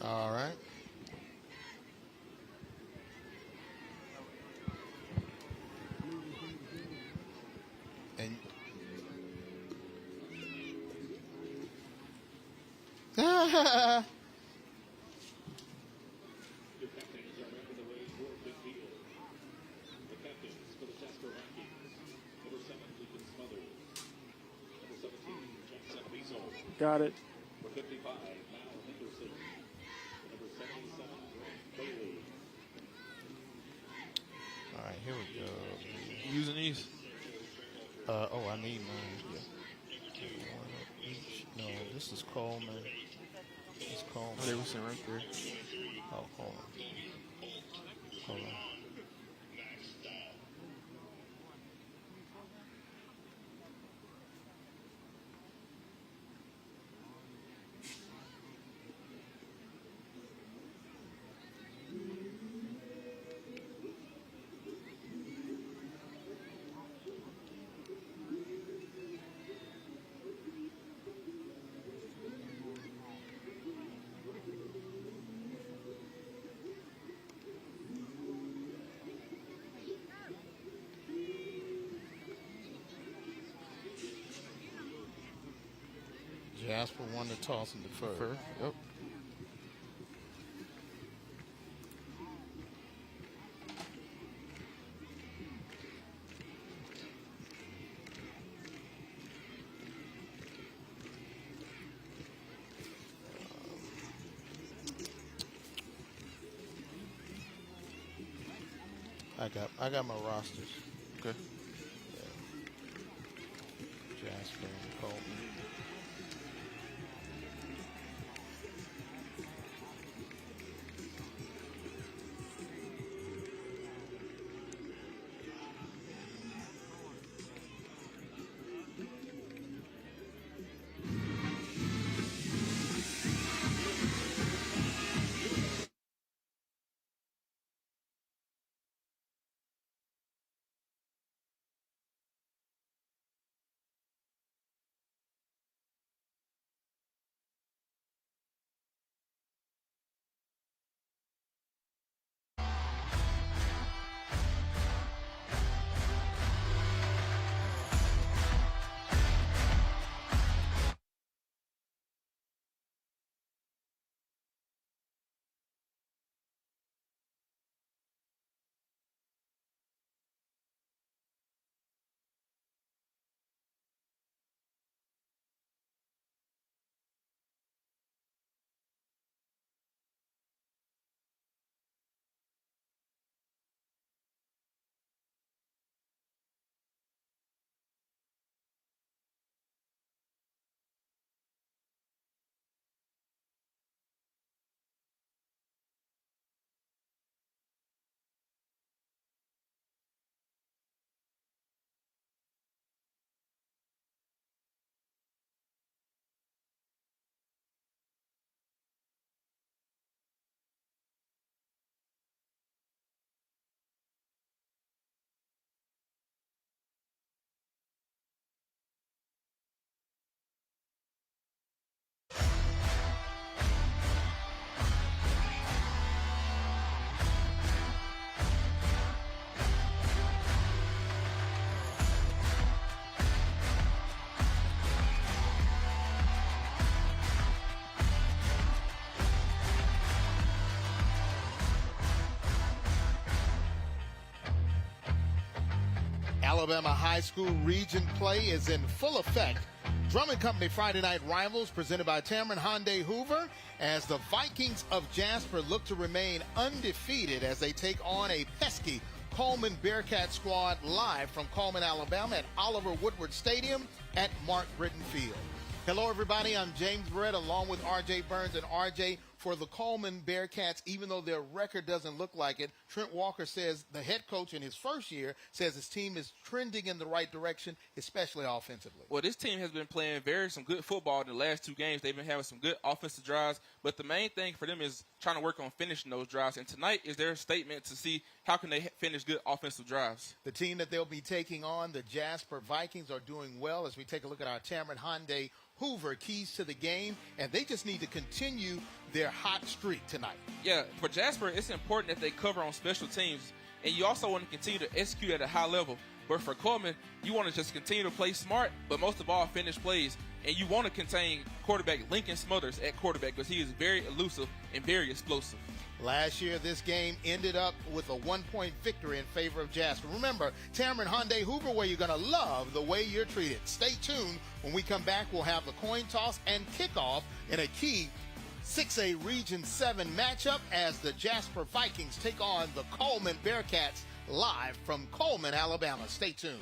All right. And Your captains are making the way toward midfield. The captains for the Jasper Vikings. Number 7, Lincoln Smothers. Number 17, Jackson Weasel. Got it. Number 55, Mal Henderson. Number 77, Grant Bailey. all right, here we go. Using these. Oh, I need mine. Yeah. One of each. No, this is Cullman. This is Oh, they Cullman. were sitting right there. Oh, hold on. Hold on. Jasper won the toss and deferred. Fur. Yep. I got my rosters. Okay. Jasper and Cullman. Alabama High School Region play is in full effect. Drummond Company Friday Night Rivals presented by Tamron Hyundai Hoover as the Vikings of Jasper look to remain undefeated as they take on a pesky Cullman Bearcat squad live from Cullman, Alabama at Oliver Woodward Stadium at Mark Britton Field. Hello, everybody. I'm James Barrett along with R.J. Burns. And R.J., for the Cullman Bearcats, even though their record doesn't look like it, Trent Walker says the head coach in his first year says his team is trending in the right direction, especially offensively. Well, this team has been playing some good football in the last 2 games. They've been having some good offensive drives, but the main thing for them is trying to work on finishing those drives. And tonight is their statement to see how can they finish good offensive drives. The team that they'll be taking on, the Jasper Vikings, are doing well as we take a look at our Tamron Hyundai Hoover keys to the game, and they just need to continue their hot streak tonight. Yeah, for Jasper, it's important that they cover on special teams, and you also want to continue to execute at a high level. But for Cullman, you want to just continue to play smart, but most of all, finish plays. And you want to contain quarterback Lincoln Smothers at quarterback because he is very elusive and very explosive. Last year, this game ended up with a 1-point victory in favor of Jasper. Remember, Tamron Hyundai Hoover, where you're going to love the way you're treated. Stay tuned. When we come back, we'll have the coin toss and kickoff in a key 6A Region 7 matchup as the Jasper Vikings take on the Cullman Bearcats live from Cullman, Alabama. Stay tuned.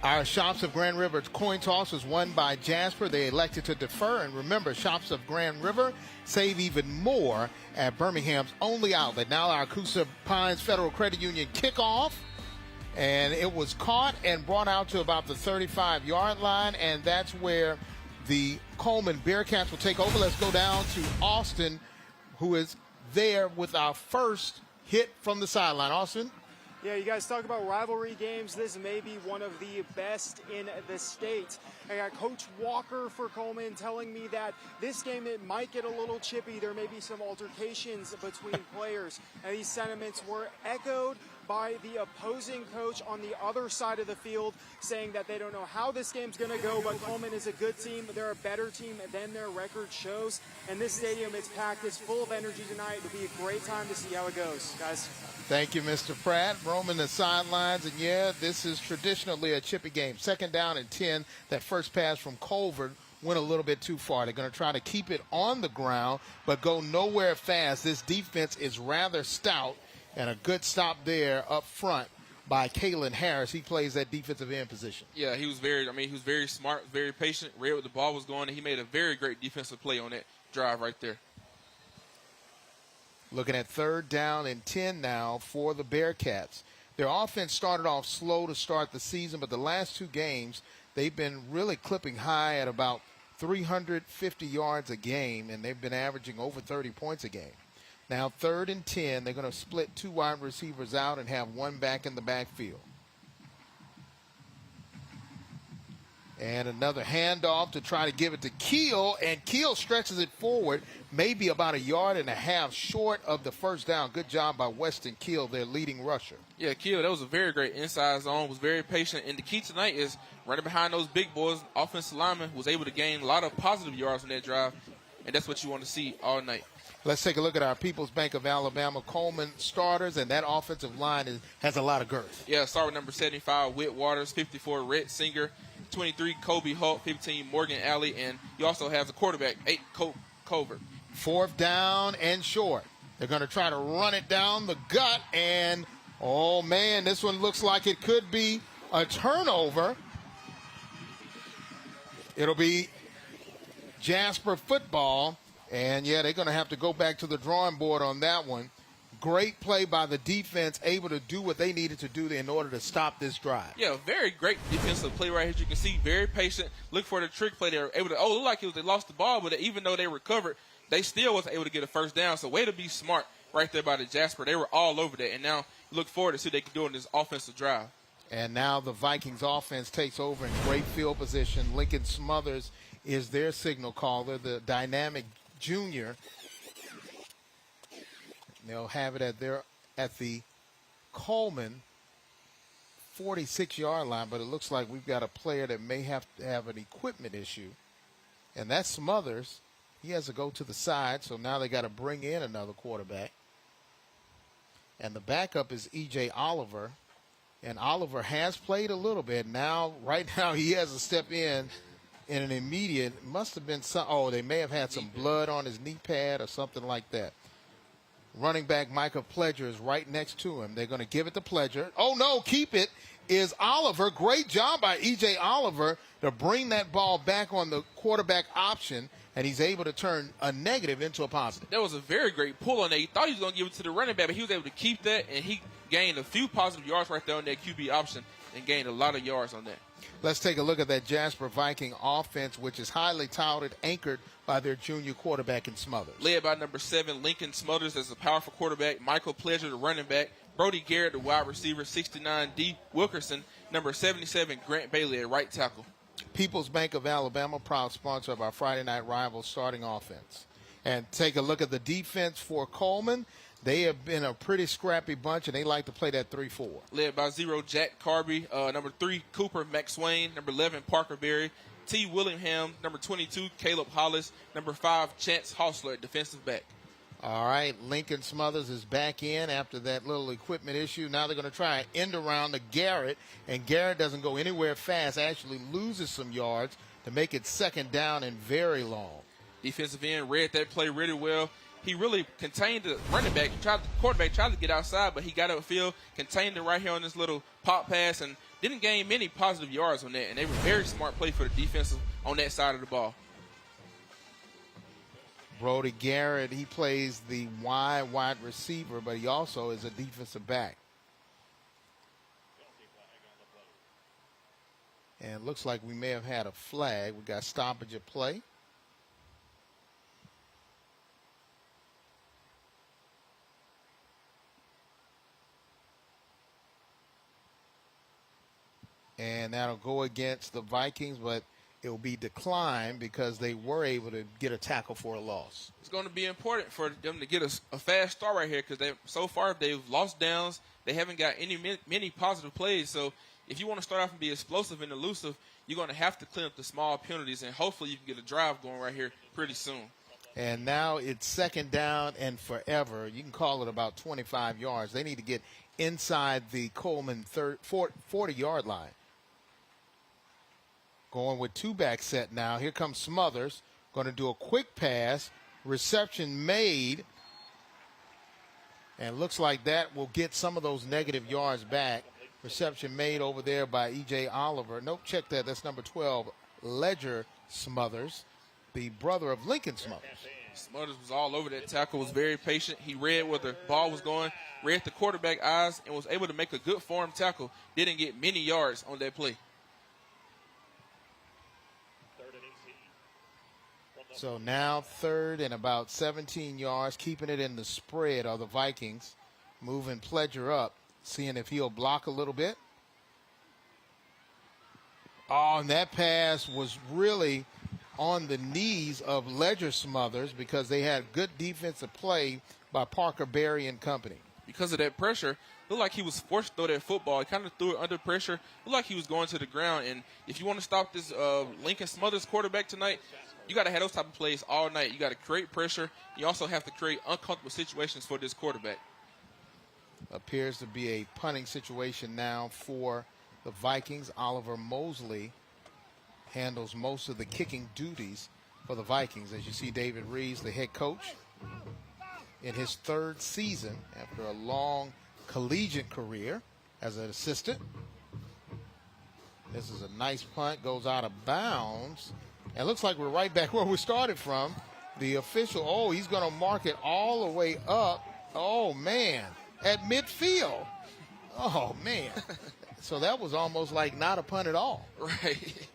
Our Shops of Grand River's coin toss was won by Jasper. They elected to defer. And remember, Shops of Grand River save even more at Birmingham's only outlet. Now our Coosa Pines Federal Credit Union kickoff. And it was caught and brought out to about the 35-yard line. And that's where the Cullman Bearcats will take over. Let's go down to Austin, who is there with our first hit from the sideline. Austin? Yeah, you guys talk about rivalry games. This may be one of the best in the state. I got Coach Walker for Cullman telling me that this game, it might get a little chippy. There may be some altercations between players. And these sentiments were echoed by the opposing coach on the other side of the field, saying that they don't know how this game's going to go, but Cullman is a good team. They're a better team than their record shows. And this stadium is packed. It's full of energy tonight. It'll be a great time to see how it goes, guys. Thank you, Mr. Pratt. Roaming the sidelines, and yeah, this is traditionally a chippy game. 2nd down and 10. That first pass from Culver went a little bit too far. They're going to try to keep it on the ground, but go nowhere fast. This defense is rather stout, and a good stop there up front by Kalen Harris. He plays that defensive end position. Yeah, he was very smart, very patient, read where the ball was going, and he made a very great defensive play on that drive right there. Looking at 3rd down and 10 now for the Bearcats. Their offense started off slow to start the season, but the last 2 games, they've been really clipping high at about 350 yards a game, and they've been averaging over 30 points a game. Now 3rd and 10, they're going to split 2 wide receivers out and have 1 back in the backfield. And another handoff to try to give it to Keel, and Keel stretches it forward, maybe about 1.5 yards short of the first down. Good job by Weston Keel, their leading rusher. Yeah, Keel, that was a very great inside zone, was very patient. And the key tonight is running behind those big boys. Offensive lineman was able to gain a lot of positive yards on that drive, and that's what you want to see all night. Let's take a look at our People's Bank of Alabama Cullman starters, and that offensive line has a lot of girth. Yeah, start with number 75, Whit Waters, 54, Rhett Singer, 23, Kobe Holt, 15, Morgan Alley, and you also have the quarterback, 8, Covert. 4th down and short. They're going to try to run it down the gut, and, oh, man, this one looks like it could be a turnover. It'll be Jasper football. And, yeah, they're going to have to go back to the drawing board on that one. Great play by the defense, able to do what they needed to do in order to stop this drive. Yeah, very great defensive play right here. You can see very patient. Look for the trick play. They were able to, look like they lost the ball, but even though they recovered, they still was able to get a first down. So way to be smart right there by the Jasper. They were all over that. And now look forward to see what they can do in this offensive drive. And now the Vikings offense takes over in great field position. Lincoln Smothers is their signal caller, the dynamic junior. They'll have it at the Cullman 46-yard line, but it looks like we've got a player that may have to have an equipment issue, and that's Smothers. He has to go to the side, so now they got to bring in another quarterback. And the backup is E.J. Oliver, and Oliver has played a little bit. Right now he has to step in an immediate, must have been they may have had some blood on his knee pad or something like that. Running back Micah Pledger is right next to him. They're going to give it to Pledger. Oh, no, keep it is Oliver. Great job by E.J. Oliver to bring that ball back on the quarterback option, and he's able to turn a negative into a positive. That was a very great pull on that. He thought he was going to give it to the running back, but he was able to keep that, and he gained a few positive yards right there on that QB option and gained a lot of yards on that. Let's take a look at that Jasper Viking offense, which is highly touted, anchored by their junior quarterback in Smothers. Led by number 7, Lincoln Smothers as a powerful quarterback, Michael Pledger, the running back, Brody Garrett, the wide receiver, 69, D. Wilkerson, number 77, Grant Bailey at right tackle. People's Bank of Alabama, proud sponsor of our Friday Night Rivals starting offense. And take a look at the defense for Cullman. They have been a pretty scrappy bunch, and they like to play that 3-4. Led by 0, Jack Carby, number 3, Cooper McSwain, number 11, Parker Berry, T. Willingham, number 22, Caleb Hollis, number 5, Chance Hostler, defensive back. All right, Lincoln Smothers is back in after that little equipment issue. Now they're going to try an end around to Garrett, and Garrett doesn't go anywhere fast, actually loses some yards to make it 2nd down and very long. Defensive end read that play really well. He really contained the running back. The quarterback tried to get outside, but he got upfield, contained it right here on this little pop pass, and didn't gain many positive yards on that. And they were very smart play for the defensive on that side of the ball. Brody Garrett, he plays the wide receiver, but he also is a defensive back. And it looks like we may have had a flag. We got stoppage of play. And that'll go against the Vikings, but it will be declined because they were able to get a tackle for a loss. It's going to be important for them to get a fast start right here because so far they've lost downs. They haven't got many positive plays. So if you want to start off and be explosive and elusive, you're going to have to clean up the small penalties, and hopefully you can get a drive going right here pretty soon. And now it's 2nd down and forever. You can call it about 25 yards. They need to get inside the Cullman 40-yard line. Going with 2-back set now. Here comes Smothers. Going to do a quick pass. Reception made. And looks like that will get some of those negative yards back. Reception made over there by E.J. Oliver. Nope, check that. That's number 12, Ledger Smothers, the brother of Lincoln Smothers. Smothers was all over that tackle, was very patient. He read where the ball was going, read the quarterback eyes, and was able to make a good form tackle. Didn't get many yards on that play. So now 3rd and about 17 yards, keeping it in the spread are the Vikings. Moving Pledger up, seeing if he'll block a little bit. Oh, and that pass was really on the knees of Ledger Smothers because they had good defensive play by Parker Berry and company. Because of that pressure, looked like he was forced to throw that football. He kind of threw it under pressure. Looked like he was going to the ground. And if you want to stop this Lincoln Smothers quarterback tonight, you got to have those type of plays all night. You got to create pressure. You also have to create uncomfortable situations for this quarterback. Appears to be a punting situation now for the Vikings. Oliver Mosley handles most of the kicking duties for the Vikings. As you see, David Reeves, the head coach, in his 3rd season after a long collegiate career as an assistant. This is a nice punt, goes out of bounds. And looks like we're right back where we started from. The official, he's going to mark it all the way up. Oh, man. At midfield. Oh, man. So that was almost like not a punt at all. Right.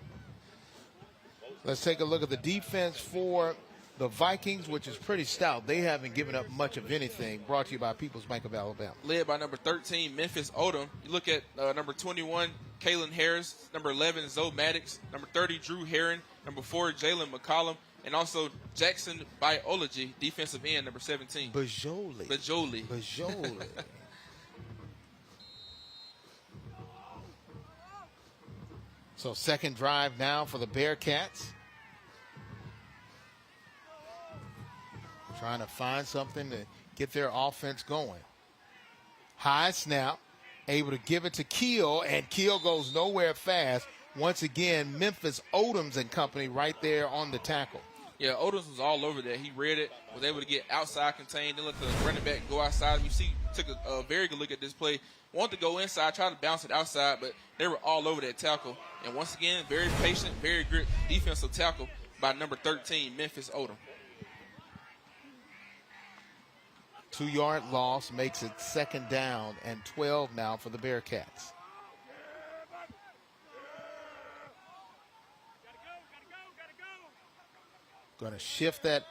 Let's take a look at the defense for the Vikings, which is pretty stout. They haven't given up much of anything. Brought to you by People's Bank of Alabama. Led by number 13, Memphis Odom. You look at number 21, Kalen Harris. Number 11, Zoe Maddox. Number 30, Drew Herron. Number 4, Jalen McCollum. And also Jackson Biology, defensive end, number 17. Bajoli. So second drive now for the Bearcats. Trying to find something to get their offense going. High snap, able to give it to Keel, and Keel goes nowhere fast. Once again, Memphis Odoms and company right there on the tackle. Yeah, Odoms was all over that. He read it, was able to get outside contained, then let the running back go outside. You see, took a very good look at this play. Wanted to go inside, tried to bounce it outside, but they were all over that tackle. And once again, very patient, very good defensive tackle by number 13, Memphis Odom. 2-yard loss makes it 2nd down and 12 now for the Bearcats. Going to shift that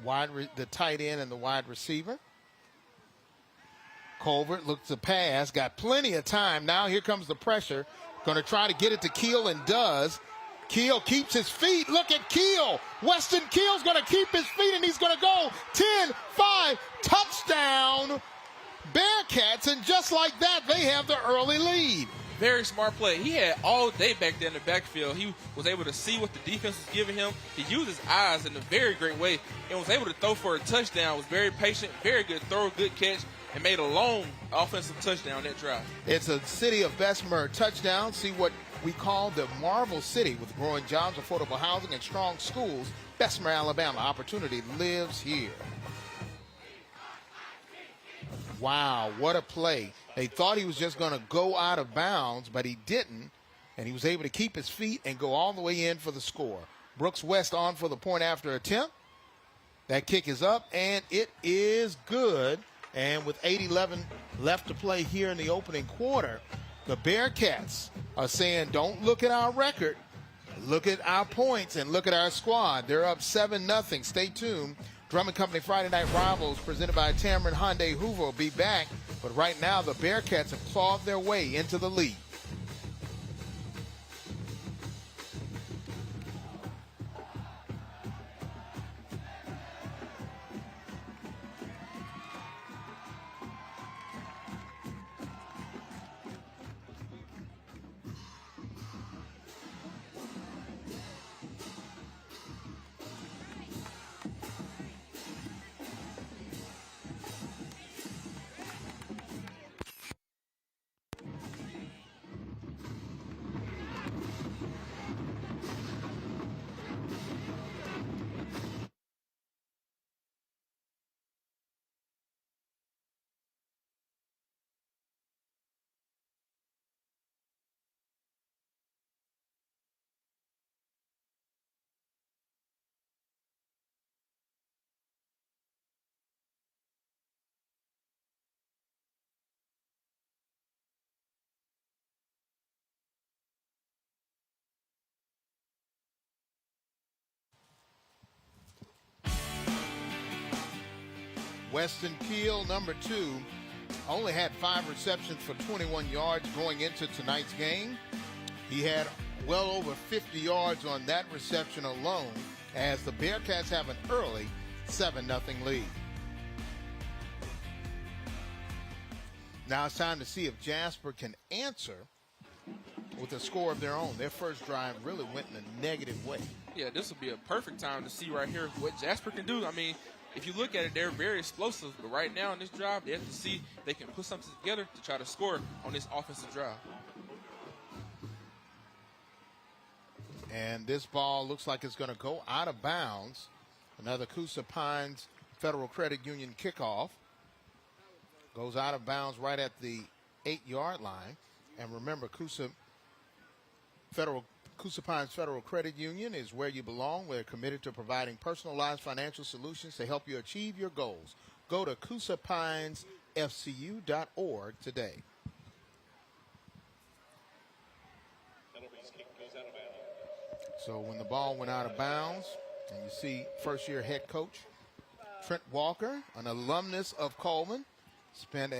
the tight end and the wide receiver. Colbert looks to pass, got plenty of time. Now here comes the pressure. Going to try to get it to Keel and does. Keel keeps his feet. Look at Keel. Weston Keel's going to keep his feet, and he's going to go 10-5, touchdown, Bearcats. And just like that, they have the early lead. Very smart play. He had all day back there in the backfield. He was able to see what the defense was giving him. He used his eyes in a very great way and was able to throw for a touchdown. Was very patient, very good throw, good catch, and made a long offensive touchdown that drive. It's a City of Bessemer touchdown. See what we call the Marvel City with growing jobs, affordable housing, and strong schools. Bessemer, Alabama. Opportunity lives here. Wow, what a play. They thought he was just going to go out of bounds, but he didn't, and he was able to keep his feet and go all the way in for the score. Brooks West on for the point after attempt. That kick is up, and it is good. And with 8:11 left to play here in the opening quarter, the Bearcats are saying, don't look at our record, look at our points, and look at our squad. They're up 7-0. Stay tuned. Drummond Company Friday Night Rivals presented by Tamron Hyundai Hoover will be back. But right now, the Bearcats have clawed their way into the lead. Weston Keel, number 2, only had 5 receptions for 21 yards going into tonight's game. He had well over 50 yards on that reception alone as the Bearcats have an early 7-0 lead. Now it's time to see if Jasper can answer with a score of their own. Their first drive really went in a negative way. Yeah, this will be a perfect time to see right here what Jasper can do. I mean, if you look at it, they're very explosive. But right now in this drive, they have to see if they can put something together to try to score on this offensive drive. And this ball looks like it's going to go out of bounds. Another Coosa Pines Federal Credit Union kickoff. Goes out of bounds right at the 8-yard line. And remember, Coosa Pines Federal Credit Union is where you belong. We're committed to providing personalized financial solutions to help you achieve your goals. Go to CoosaPinesFCU.org today. So when the ball went out of bounds, and you see first-year head coach Trent Walker, an alumnus of Cullman, spent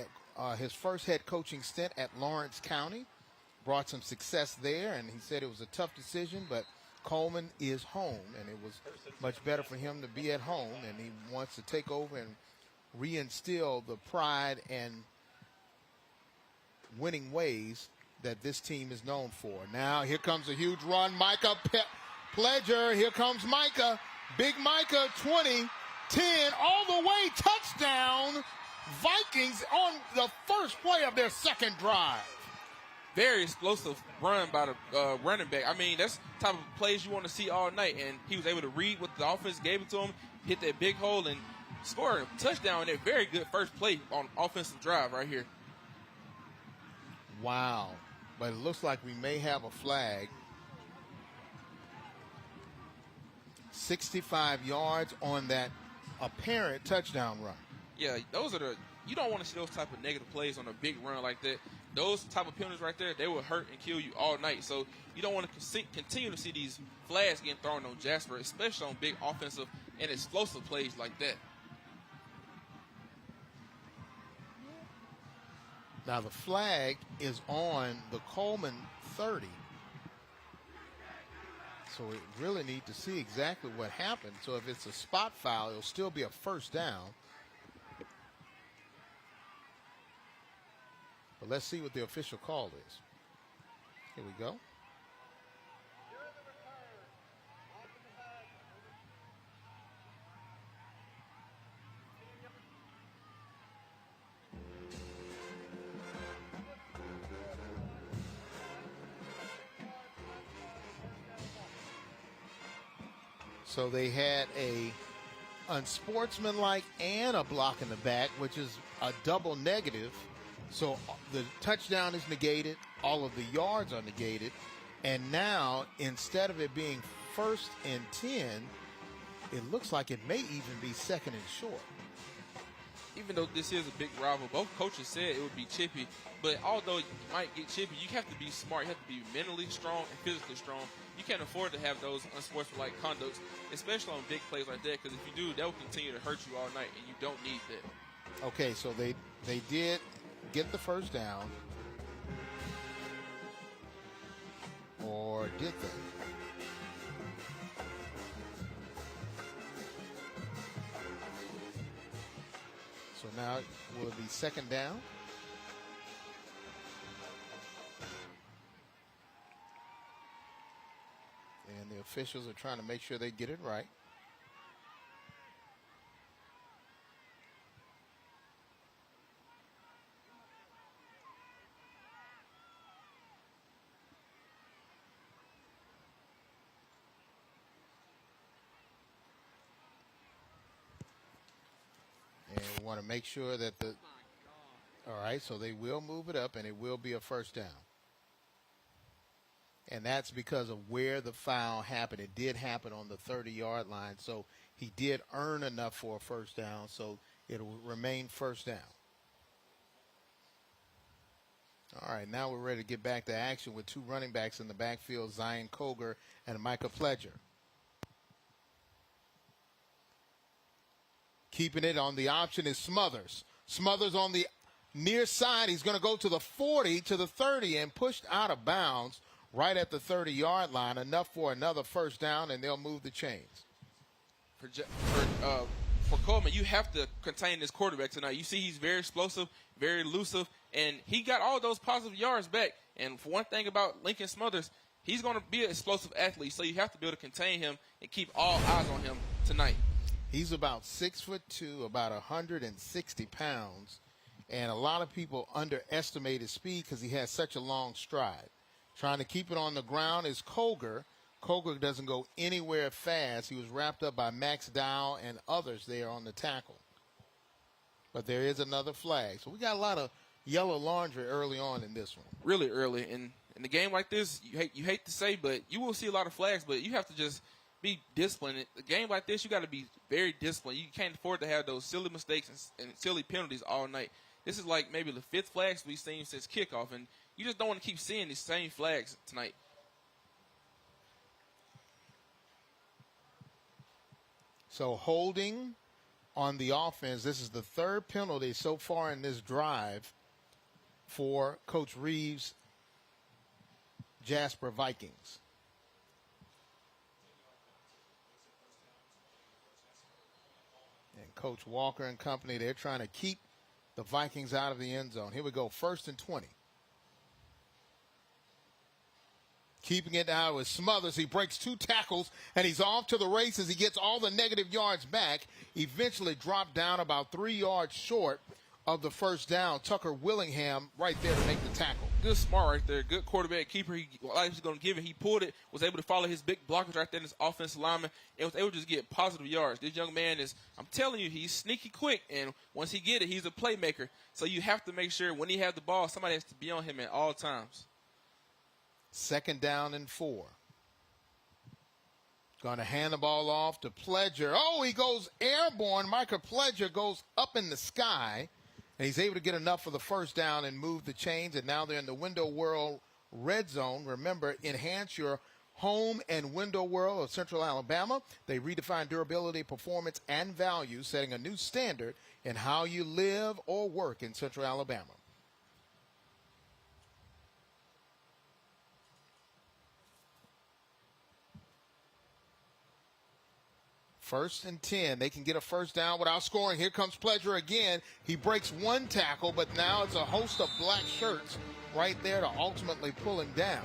his first head coaching stint at Lawrence County, brought some success there, and he said it was a tough decision, but Cullman is home, and it was much better for him to be at home, and he wants to take over and reinstill the pride and winning ways that this team is known for. Now here comes a huge run. Micah Pledger. Here comes Micah. Big Micah, 20, 10, all the way, touchdown. Vikings on the first play of their second drive. Very explosive run by the running back. I mean, that's the type of plays you want to see all night. And he was able to read what the offense gave it to him, hit that big hole, and score a touchdown in that very good first play on offensive drive right here. Wow. But it looks like we may have a flag. 65 yards on that apparent touchdown run. Yeah, those are you don't want to see those type of negative plays on a big run like that. Those type of penalties right there, they will hurt and kill you all night. So you don't want to continue to see these flags getting thrown on Jasper, especially on big offensive and explosive plays like that. Now the flag is on the Cullman 30. So we really need to see exactly what happened. So if it's a spot foul, it'll still be a first down. But let's see what the official call is. Here we go. So they had a unsportsmanlike and a block in the back, which is a double negative. So the touchdown is negated, all of the yards are negated, and now instead of it being 1st and 10, it looks like it may even be 2nd and short. Even though this is a big rival, both coaches said it would be chippy, but although you might get chippy, you have to be smart. You have to be mentally strong and physically strong. You can't afford to have those unsportsmanlike conducts, especially on big plays like that, because if you do, that will continue to hurt you all night, and you don't need that. Okay, so they did get the first down, or did they? So now will it be 2nd down? And the officials are trying to make sure they get it right. And we want to make sure that all right, so they will move it up and it will be a first down. And that's because of where the foul happened. It did happen on the 30-yard line, so he did earn enough for a first down, so it'll remain first down. All right, now we're ready to get back to action with two running backs in the backfield, Zion Koger and Micah Pledger. Keeping it on the option is Smothers. Smothers on the near side. He's going to go to the 40, to the 30, and pushed out of bounds right at the 30-yard line. Enough for another first down, and they'll move the chains. For Cullman, you have to contain this quarterback tonight. You see he's very explosive, very elusive, And he got all those positive yards back. And for one thing about Lincoln Smothers, he's going to be an explosive athlete, so you have to be able to contain him and keep all eyes on him tonight. He's about 6'2", about 160 pounds, and a lot of people underestimate his speed because he has such a long stride. Trying to keep it on the ground is Koger. Koger doesn't go anywhere fast. He was wrapped up by Max Dow and others there on the tackle. But there is another flag. So we got a lot of yellow laundry early on in this one. Really early. And in a game like this, you hate to say, but you will see a lot of flags, but you have to just be disciplined. In a game like this, you got to be very disciplined. You can't afford to have those silly mistakes and silly penalties all night. This is like maybe the 5th flags we've seen since kickoff, and you just don't want to keep seeing these same flags tonight. So holding on the offense, this is the 3rd penalty so far in this drive for Coach Reeves' Jasper Vikings. And Coach Walker and company, they're trying to keep the Vikings out of the end zone. Here we go, 1st and 20. Keeping it now with Smothers. He breaks 2 tackles, and he's off to the races. He gets all the negative yards back. Eventually dropped down about 3 yards short of the first down. Tucker Willingham right there to make the tackle. Good smart right there. Good quarterback keeper. He was going to give it. He pulled it, was able to follow his big blockers right there in his offensive lineman, and was able to just get positive yards. This young man is, I'm telling you, he's sneaky quick, and once he get it, he's a playmaker. So you have to make sure when he has the ball, somebody has to be on him at all times. 2nd down and 4. Going to hand the ball off to Pledger. Oh, he goes airborne. Micah Pledger goes up in the sky, and he's able to get enough for the first down and move the chains, and now they're in the Window World red zone. Remember, enhance your home and window world of Central Alabama. They redefine durability, performance, and value, setting a new standard in how you live or work in Central Alabama. First and 10. They can get a first down without scoring. Here comes Pledger again. He breaks 1 tackle, but now it's a host of black shirts right there to ultimately pull him down.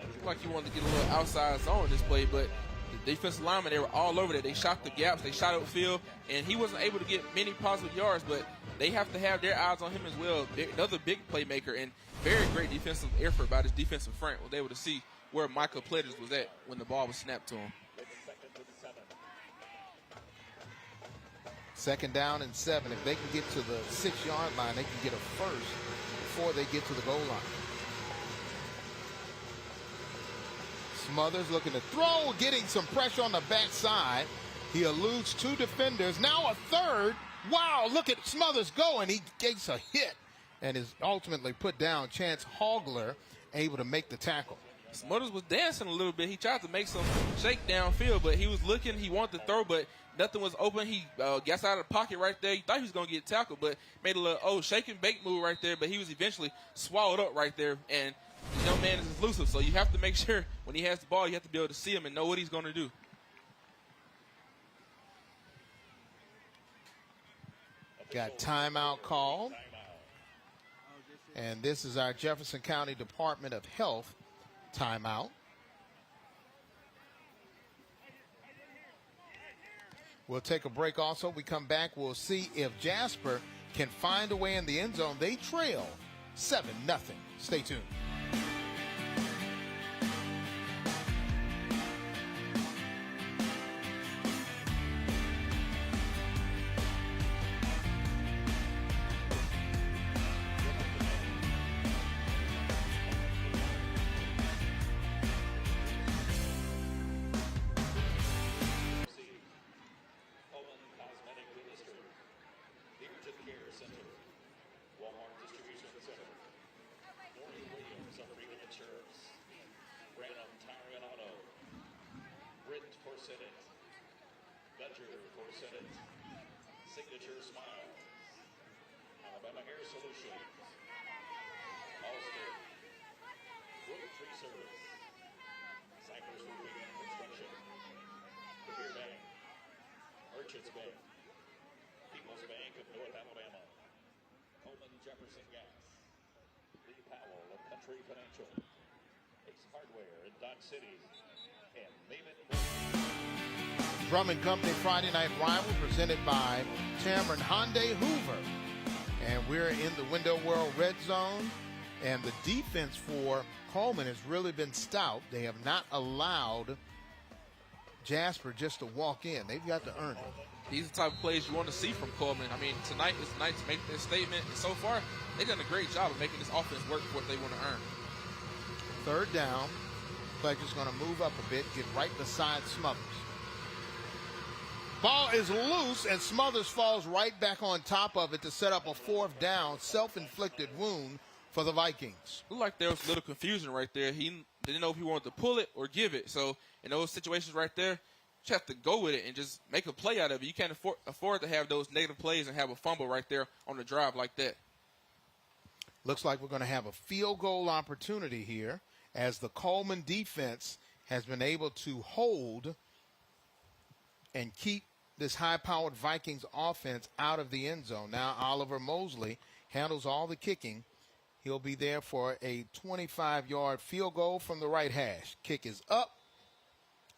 Looked like he wanted to get a little outside zone in this play, but the defensive linemen, they were all over there. They shot the gaps, they shot upfield, and he wasn't able to get many positive yards, but they have to have their eyes on him as well. Another big playmaker and very great defensive effort by this defensive front. Was able to see where Michael Pledger was at when the ball was snapped to him. 2nd down and 7. If they can get to the 6-yard line, they can get a first before they get to the goal line. Smothers looking to throw, getting some pressure on the backside. He eludes 2 defenders. Now a 3rd. Wow, look at Smothers go, and he gets a hit and is ultimately put down. Chance Hogler able to make the tackle. Smothers was dancing a little bit. He tried to make some shake downfield, but he was looking. He wanted to throw, but nothing was open. He gets out of the pocket right there. He thought he was going to get tackled, but made a little shake and bake move right there, but he was eventually swallowed up right there. And the young man is elusive, so you have to make sure when he has the ball, you have to be able to see him and know what he's going to do. Got timeout called. And this is our Jefferson County Department of Health timeout. We'll take a break also. We come back, we'll see if Jasper can find a way in the end zone. They trail 7-0. Stay tuned. Signature Smile, Alabama Hair Solutions, Allstate, Wood Tree Service, Cypress Roofing and Construction, the Beer Bank, Merchants Bank, People's Bank of North Alabama, Cullman Jefferson Gas, Tree Financial, Ace Hardware in Dodge City, and Name It. Drummond Company Friday Night Rival presented by Cameron Hyundai Hoover. And we're in the Window World Red Zone. And the defense for Cullman has really been stout. They have not allowed Jasper just to walk in. They've got to earn it. These are the type of plays you want to see from Cullman. I mean, tonight is the night to make their statement. And so far, they've done a great job of making this offense work for what they want to earn. Third down. Pledger's going to move up a bit, get right beside Smothers. Ball is loose, and Smothers falls right back on top of it to set up a fourth down, self-inflicted wound for the Vikings. Looked like there was a little confusion right there. He didn't know if he wanted to pull it or give it. So in those situations right there, you have to go with it and just make a play out of it. You can't afford to have those negative plays and have a fumble right there on the drive like that. Looks like we're going to have a field goal opportunity here as the Cullman defense has been able to hold and keep this high-powered Vikings offense out of the end zone. Now Oliver Mosley handles all the kicking. He'll be there for a 25-yard field goal from the right hash. Kick is up,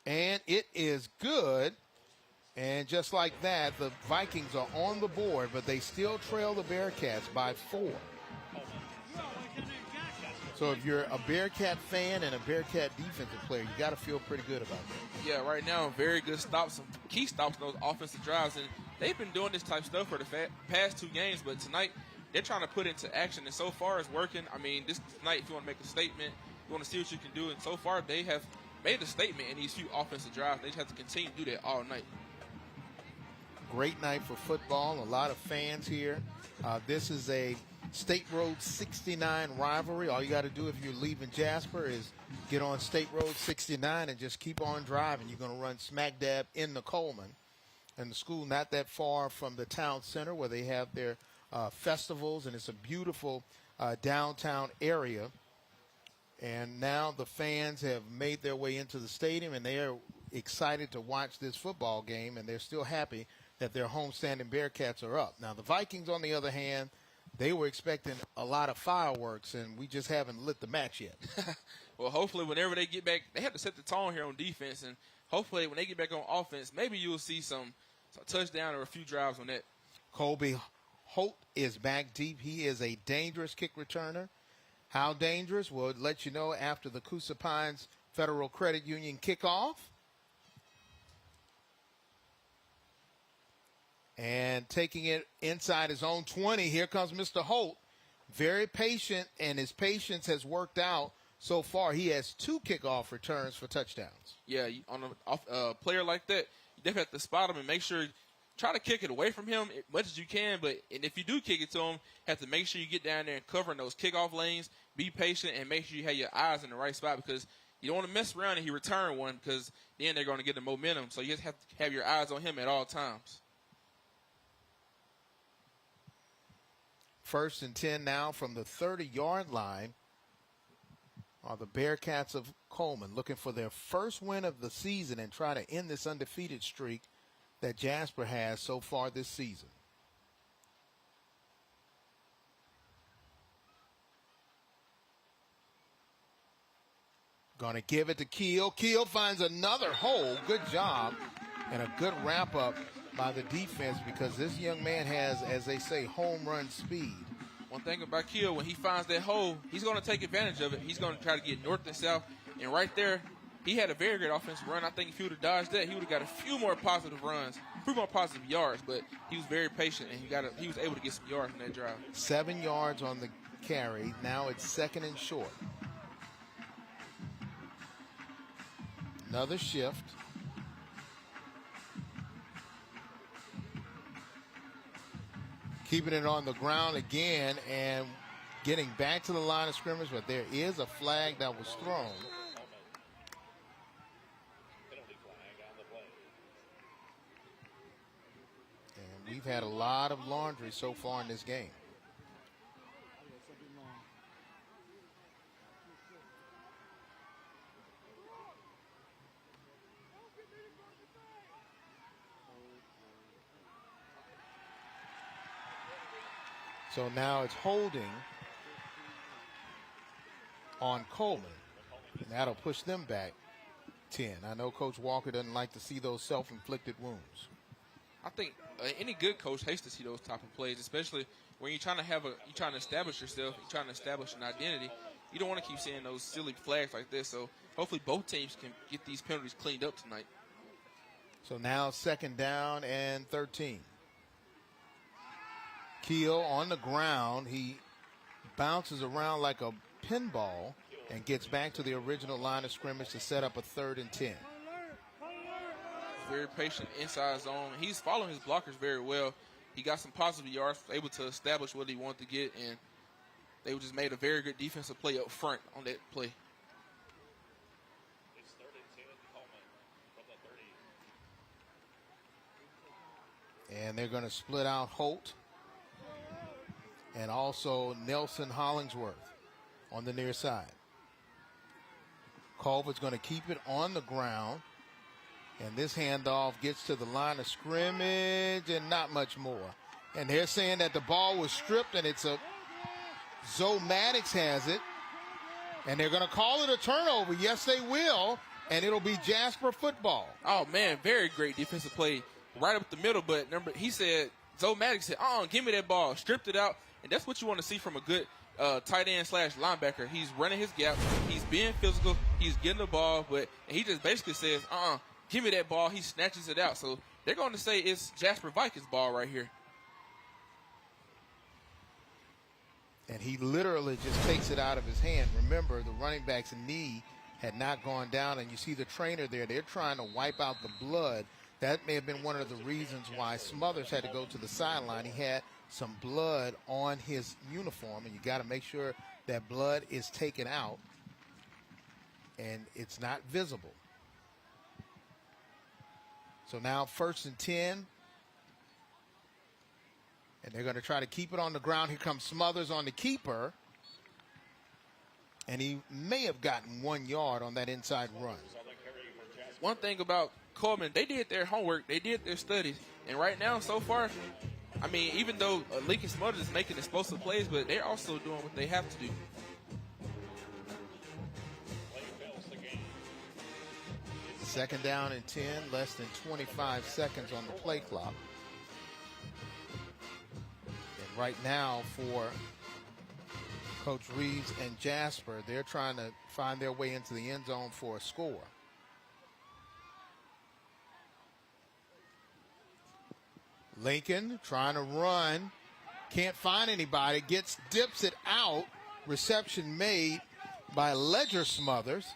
and it is good. And just like that, the Vikings are on the board, but they still trail the Bearcats by 4. So if you're a Bearcat fan and a Bearcat defensive player, you got to feel pretty good about that. Yeah, right now, very good stops, some key stops in those offensive drives. And they've been doing this type of stuff for the past 2 games, but tonight they're trying to put it into action. And so far, it's working. I mean, this night, if you want to make a statement, you want to see what you can do. And so far, they have made a statement in these few offensive drives. They just have to continue to do that all night. Great night for football. A lot of fans here. This is a State Road 69 rivalry. All you got to do if you're leaving Jasper is get on State Road 69 and just keep on driving. You're going to run smack dab into Cullman. And the school not that far from the town center where they have their festivals, and it's a beautiful downtown area. And now the fans have made their way into the stadium, and they are excited to watch this football game, and they're still happy that their homestanding Bearcats are up. Now the Vikings, on the other hand, they were expecting a lot of fireworks, and we just haven't lit the match yet. Well, hopefully whenever they get back, they have to set the tone here on defense, and hopefully when they get back on offense, maybe you'll see some touchdown or a few drives on that. Colby Holt is back deep. He is a dangerous kick returner. How dangerous? We'll let you know after the Coosa Pines Federal Credit Union kickoff. And taking it inside his own 20, here comes Mr. Holt. Very patient, and his patience has worked out so far. He has 2 kickoff returns for touchdowns. Yeah, on a player like that, you definitely have to spot him and make sure, try to kick it away from him as much as you can. And if you do kick it to him, have to make sure you get down there and cover in those kickoff lanes. Be patient and make sure you have your eyes in the right spot, because you don't want to mess around and he return one, because then they're going to get the momentum. So you just have to have your eyes on him at all times. 1st and 10 now from the 30-yard line are the Bearcats of Cullman, looking for their first win of the season and try to end this undefeated streak that Jasper has so far this season. Going to give it to Keel. Keel finds another hole. Good job. And a good wrap-up by the defense, because this young man has, as they say, home run speed. One thing about Keel, when he finds that hole, he's going to take advantage of it. He's going to try to get north and south. And right there, he had a very great offensive run. I think if he would have dodged that, he would have got a few more positive runs, a few more positive yards. But he was very patient, and he was able to get some yards from that drive. 7 yards on the carry. Now it's 2nd and short. Another shift. Keeping it on the ground again and getting back to the line of scrimmage, but there is a flag that was thrown. And we've had a lot of laundry so far in this game. So now it's holding on Cullman. And that'll push them back 10. I know Coach Walker doesn't like to see those self-inflicted wounds. I think any good coach hates to see those type of plays, especially when you're trying to establish yourself, you're trying to establish an identity. You don't want to keep seeing those silly flags like this. So hopefully both teams can get these penalties cleaned up tonight. So now 2nd down and 13. Keel on the ground. He bounces around like a pinball and gets back to the original line of scrimmage to set up a 3rd and 10. Very patient inside zone. He's following his blockers very well. He got some positive yards, able to establish what he wanted to get, and they just made a very good defensive play up front on that play. It's 3rd and 10, Cullman from the 30. And they're going to split out Holt and also Nelson Hollingsworth on the near side. Culver's going to keep it on the ground. And this handoff gets to the line of scrimmage and not much more. And they're saying that the ball was stripped and it's a Zoe Maddox has it. And they're going to call it a turnover. Yes, they will. And it'll be Jasper football. Oh, man, very great defensive play right up the middle. But he said, Zoe Maddox said, give me that ball. Stripped it out. And that's what you want to see from a good tight end / linebacker. He's running his gap. He's being physical. He's getting the ball. And he just basically says, give me that ball. He snatches it out. So they're going to say it's Jasper Vikings ball right here. And he literally just takes it out of his hand. Remember, the running back's knee had not gone down, and you see the trainer there. They're trying to wipe out the blood. That may have been one of the reasons why Smothers had to go to the sideline. He had some blood on his uniform, and you got to make sure that blood is taken out and it's not visible. So now 1st and 10. And they're going to try to keep it on the ground. Here comes Smothers on the keeper. And he may have gotten 1 yard on that inside run. One thing about Cullman, they did their homework. They did their studies. And right now, so far, I mean, even though Lincoln Smothers is making explosive plays, but they're also doing what they have to do. Second down and 10, less than 25 seconds on the play clock. And right now for Coach Reeves and Jasper, they're trying to find their way into the end zone for a score. Lincoln trying to run, can't find anybody, dips it out. Reception made by Ledger Smothers.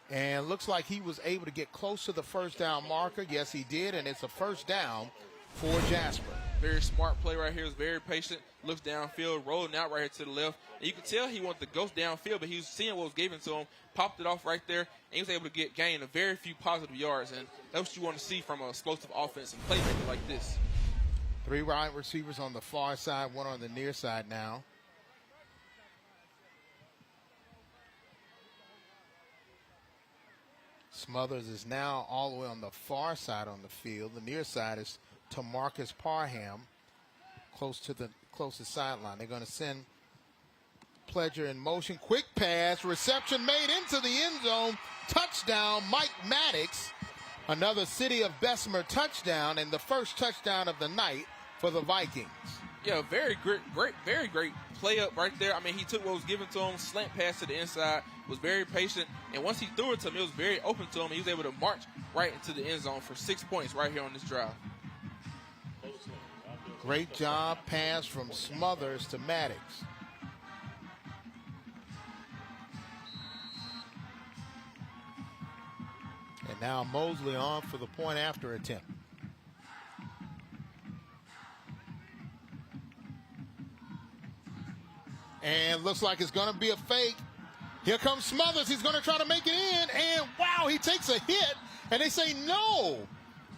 And looks like he was able to get close to the 1st down marker. Yes, he did, and it's a 1st down for Jasper. Very smart play right here. He was very patient. Looks downfield, rolling out right here to the left. And you can tell he wanted to go downfield, but he was seeing what was given to him, popped it off right there, and he was able to gain a very few positive yards. And that's what you want to see from an explosive offense and playmaker like this. 3 wide receivers on the far side, 1 on the near side now. Smothers is now all the way on the far side on the field. The near side is to Marcus Parham, close to the closest sideline. They're going to send Pledger in motion. Quick pass, reception made into the end zone. Touchdown, Mike Maddox. Another City of Bessemer touchdown, and the first touchdown of the night for the Vikings. Yeah, very great, very great play up right there. I mean, he took what was given to him, slant pass to the inside, was very patient, and once he threw it to him, it was very open to him. He was able to march right into the end zone for 6 points right here on this drive. Great job pass from Smothers to Maddox. And now Mosley on for the point after attempt. And looks like it's going to be a fake. Here comes Smothers. He's going to try to make it in. And, wow, he takes a hit. And they say, no,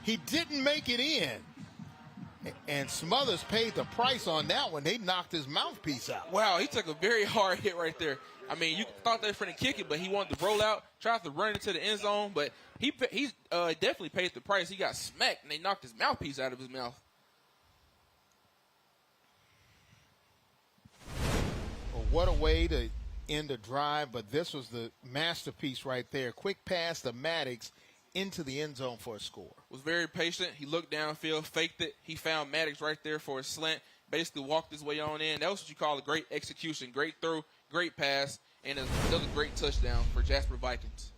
he didn't make it in. And Smothers paid the price on that one. They knocked his mouthpiece out. Wow, he took a very hard hit right there. I mean, you thought they were going to kick it, but he wanted to roll out, tried to run into the end zone. But he definitely paid the price. He got smacked, and they knocked his mouthpiece out of his mouth. Well, what a way to end a drive, but this was the masterpiece right there. Quick pass to Maddox into the end zone for a score. Was very patient. He looked downfield, faked it. He found Maddox right there for a slant, basically walked his way on in. That was what you call a great execution. Great throw, great pass, and another great touchdown for Jasper Vikings.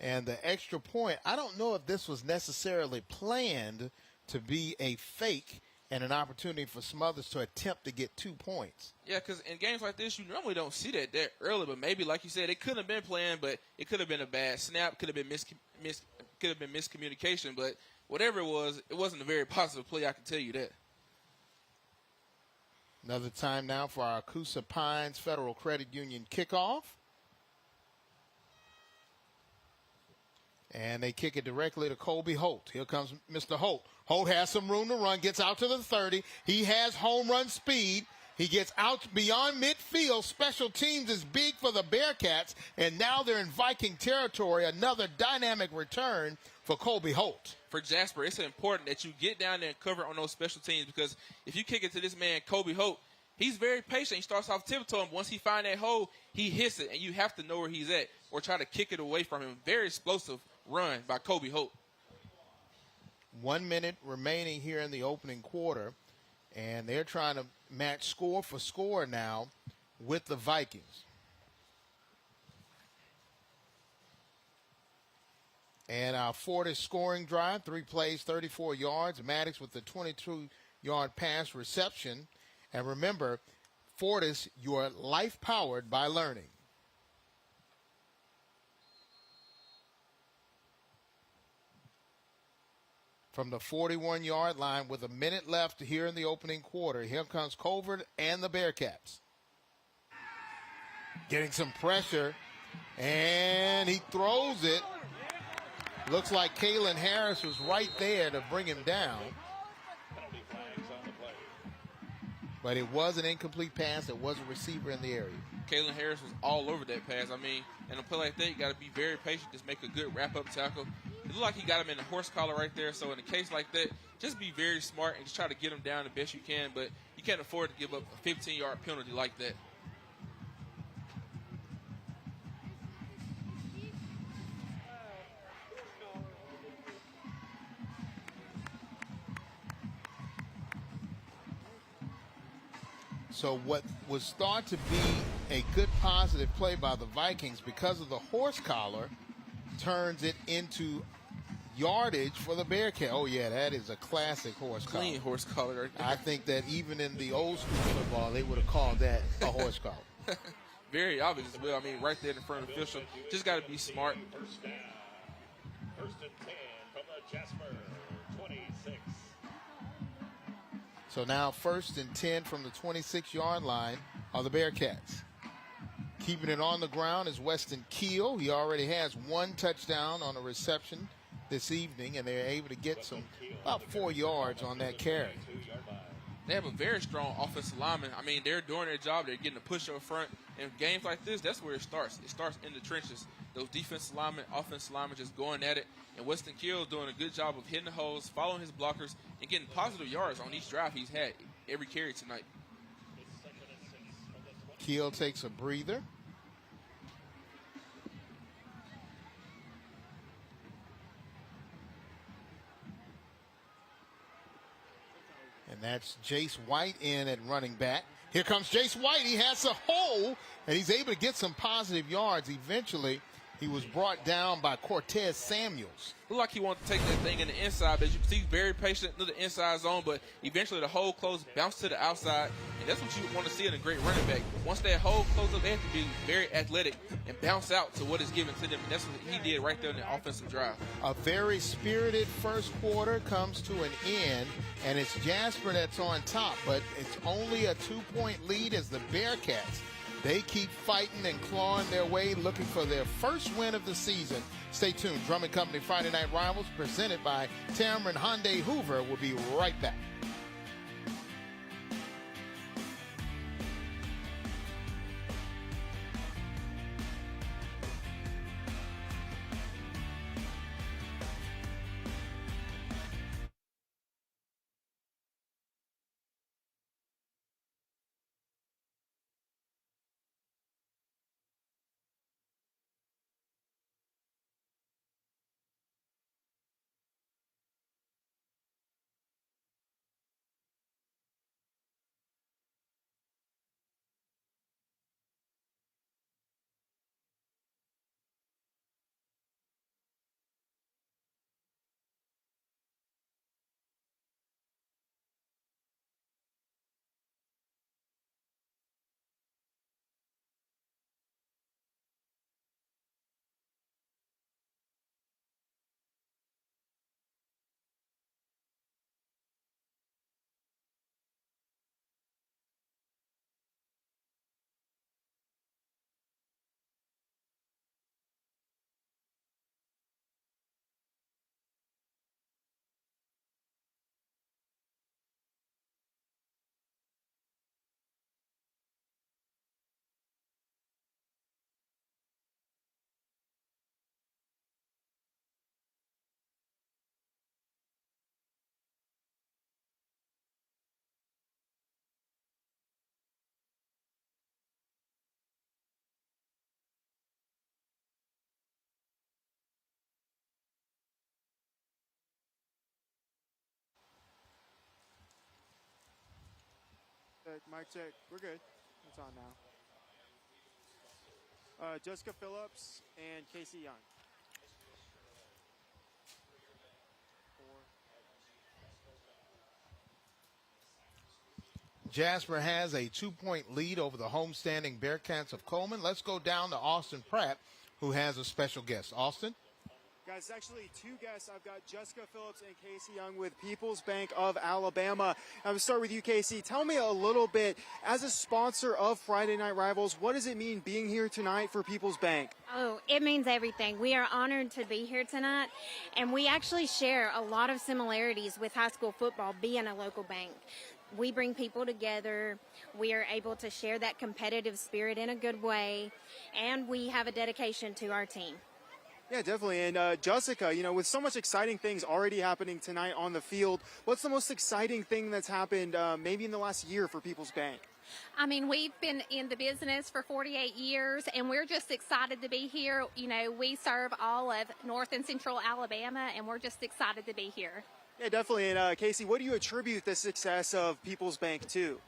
And the extra point, I don't know if this was necessarily planned to be a fake and an opportunity for Smothers to attempt to get 2 points. Yeah, because in games like this, you normally don't see that early, but maybe, like you said, it could have been planned, but it could have been a bad snap, could have been miscommunication, but whatever it wasn't a very positive play, I can tell you that. Another time now for our Coosa Pines Federal Credit Union kickoff. And they kick it directly to Colby Holt. Here comes Mr. Holt. Holt has some room to run, gets out to the 30. He has home run speed. He gets out beyond midfield. Special teams is big for the Bearcats, and now they're in Viking territory. Another dynamic return for Colby Holt. For Jasper, it's important that you get down there and cover on those special teams, because if you kick it to this man, Colby Holt, he's very patient. He starts off tiptoeing. Once he finds that hole, he hits it, and you have to know where he's at or try to kick it away from him. Very explosive run by Colby Holt. 1 minute remaining here in the opening quarter, and they're trying to match score for score now with the Vikings. And our Fortis scoring drive, 3 plays, 34 yards. Maddox with the 22-yard pass reception. And remember, Fortis, your life powered by learning. From the 41-yard line with a minute left here in the opening quarter, here comes Colvert and the Bearcats. Getting some pressure, and he throws it. Looks like Kalen Harris was right there to bring him down. But it was an incomplete pass. There was a receiver in the area. Kalen Harris was all over that pass. I mean, in a play like that, you got to be very patient. Just make a good wrap-up tackle. It looked like he got him in the horse collar right there. So in a case like that, just be very smart and just try to get him down the best you can. But you can't afford to give up a 15-yard penalty like that. So what was thought to be a good positive play by the Vikings because of the horse collar turns it into yardage for the Bearcat. Oh, yeah, that is a classic horse collar. Clean horse collar right there. I think that even in the old school football, they would have called that a horse collar. Very obvious as well. I mean, right there in front of the official. Just got to be smart. First down. First and 10 from the Jasper 26. So now 1st and 10 from the 26-yard line are the Bearcats. Keeping it on the ground is Weston Keel. He already has 1 touchdown on a reception this evening, and they're able to get about 4 yards on that carry. They have a very strong offensive lineman. I mean, they're doing their job. They're getting a push up front. In games like this, that's where it starts. It starts in the trenches. Those defensive linemen, offensive linemen just going at it. And Weston Keel is doing a good job of hitting the holes, following his blockers, and getting positive yards on each drive he's had every carry tonight. Keel takes a breather. And that's Jace White in at running back. Here comes Jace White. He has a hole, and he's able to get some positive yards. Eventually, he was brought down by Cortez Samuels. Looked like he wanted to take that thing in the inside, but as you can see, he's very patient into the inside zone, but eventually the hole closed, bounced to the outside, and that's what you want to see in a great running back. Once that hole closes up, they have to be very athletic and bounce out to what is given to them, and that's what he did right there in the offensive drive. A very spirited first quarter comes to an end, and it's Jasper that's on top, but it's only a 2-point lead as the Bearcats. They keep fighting and clawing their way, looking for their first win of the season. Stay tuned. Drummond Company Friday Night Rivals, presented by Tamron Hyundai Hoover, will be right back. Mic check. We're good. It's on now. Jessica Phillips and Casey Young. Jasper has a 2-point lead over the homestanding Bearcats of Cullman. Let's go down to Austin Pratt, who has a special guest. Austin? Guys, it's actually two guests. I've got Jessica Phillips and Casey Young with People's Bank of Alabama. I'm going to start with you, Casey. Tell me a little bit, as a sponsor of Friday Night Rivals, what does it mean being here tonight for People's Bank? Oh, it means everything. We are honored to be here tonight, and we actually share a lot of similarities with high school football being a local bank. We bring people together. We are able to share that competitive spirit in a good way, and we have a dedication to our team. Yeah, definitely. And Jessica, with so much exciting things already happening tonight on the field, what's the most exciting thing that's happened maybe in the last year for People's Bank? I mean, we've been in the business for 48 years, and we're just excited to be here. We serve all of North and Central Alabama, and we're just excited to be here. Yeah, definitely. And Casey, what do you attribute the success of People's Bank to?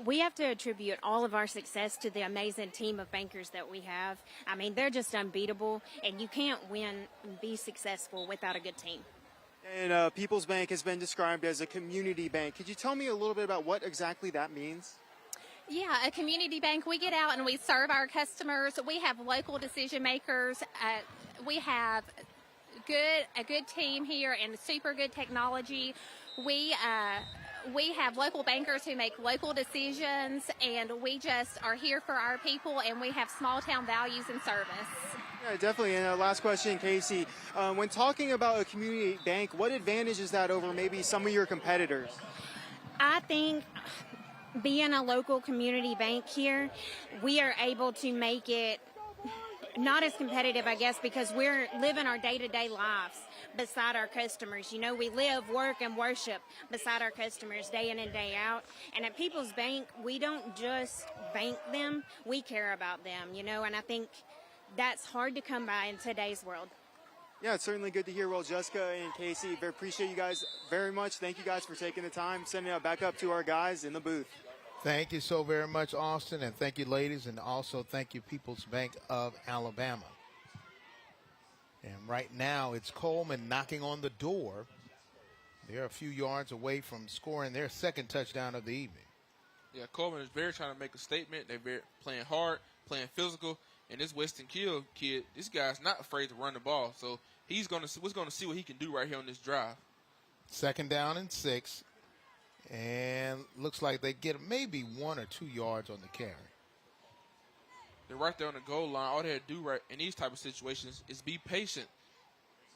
We have to attribute all of our success to the amazing team of bankers that we have. I mean, they're just unbeatable, and you can't win and be successful without a good team. And People's Bank has been described as a community bank. Could you tell me a little bit about what exactly that means? Yeah, a community bank. We get out and we serve our customers. We have local decision makers. We have a good team here and super good technology. We have local bankers who make local decisions, and we just are here for our people, and we have small town values and service. Yeah, definitely. And last question, Casey. When talking about a community bank, what advantage is that over maybe some of your competitors? I think being a local community bank here, we are able to make it not as competitive, I guess, because we're living our day-to-day lives beside our customers. We live, work, and worship beside our customers day in and day out. And at People's Bank, we don't just bank them, we care about them, and I think that's hard to come by in today's world. Yeah, it's certainly good to hear. Well, Jessica and Casey, appreciate you guys very much. Thank you guys for taking the time, sending it back up to our guys in the booth. Thank you so very much, Austin, and thank you, ladies, and also thank you, People's Bank of Alabama. And right now, it's Cullman knocking on the door. They're a few yards away from scoring their second touchdown of the evening. Yeah, Cullman is very trying to make a statement. They're very playing hard, playing physical, and this Weston Kill kid, this guy's not afraid to run the ball. So we're going to see what he can do right here on this drive. 2nd down and 6. And looks like they get maybe 1 or 2 yards on the carry. They're right there on the goal line. All they have to do right in these type of situations is be patient.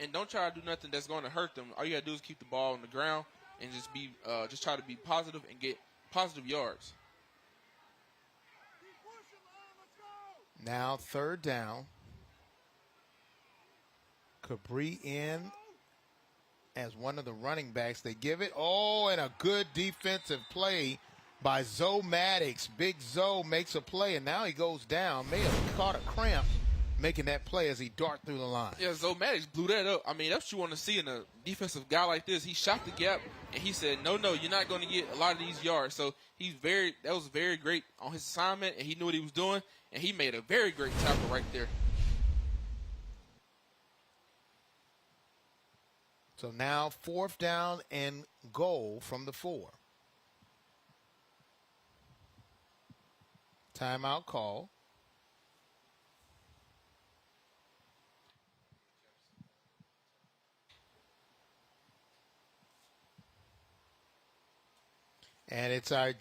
And don't try to do nothing that's going to hurt them. All you got to do is keep the ball on the ground and just try to be positive and get positive yards. Now 3rd down. Cabri in as one of the running backs. They give it. Oh, and a good defensive play by Zoe Maddox. Big Zoe makes a play, and now he goes down. May have caught a cramp making that play as he dart through the line. Yeah, Zoe Maddox blew that up. I mean, that's what you want to see in a defensive guy like this. He shot the gap, and he said, no, you're not going to get a lot of these yards. So that was very great on his assignment, and he knew what he was doing, and he made a very great tackle right there. So now 4th down and goal from the 4. Timeout call. And it's our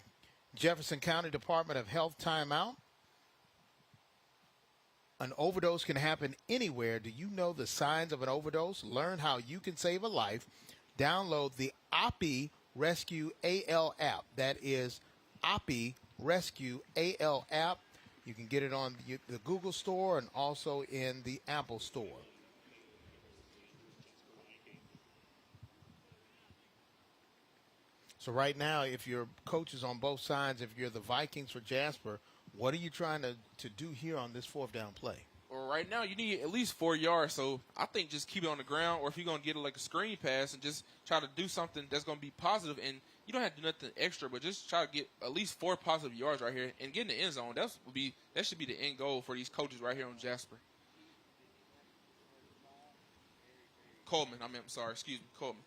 Jefferson County Department of Health timeout. An overdose can happen anywhere. Do you know the signs of an overdose? Learn how you can save a life. Download the OPI Rescue AL app. That is OPI Rescue AL app. You can get it on the Google Store and also in the Apple Store. So right now, if you're coaches on both sides, if you're the Vikings or Jasper, what are you trying to do here on this 4th down play? Well, right now, you need at least 4 yards. So I think just keep it on the ground, or if you're going to get it like a screen pass and just try to do something that's going to be positive and you don't have to do nothing extra, but just try to get at least 4 positive yards right here and get in the end zone. That should be the end goal for these coaches right here on Jasper. Cullman, Cullman.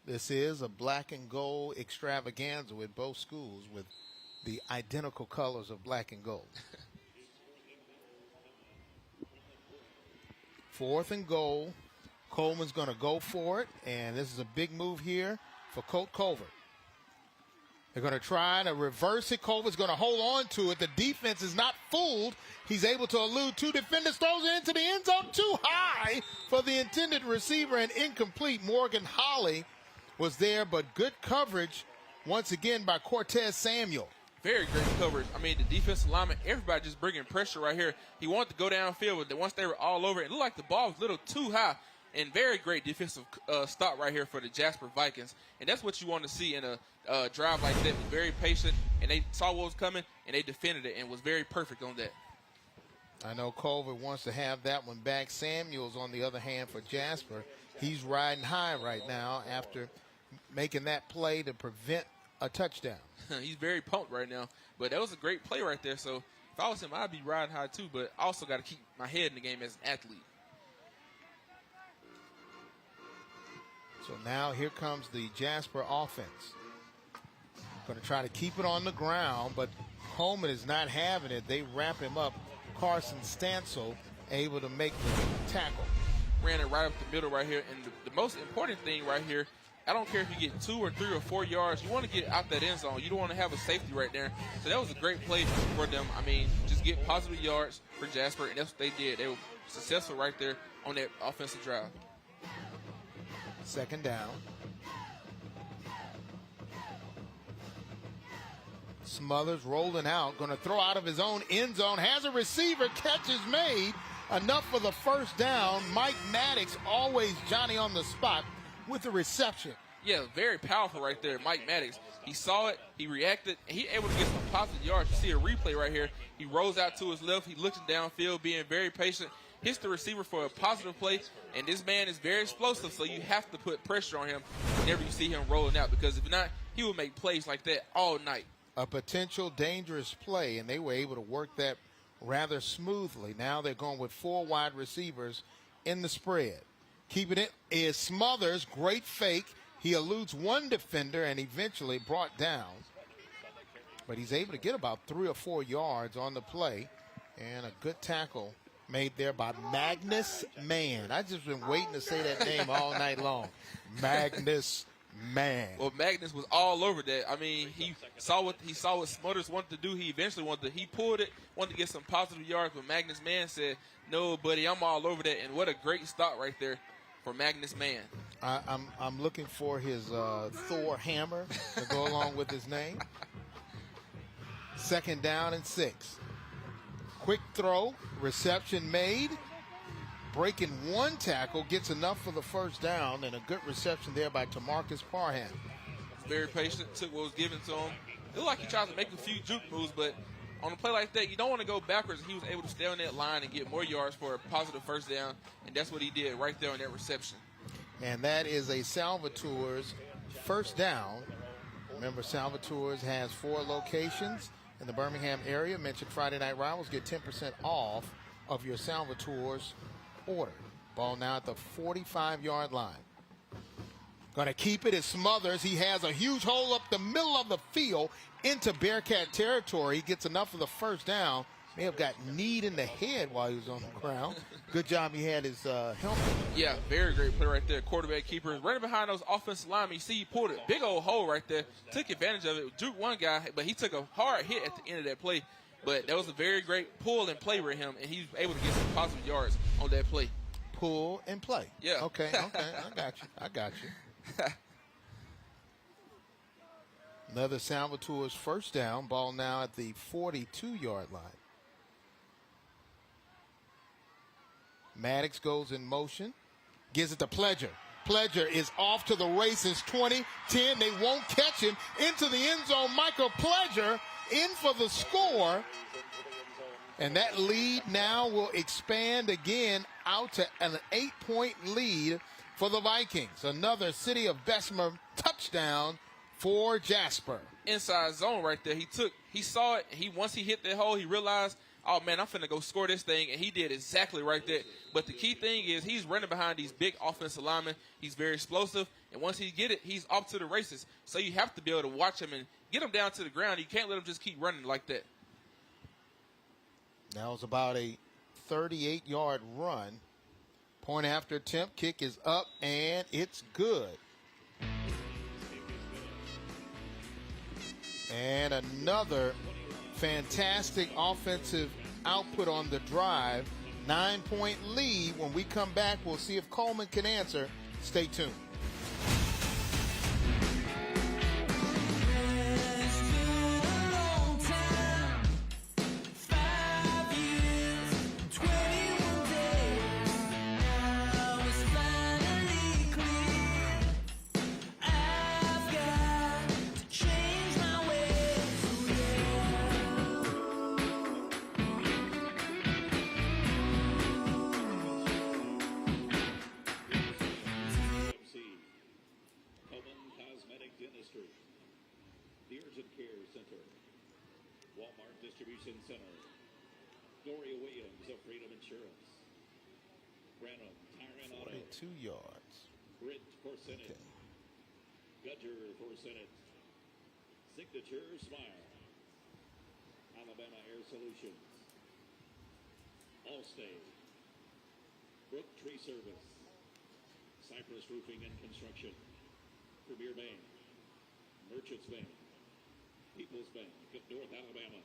This is a black and gold extravaganza with both schools with the identical colors of black and gold. 4th and goal. Coleman's going to go for it, and this is a big move here for Colt Colbert. They're going to try to reverse it. Colbert's going to hold on to it. The defense is not fooled. He's able to elude 2 defenders, throws it into the end zone too high for the intended receiver and incomplete. Morgan Holly was there, but good coverage once again by Cortez Samuel. Very great coverage. I mean, the defensive lineman, everybody just bringing pressure right here. He wanted to go downfield, but once they were all over it looked like the ball was a little too high. And very great defensive stop right here for the Jasper Vikings. And that's what you want to see in a drive like that. Very patient, and they saw what was coming, and they defended it and was very perfect on that. I know Culver wants to have that one back. Samuels, on the other hand, for Jasper, he's riding high right now after making that play to prevent a touchdown. He's very pumped right now. But that was a great play right there. So if I was him, I'd be riding high too. But I also got to keep my head in the game as an athlete. So now here comes the Jasper offense. Going to try to keep it on the ground, but Cullman is not having it. They wrap him up. Carson Stansel able to make the tackle. Ran it right up the middle right here. And the most important thing right here, I don't care if you get 2 or 3 or 4 yards. You want to get out that end zone. You don't want to have a safety right there. So that was a great play for them. I mean, just get positive yards for Jasper, and that's what they did. They were successful right there on that offensive drive. 2nd down. Smothers rolling out, going to throw out of his own end zone, has a receiver, catch is made, enough for the 1st down. Mike Maddox, always Johnny on the spot with the reception. Yeah, very powerful right there, Mike Maddox. He saw it, he reacted, and he able to get some positive yards. You see a replay right here. He rolls out to his left, he looks downfield, being very patient, hits the receiver for a positive play, and this man is very explosive, so you have to put pressure on him whenever you see him rolling out, because if not, he will make plays like that all night. A potential dangerous play, and they were able to work that rather smoothly. Now they're going with 4 wide receivers in the spread. Keeping it is Smothers, great fake. He eludes 1 defender and eventually brought down. But he's able to get about 3 or 4 yards on the play, and a good tackle made there by Magnus Mann. I've just been waiting to say that name all night long. Magnus Mann. Well, Magnus was all over that. I mean, he saw what Smothers wanted to do. He eventually he pulled it, wanted to get some positive yards, but Magnus Mann said, "No, buddy, I'm all over that." And what a great stop right there for Magnus Mann. I'm looking for his Thor hammer to go along with his name. 2nd down and 6. Quick throw, reception made. Breaking 1 tackle, gets enough for the 1st down, and a good reception there by Tamarcus Parham. Very patient, took what was given to him. It looked like he tried to make a few juke moves, but on a play like that, you don't want to go backwards. He was able to stay on that line and get more yards for a positive 1st down, and that's what he did right there on that reception. And that is a Salvatore's 1st down. Remember, Salvatore's has 4 locations in the Birmingham area. Mentioned Friday Night Rivals. Get 10% off of your Salvatore's order. Ball now at the 45-yard line. Going to keep it as Smothers. He has a huge hole up the middle of the field into Bearcat territory. He gets enough for the 1st down. May have got kneed in the head while he was on the ground. Good job he had his helmet. Yeah, very great play right there. Quarterback keeper. Right behind those offensive linemen. You see he pulled a big old hole right there. Took advantage of it. Juked 1 guy, but he took a hard hit at the end of that play. But that was a very great pull and play with him, and he was able to get some positive yards on that play. Pull and play. Yeah. Okay. I got you. Another Salvatore's 1st down. Ball now at the 42-yard line. Maddox goes in motion. Gives it to Pledger. Pledger is off to the races. 20, 10. They won't catch him. Into the end zone. Michael Pledger in for the score. And that lead now will expand again out to an 8-point lead for the Vikings. Another City of Bessemer touchdown for Jasper. Inside zone right there. He saw it. Once he hit that hole, he realized, oh man, I'm finna go score this thing, and he did exactly right there. But the key thing is he's running behind these big offensive linemen. He's very explosive, and once he get it, he's off to the races. So you have to be able to watch him and get him down to the ground. You can't let him just keep running like that. That was about a 38-yard run. Point after attempt, kick is up, and it's good. And another fantastic offensive output on the drive. 9-point lead. When we come back, we'll see if Cullman can answer. Stay tuned. Distribution Center. Gloria Williams of Freedom Insurance. Branham Tire and Auto. 42 yards. Britt for Senate. Gudger for Senate. Signature Smile. Alabama Air Solutions. Allstate. Brook Tree Service. Cypress Roofing and Construction. Premier Bank. Merchants Bank. People's Bank of North Alabama.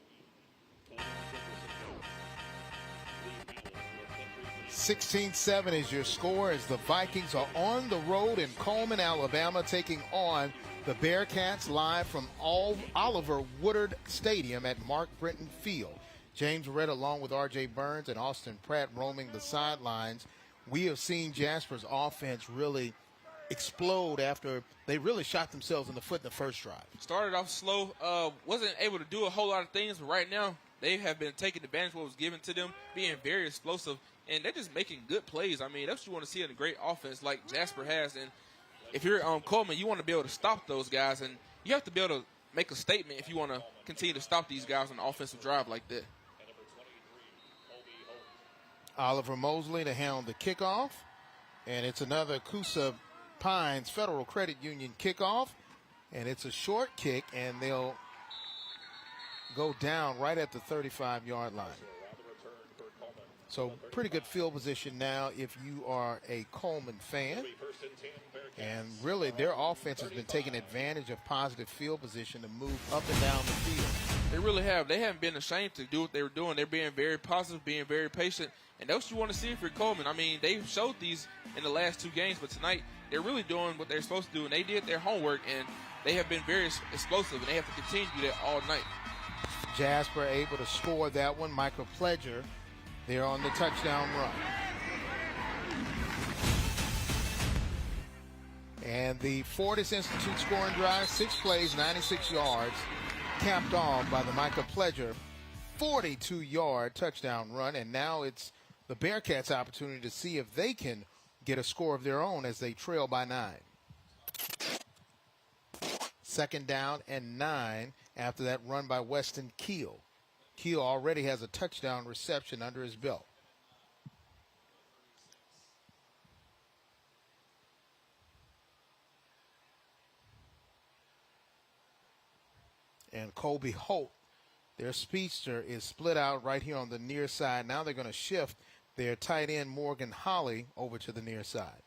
16-7 is your score as the Vikings are on the road in Cullman, Alabama, taking on the Bearcats live from Oliver Woodard Stadium at Mark Brenton Field. James Red along with R.J. Burns and Austin Pratt roaming the sidelines. We have seen Jasper's offense really explode after they really shot themselves in the foot in the first drive. Started off slow, wasn't able to do a whole lot of things, but right now they have been taking advantage of what was given to them, being very explosive, and they're just making good plays. I mean, that's what you want to see in a great offense like Jasper has. And if you're Cullman, you want to be able to stop those guys, and you have to be able to make a statement if you want to continue to stop these guys on an offensive drive like that. Oliver Mosley to handle the kickoff, and it's another Coosa Pines Federal Credit Union kickoff, and it's a short kick, and they'll go down right at the 35-yard line. So pretty good field position now if you are a Cullman fan. And really, their offense has been taking advantage of positive field position to move up and down the field. They really have. They haven't been ashamed to do what they were doing. They're being very positive, being very patient. And that's what you want to see if you're Cullman. I mean, they've showed these in the last two games, but tonight they're really doing what they're supposed to do. And they did their homework, and they have been very explosive, and they have to continue to do that all night. Jasper able to score that one. Michael Pledger there on the touchdown run. And the Fortis Institute scoring drive, 6 plays, 96 yards, capped off by the Michael Pledger 42-yard touchdown run. And now it's the Bearcats' opportunity to see if they can get a score of their own as they trail by 9. 2nd down and 9 after that run by Weston Keel. Keel already has a touchdown reception under his belt. And Colby Holt, their speedster, is split out right here on the near side. Now they're going to shift their tight end Morgan Holly over to the near side.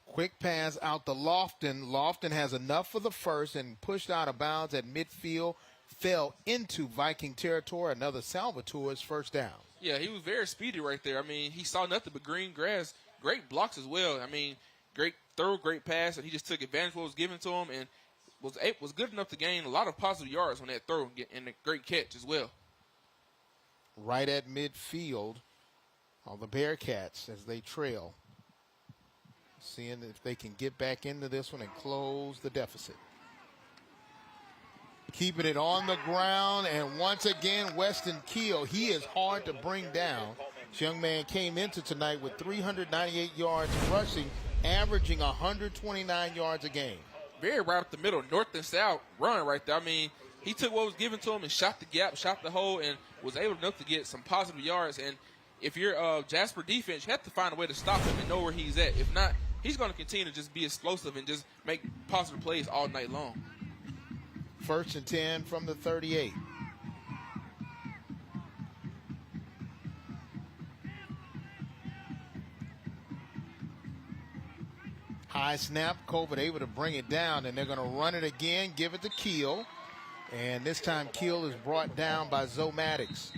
Quick pass out to Lofton. Lofton has enough for the first and pushed out of bounds at midfield. Fell into Viking territory. Another Salvatore's first down. Yeah, he was very speedy right there. I mean, he saw nothing but green grass. Great blocks as well. I mean, great throw, great pass, and he just took advantage of what was given to him and was good enough to gain a lot of positive yards on that throw and a great catch as well. Right at midfield on the Bearcats as they trail. Seeing if they can get back into this one and close the deficit. Keeping it on the ground, and once again, Weston Keel, he is hard to bring down. This young man came into tonight with 398 yards rushing, averaging 129 yards a game. Very right up the middle, north and south run right there. I mean, he took what was given to him and shot the gap, shot the hole, and was able enough to get some positive yards. And if you're Jasper defense, you have to find a way to stop him and know where he's at. If not, he's going to continue to just be explosive and just make positive plays all night long. 1st and 10 from the 38. High snap, Colbert able to bring it down, and they're going to run it again, give it to Keel. And this time Keel is brought down by Zoe Maddox.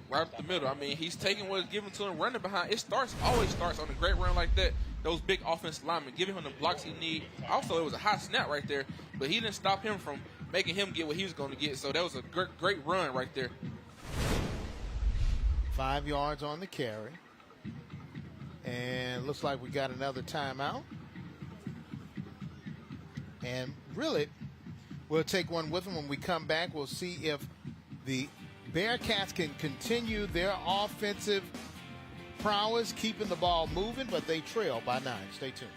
Right up the middle. I mean, he's taking what is given to him, running behind. It always starts on a great run like that. Those big offensive linemen, giving him the blocks he needs. Also, it was a high snap right there, but he didn't stop him from making him get what he was going to get. So that was a great run right there. 5 yards on the carry. And looks like we got another timeout. And really, we'll take one with them when we come back. We'll see if the Bearcats can continue their offensive prowess, keeping the ball moving, but they trail by 9. Stay tuned.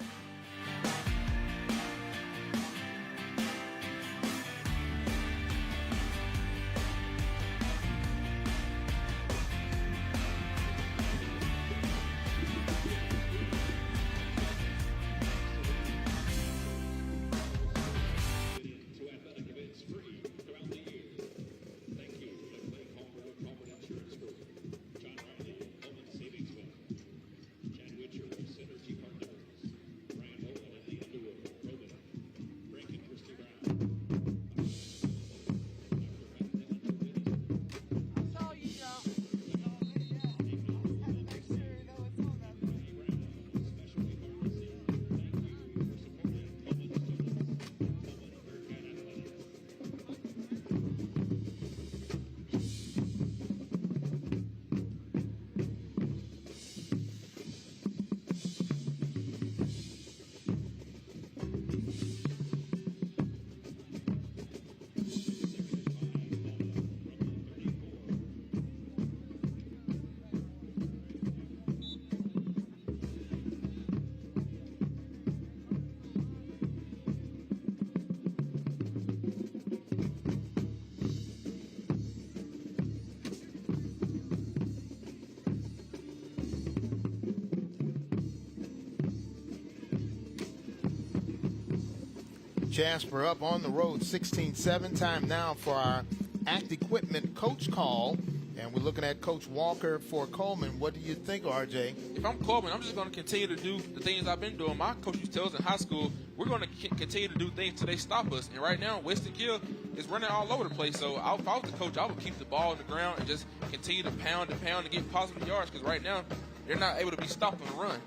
Jasper up on the road, 16-7. Time now for our Act Equipment coach call. And we're looking at Coach Walker for Cullman. What do you think, RJ? If I'm Cullman, I'm just going to continue to do the things I've been doing. My coach used to tell us in high school, we're going to continue to do things until they stop us. And right now, Weston Kill is running all over the place. So if I was the coach, I would keep the ball on the ground and just continue to pound and get positive yards, because right now, they're not able to be stopped on the run.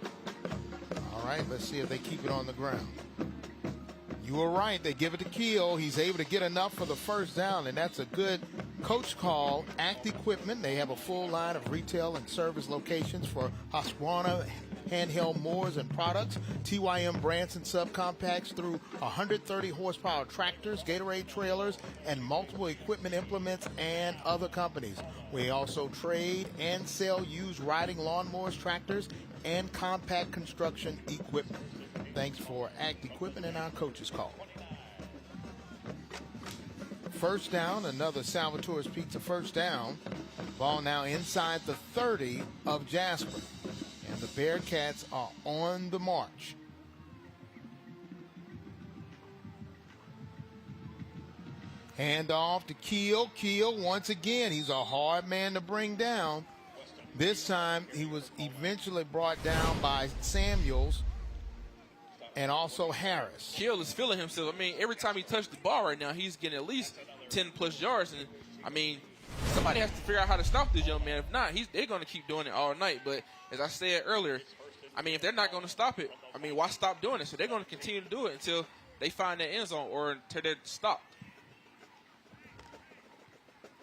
All right, let's see if they keep it on the ground. You were right. They give it to Keel. He's able to get enough for the first down, and that's a good coach call. Act Equipment. They have a full line of retail and service locations for Husqvarna handheld mowers and products, TYM Branson subcompacts through 130 horsepower tractors, Gatorade trailers, and multiple equipment implements and other companies. We also trade and sell used riding lawnmowers, tractors, and compact construction equipment. Thanks for Act Equipment and our coach's call. First down, another Salvatore's Pizza first down. Ball now inside the 30 of Jasper. And the Bearcats are on the march. Hand off to Keel. Keel, once again, he's a hard man to bring down. This time, he was eventually brought down by Samuels and also Harris. Keel is feeling himself. I mean, every time he touched the ball right now, he's getting at least 10-plus yards. And, I mean, somebody has to figure out how to stop this young man. If not, they're going to keep doing it all night. But as I said earlier, I mean, if they're not going to stop it, I mean, why stop doing it? So they're going to continue to do it until they find that end zone or until they're stopped.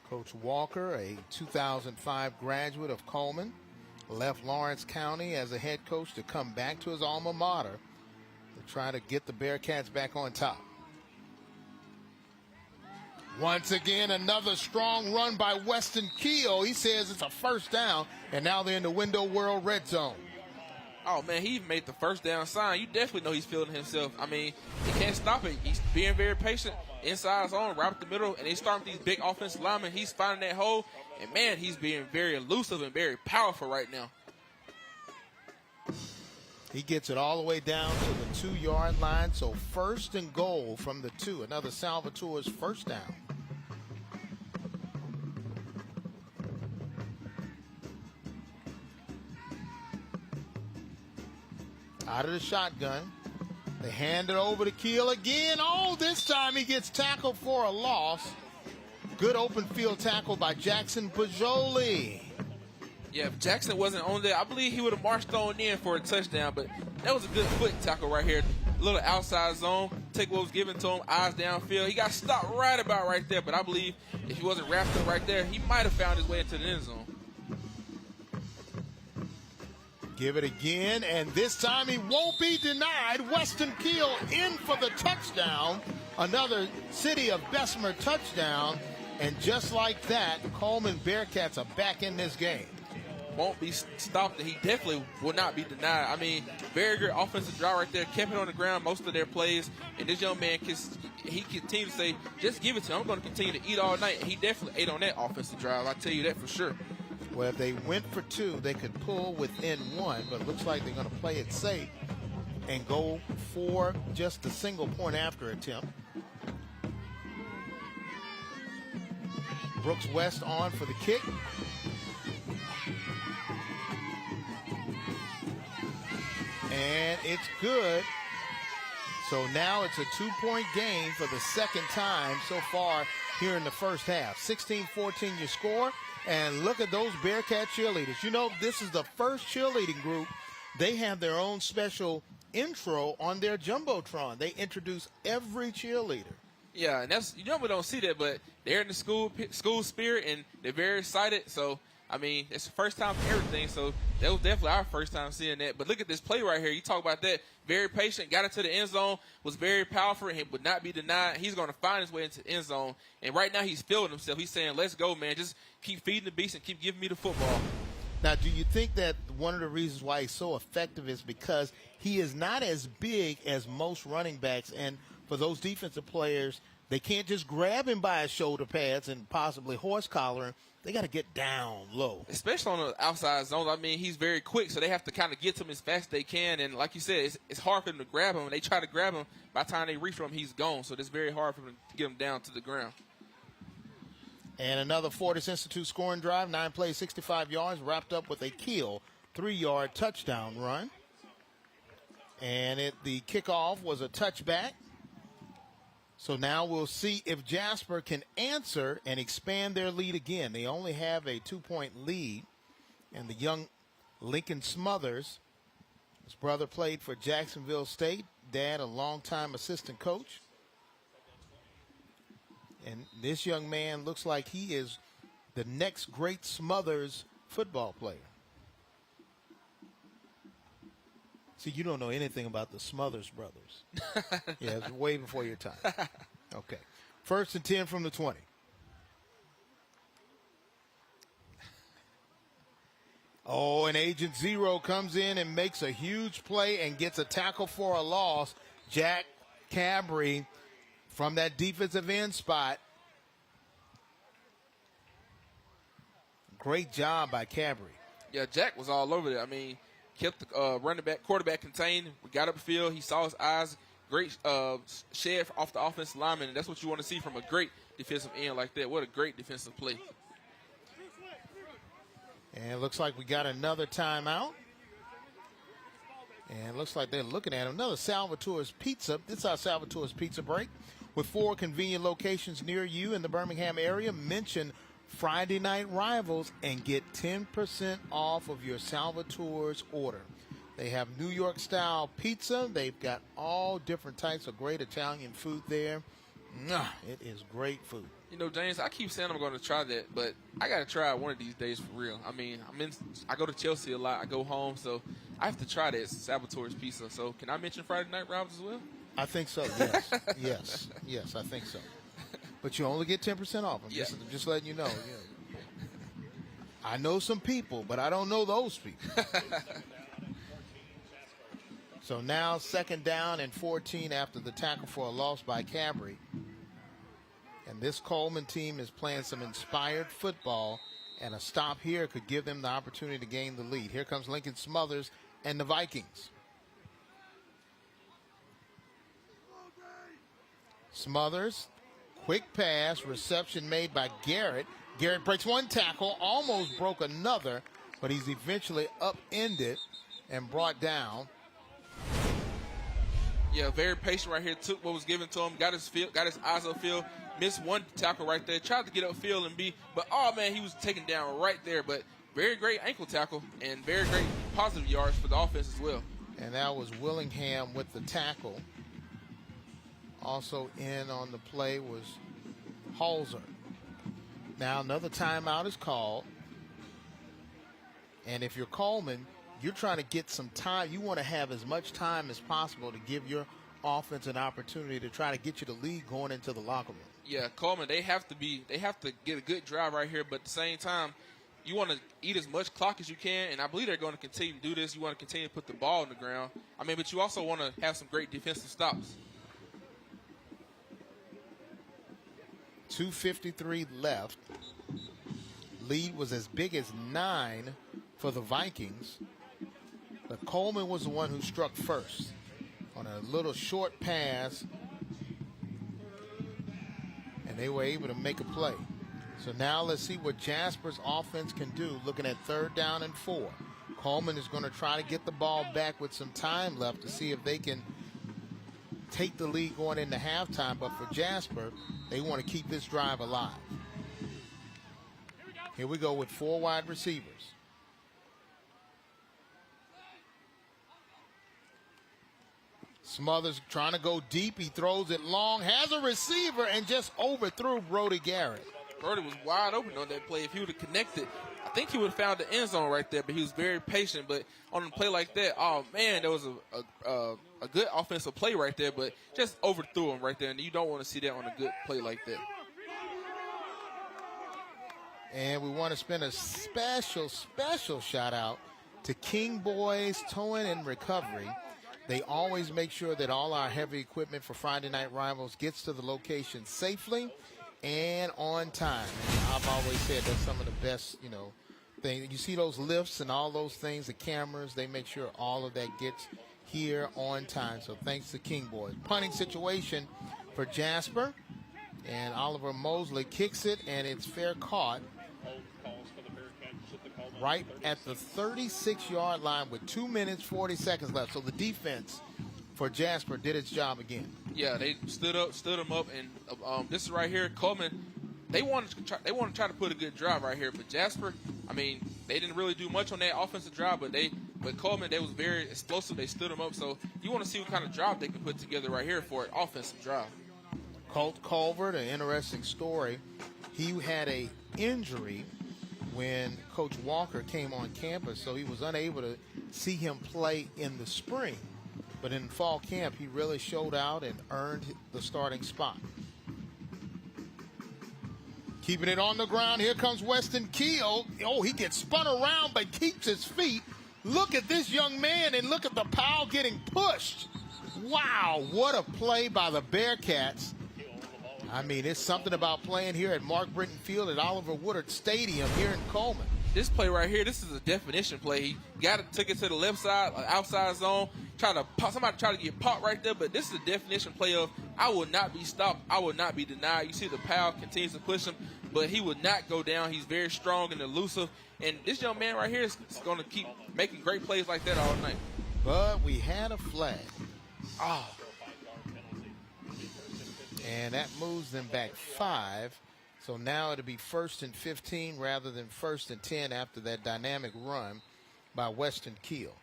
Coach Walker, a 2005 graduate of Cullman, left Lawrence County as a head coach to come back to his alma mater to try to get the Bearcats back on top. Once again, another strong run by Weston Keel. He says it's a first down, and now they're in the Window World red zone. Oh, man, he even made the first down sign. You definitely know he's feeling himself. I mean, he can't stop it. He's being very patient inside his own, right up the middle, and they start with these big offensive linemen. He's finding that hole, and, man, he's being very elusive and very powerful right now. He gets it all the way down to the 2-yard line, so first and goal from the 2. Another Salvatore's first down. Out of the shotgun. They hand it over to Keel again. Oh, this time he gets tackled for a loss. Good open field tackle by Jackson Pajoli. Yeah, if Jackson wasn't on there, I believe he would have marched on in for a touchdown, but that was a good foot tackle right here. A little outside zone, take what was given to him, eyes downfield. He got stopped right about right there, but I believe if he wasn't wrapped up right there, he might have found his way into the end zone. Give it again, and this time he won't be denied. Weston Keel in for the touchdown. Another City of Bessemer touchdown. And just like that, Cullman Bearcats are back in this game. Won't be stopped, and he definitely will not be denied. I mean, very good offensive drive right there. Kept it on the ground most of their plays. And this young man, he continued to say, just give it to him. I'm going to continue to eat all night. And he definitely ate on that offensive drive. I tell you that for sure. Well, if they went for 2, they could pull within 1, but it looks like they're going to play it safe and go for just a single point after attempt. Brooks West on for the kick. And it's good. So now it's a 2-point game for the second time so far here in the first half. 16-14 your score. And look at those Bearcat cheerleaders. You know, this is the first cheerleading group. They have their own special intro on their Jumbotron. They introduce every cheerleader. Yeah, and that's, you normally don't see that, but they're in the school spirit, and they're very excited. So, I mean, it's the first time for everything. So that was definitely our first time seeing that. But look at this play right here. You talk about that. Very patient, got into the end zone, was very powerful, and would not be denied. He's going to find his way into the end zone. And right now he's feeling himself. He's saying, let's go, man. Just keep feeding the beast and keep giving me the football. Now, do you think that one of the reasons why he's so effective is because he is not as big as most running backs, and for those defensive players, they can't just grab him by his shoulder pads and possibly horse collar him. They got to get down low. Especially on the outside zone. I mean, he's very quick, so they have to kind of get to him as fast as they can. And like you said, it's hard for them to grab him. When they try to grab him, by the time they reach for him, he's gone. So it's very hard for them to get him down to the ground. And another Fortis Institute scoring drive, 9 plays, 65 yards, wrapped up with a Keel 3-yard touchdown run. And the kickoff was a touchback. So now we'll see if Jasper can answer and expand their lead again. They only have a 2-point lead. And the young Lincoln Smothers, his brother played for Jacksonville State, dad a longtime assistant coach. And this young man looks like he is the next great Smothers football player. See, you don't know anything about the Smothers brothers. Yeah, it's way before your time. Okay. 1st and 10 from the 20. Oh, and Agent Zero comes in and makes a huge play and gets a tackle for a loss. Jack Cabry from that defensive end spot. Great job by Cabry. Yeah, Jack was all over there. I mean, kept the quarterback contained. We got upfield. He saw his eyes. Great shed off the offensive lineman, and that's what you want to see from a great defensive end like that. What a great defensive play. And it looks like we got another timeout. And it looks like they're looking at another Salvatore's Pizza. This is our Salvatore's Pizza break. With 4 convenient locations near you in the Birmingham area, mention Friday Night Rivals and get 10% off of your Salvatore's order. They have New York-style pizza. They've got all different types of great Italian food there. It is great food. You know, James, I keep saying I'm going to try that, but I got to try it one of these days for real. I mean, I go to Chelsea a lot. I go home, so I have to try that Salvatore's Pizza. So can I mention Friday Night Rivals as well? I think so, yes. Yes, I think so. But you only get 10% off. I'm Yeah. just letting you know. Yeah. I know some people, but I don't know those people. So now 2nd down and 14 after the tackle for a loss by Cabry. And this Cullman team is playing some inspired football, and a stop here could give them the opportunity to gain the lead. Here comes Lincoln Smothers and the Vikings. Smothers, quick pass, reception made by Garrett. Garrett breaks one tackle, almost broke another, but he's eventually upended and brought down. Yeah, very patient right here. Took what was given to him, got his eyes upfield, missed one tackle right there, tried to get upfield and but oh man, he was taken down right there. But very great ankle tackle and very great positive yards for the offense as well. And that was Willingham with the tackle. Also in on the play was Halser. Now another timeout is called. And if you're Cullman, you're trying to get some time. You want to have as much time as possible to give your offense an opportunity to try to get you the lead going into the locker room. Yeah, Cullman, they have to get a good drive right here, but at the same time, you want to eat as much clock as you can, and I believe they're going to continue to do this. You want to continue to put the ball on the ground. I mean, but you also want to have some great defensive stops. 2:53 left. Lead was as big as 9 for the Vikings. But Cullman was the one who struck first on a little short pass, and they were able to make a play. So now let's see what Jasper's offense can do looking at 3rd down and 4. Cullman is going to try to get the ball back with some time left to see if they can take the lead going into halftime. But for Jasper, they want to keep this drive alive. Here we go with 4 wide receivers. Smothers trying to go deep. He throws it long, has a receiver, and just overthrew Brody Garrett. Brody was wide open on that play. If he would have connected, I think he would have found the end zone right there, but he was very patient. But on a play like that, oh, man, there was a good offensive play right there, but just overthrew him right there, and you don't want to see that on a good play like that. And we want to spend a special shout out to King Boys Towing and Recovery. They always make sure that all our heavy equipment for Friday Night Rivals gets to the location safely and on time. And I've always said that's some of the best, things. You see those lifts and all those things, the cameras, they make sure all of that gets here on time. So thanks to King Boys. Punting situation for Jasper. And Oliver Mosley kicks it, and it's fair caught right at the 36-yard line with 2 minutes, 40 seconds left. So the defense for Jasper did its job again. Yeah, they stood him up, and this is right here, Cullman. They wanted to try to put a good drive right here, but Jasper, I mean, they didn't really do much on that offensive drive, but Cullman, they was very explosive. They stood him up, so you want to see what kind of drive they can put together right here for an offensive drive. Colt Culver, an interesting story. He had an injury when Coach Walker came on campus, so he was unable to see him play in the spring. But in fall camp, he really showed out and earned the starting spot. Keeping it on the ground, here comes Weston Keel. Oh, he gets spun around but keeps his feet. Look at this young man, and look at the Powell getting pushed. Wow, what a play by the Bearcats. I mean, it's something about playing here at Mark Britton Field at Oliver Woodard Stadium here in Cullman. This play right here, this is a definition play. He took it to the left side, outside zone. Somebody tried to get popped right there, but this is a definition play of I will not be stopped, I will not be denied. You see the Powell continues to push him, but he would not go down. He's very strong and elusive, and this young man right here is going to keep making great plays like that all night. But we had a flag. Oh. And that moves them back 5. So now it'll be 1st and 15 rather than 1st and 10 after that dynamic run by Weston Keel.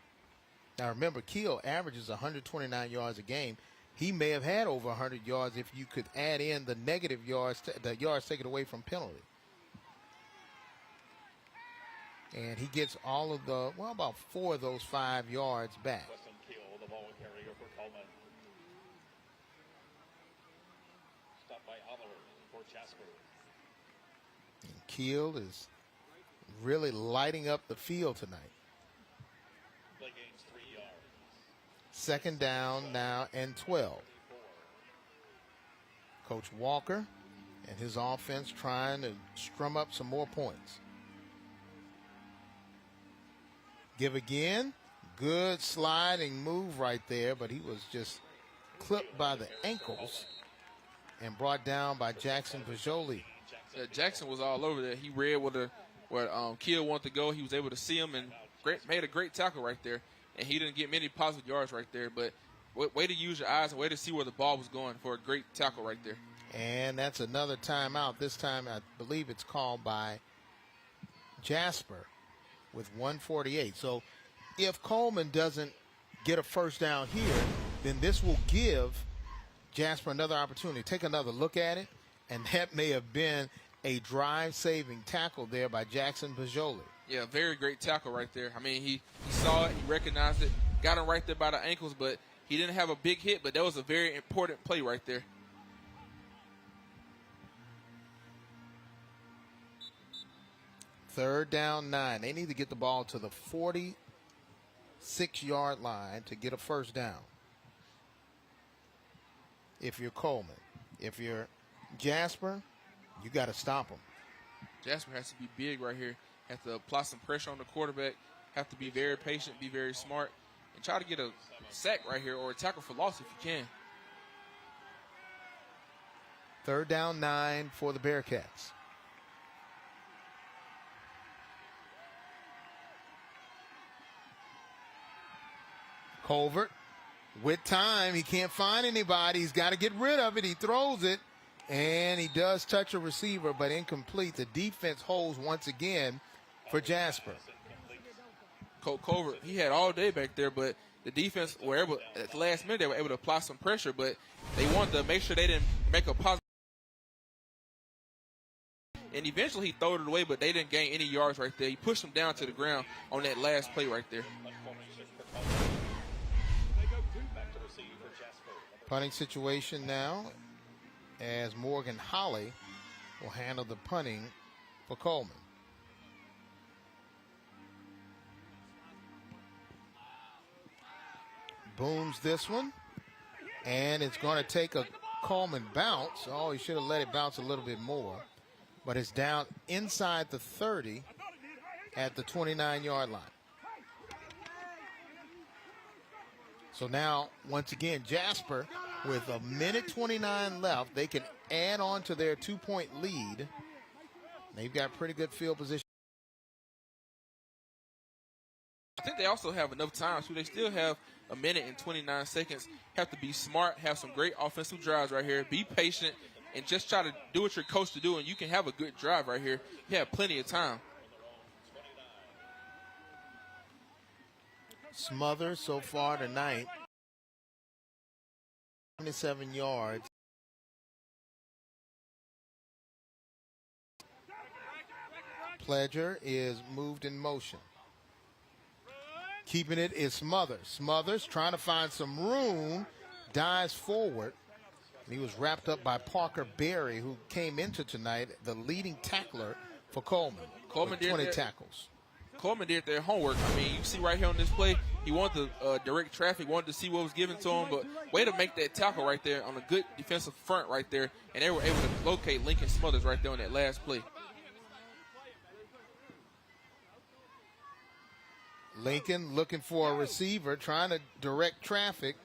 Now remember, Keel averages 129 yards a game. He may have had over 100 yards if you could add in the negative yards, the yards taken away from penalty. And he gets all of about 4 of those 5 yards back. Weston Keel, the ball carrier for Cullman. Stopped by Oliver, 14 And Keel is really lighting up the field tonight. Play gains 3 yards. Second down now and 12. Coach Walker and his offense trying to strum up some more points. Give again. Good sliding move right there, but he was just clipped by the ankles and brought down by Jackson Pajoli. Yeah, Jackson was all over there. He read where Keel wanted to go. He was able to see him and made a great tackle right there. And he didn't get many positive yards right there, but way to use your eyes and way to see where the ball was going for a great tackle right there. And that's another timeout. This time I believe it's called by Jasper with 1:48. So if Cullman doesn't get a first down here, then this will give Jasper another opportunity. Take another look at it, and that may have been a drive-saving tackle there by Jackson Pajoli. Yeah, very great tackle right there. I mean, he saw it, he recognized it, got him right there by the ankles, but he didn't have a big hit, but that was a very important play right there. Third down 9. They need to get the ball to the 46-yard line to get a first down. If you're Cullman. If you're Jasper, you got to stop him. Jasper has to be big right here. Have to apply some pressure on the quarterback. Have to be very patient, be very smart, and try to get a sack right here or a tackle for loss if you can. Third down 9 for the Bearcats. Colvert with time. He can't find anybody. He's got to get rid of it. He throws it, and he does touch a receiver, but incomplete. The defense holds once again for Jasper. Colvert, he had all day back there, but the defense were able, at the last minute, they were able to apply some pressure, but they wanted to make sure they didn't make a positive. And eventually he threw it away, but they didn't gain any yards right there. He pushed them down to the ground on that last play right there. Punting situation now as Morgan Holly will handle the punting for Cullman. Booms this one, and it's going to take a Cullman bounce. Oh, he should have let it bounce a little bit more, but it's down inside the 30 at the 29-yard line. So now, once again, Jasper, with 1:29 left, they can add on to their 2-point lead. They've got pretty good field position. I think they also have enough time, so they still have 1:29. Have to be smart, have some great offensive drives right here. Be patient, and just try to do what you're coached to do, and you can have a good drive right here. You have plenty of time. Smothers so far tonight, 77 yards. Pledger is moved in motion. Keeping it is Smothers. Smothers trying to find some room, dives forward. He was wrapped up by Parker Berry, who came into tonight the leading tackler for Cullman. Cullman did 20 tackles. Cullman did their homework. I mean, you see right here on this play, he wanted to direct traffic, wanted to see what was given to him, but way to make that tackle right there on a good defensive front right there, and they were able to locate Lincoln Smothers right there on that last play. Lincoln looking for a receiver, trying to direct traffic,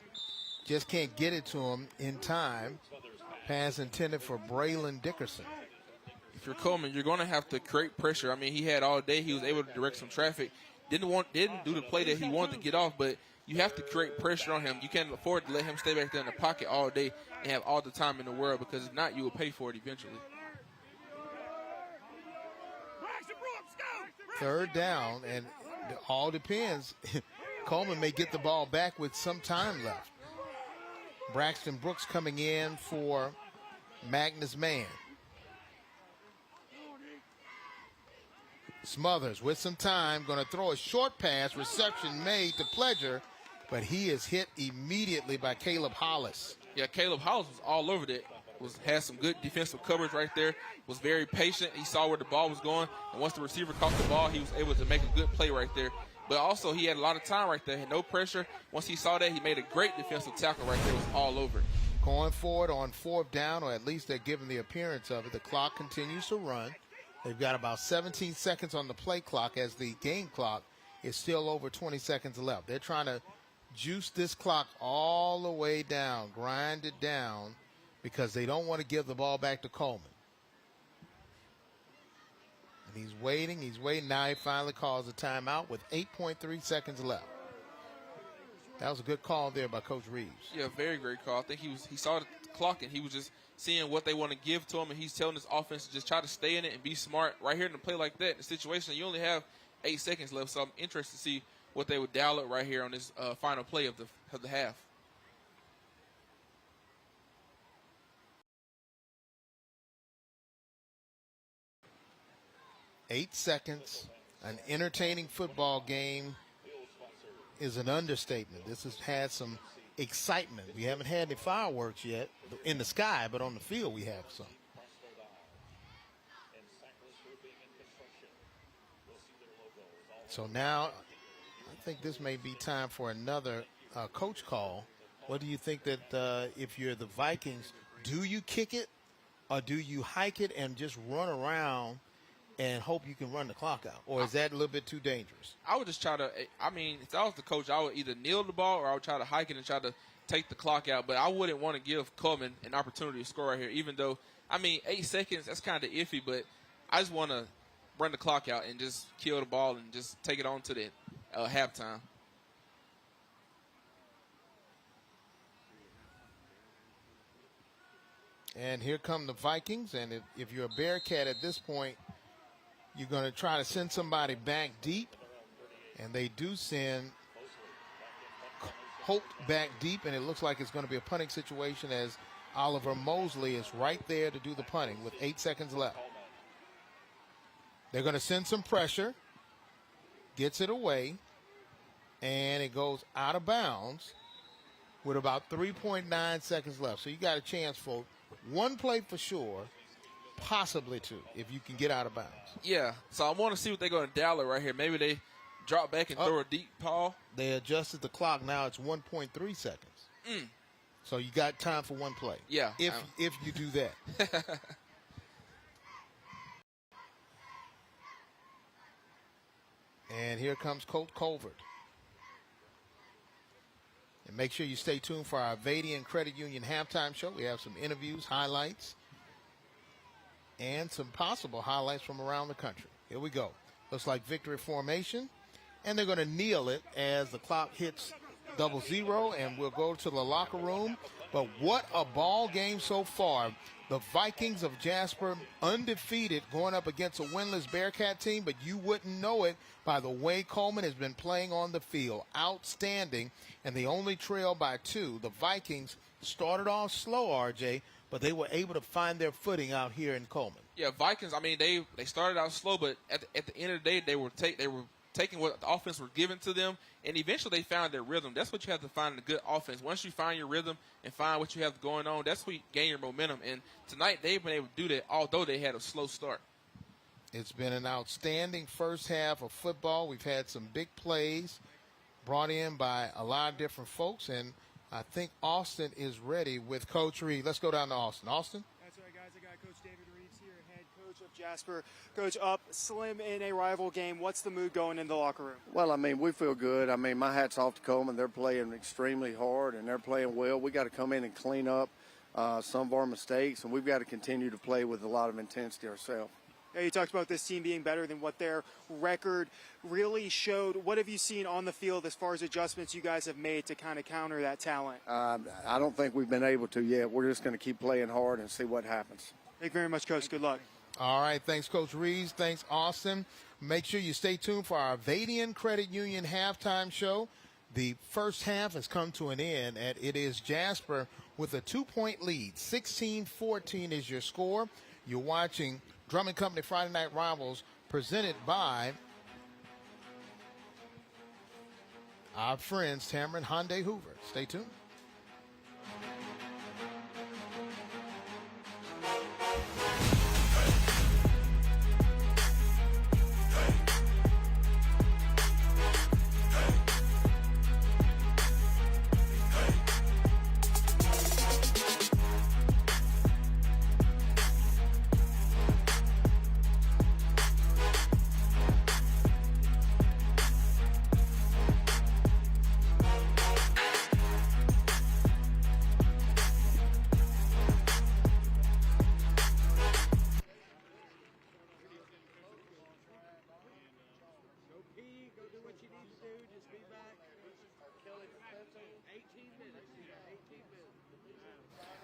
just can't get it to him in time. Pass intended for Braylon Dickerson. If you're Cullman, you're going to have to create pressure. I mean, he had all day. He was able to direct some traffic. Didn't do the play that he wanted to get off, but you have to create pressure on him. You can't afford to let him stay back there in the pocket all day and have all the time in the world, because if not, you will pay for it eventually. Third down, and it all depends. Cullman may get the ball back with some time left. Braxton Brooks coming in for Magnus Mann. Smothers with some time, going to throw a short pass, reception made to Pledger, but he is hit immediately by Caleb Hollis. Yeah, Caleb Hollis was all over that. had some good defensive coverage right there, was very patient. He saw where the ball was going, and once the receiver caught the ball, he was able to make a good play right there. But also, he had a lot of time right there, had no pressure. Once he saw that, he made a great defensive tackle right there. It was all over. Going forward on 4th down, or at least they're giving the appearance of it. The clock continues to run. They've got about 17 seconds on the play clock as the game clock is still over 20 seconds left. They're trying to juice this clock all the way down, grind it down, because they don't want to give the ball back to Cullman. And he's waiting. Now he finally calls a timeout with 8.3 seconds left. That was a good call there by Coach Reeves. Yeah, very great call. I think he saw the clock, and he was just seeing what they want to give to him, and he's telling his offense to just try to stay in it and be smart. Right here in a play like that, in a situation, you only have 8 seconds left, so I'm interested to see what they would dial up right here on this final play of the half. Eight seconds, an entertaining football game is an understatement. This has had some excitement. We haven't had any fireworks yet in the sky, but on the field we have some. So now I think this may be time for another coach call. What do you think that if you're the Vikings, do you kick it or do you hike it and just run around and hope you can run the clock out? Or is that a little bit too dangerous? I would just try to, if I was the coach, I would either kneel the ball or I would try to hike it and try to take the clock out. But I wouldn't want to give Cullman an opportunity to score right here, even though, 8 seconds, that's kind of iffy. But I just want to run the clock out and just kill the ball and just take it on to the halftime. And here come the Vikings. And if you're a Bearcat at this point, you're going to try to send somebody back deep. And they do send Holt back deep. And it looks like it's going to be a punting situation as Oliver Mosley is right there to do the punting with 8 seconds left. They're going to send some pressure. Gets it away. And it goes out of bounds with about 3.9 seconds left. So you got a chance for one play for sure, possibly two, if you can get out of bounds. Yeah, so I want to see what they're going to dial it right here. Maybe they drop back and throw a deep ball. They adjusted the clock. Now it's 1.3 seconds. So you got time for one play. Yeah. If you do that. And here comes Colt Colvert. And make sure you stay tuned for our Vadian Credit Union halftime show. We have some interviews, highlights, and some possible highlights from around the country. Here we go. Looks like victory formation. And they're going to kneel it as the clock hits 00, and we'll go to the locker room. But what a ball game so far. The Vikings of Jasper undefeated going up against a winless Bearcat team, but you wouldn't know it by the way Cullman has been playing on the field. Outstanding, and they only trail by 2. The Vikings started off slow, RJ, but they were able to find their footing out here in Cullman. Yeah, Vikings, they started out slow, but at the end of the day, they were taking what the offense was giving to them, and eventually they found their rhythm. That's what you have to find in a good offense. Once you find your rhythm and find what you have going on, that's where you gain your momentum. And tonight they've been able to do that, although they had a slow start. It's been an outstanding first half of football. We've had some big plays brought in by a lot of different folks, and I think Austin is ready with Coach Reed. Let's go down to Austin. Austin? That's right, guys. I got Coach David Reeves here, head coach of Jasper. Coach, up slim in a rival game. What's the mood going in the locker room? Well, we feel good. My hat's off to Cullman. They're playing extremely hard, and they're playing well. We got to come in and clean up some of our mistakes, and we've got to continue to play with a lot of intensity ourselves. Yeah, you talked about this team being better than what their record really showed. What have you seen on the field as far as adjustments you guys have made to kind of counter that talent? I don't think we've been able to yet. We're just going to keep playing hard and see what happens. Thank you very much, Coach. Good luck. All right. Thanks, Coach Reeves. Thanks, Austin. Make sure you stay tuned for our Vadian Credit Union halftime show. The first half has come to an end, and it is Jasper with a 2-point lead. 16-14 is your score. You're watching Drummond Company Friday Night Rivals presented by our friends Tamron Hyundai Hoover. Stay tuned.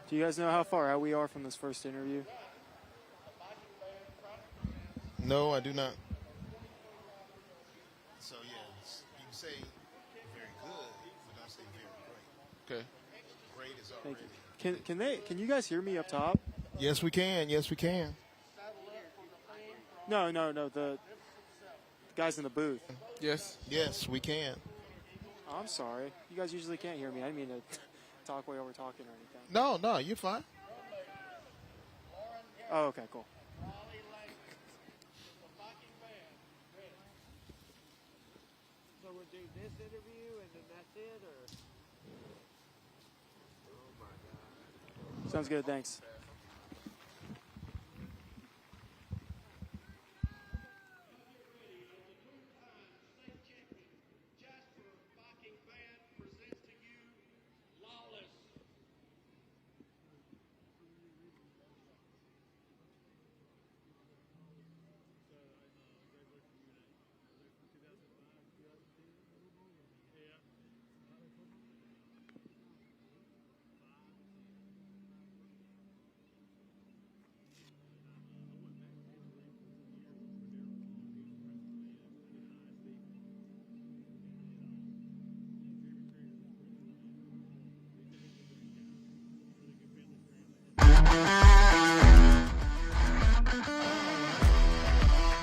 Do you guys know how far out we are from this first interview? No, I do not. So, yes, you can say very good, but don't say very great. Okay. Great is Thank already. you. Can you guys hear me up top? Yes, we can. Yes, we can. No. The guys in the booth. Yes. Yes, we can. Oh, I'm sorry. You guys usually can't hear me. I didn't mean to talk way over talking or anything. No, you're fine. Oh, okay, cool. So we'll do this interview and then that's it, or? Oh my God. Sounds good, thanks. Jasper Viking Band presents to you Lawless.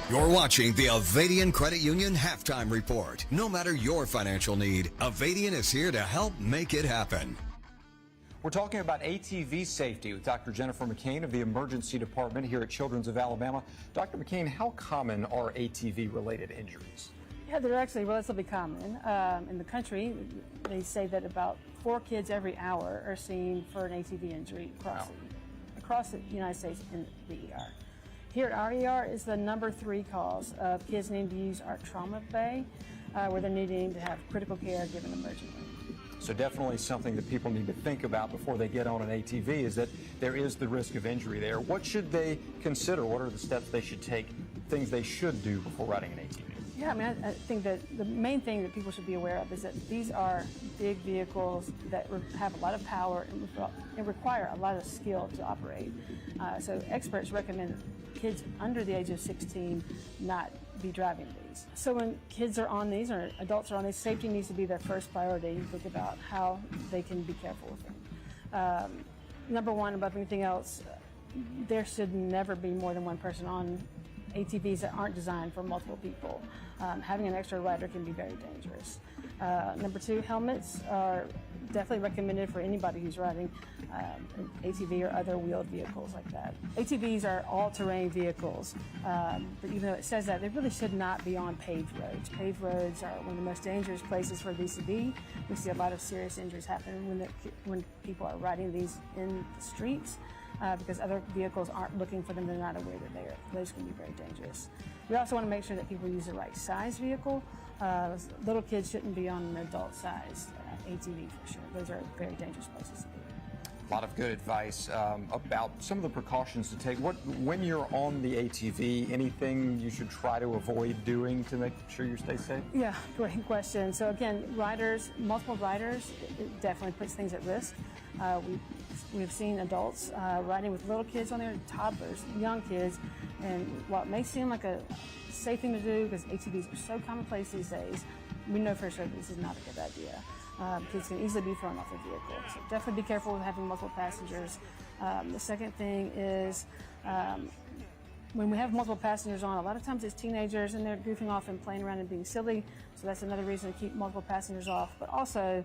You're watching the Avadian Credit Union Halftime Report. No matter your financial need, Avadian is here to help make it happen. We're talking about ATV safety with Dr. Jennifer McCain of the Emergency Department here at Children's of Alabama. Dr. McCain, how common are ATV-related injuries? Yeah, they're actually relatively common. In the country, they say that about 4 kids every hour are seen for an ATV injury across the United States in the ER. Here at our ER is the number 3 cause of kids needing to use our trauma bay, where they're needing to have critical care given emergently. So definitely something that people need to think about before they get on an ATV is that there is the risk of injury there. What should they consider? What are the steps they should take, things they should do before riding an ATV? Yeah, I mean, I think that the main thing that people should be aware of is that these are big vehicles that have a lot of power and require a lot of skill to operate. So experts recommend kids under the age of 16 not be driving these. So when kids are on these or adults are on these, safety needs to be their first priority. Think about how they can be careful with them. Number one, above anything else, there should never be more than one person on ATVs that aren't designed for multiple people. Having an extra rider can be very dangerous. Number 2, helmets are definitely recommended for anybody who's riding an ATV or other wheeled vehicles like that. ATVs are all-terrain vehicles, but even though it says that, they really should not be on paved roads. Paved roads are one of the most dangerous places for these to be. We see a lot of serious injuries happen when people are riding these in the streets. Because other vehicles aren't looking for them, they're not aware that those can be very dangerous. We also want to make sure that people use the right size vehicle. Little kids shouldn't be on an adult size ATV for sure. Those are very dangerous places to be. A lot of good advice about some of the precautions to take. When you're on the ATV, anything you should try to avoid doing to make sure you stay safe? Yeah, great question. So again, multiple riders, it definitely puts things at risk. We've seen adults riding with little kids on there, toddlers, young kids, and while it may seem like a safe thing to do because ATVs are so commonplace these days, we know for sure that this is not a good idea. Kids can easily be thrown off the vehicle. So definitely be careful with having multiple passengers. The second thing is when we have multiple passengers on, a lot of times it's teenagers and they're goofing off and playing around and being silly. So that's another reason to keep multiple passengers off. But also,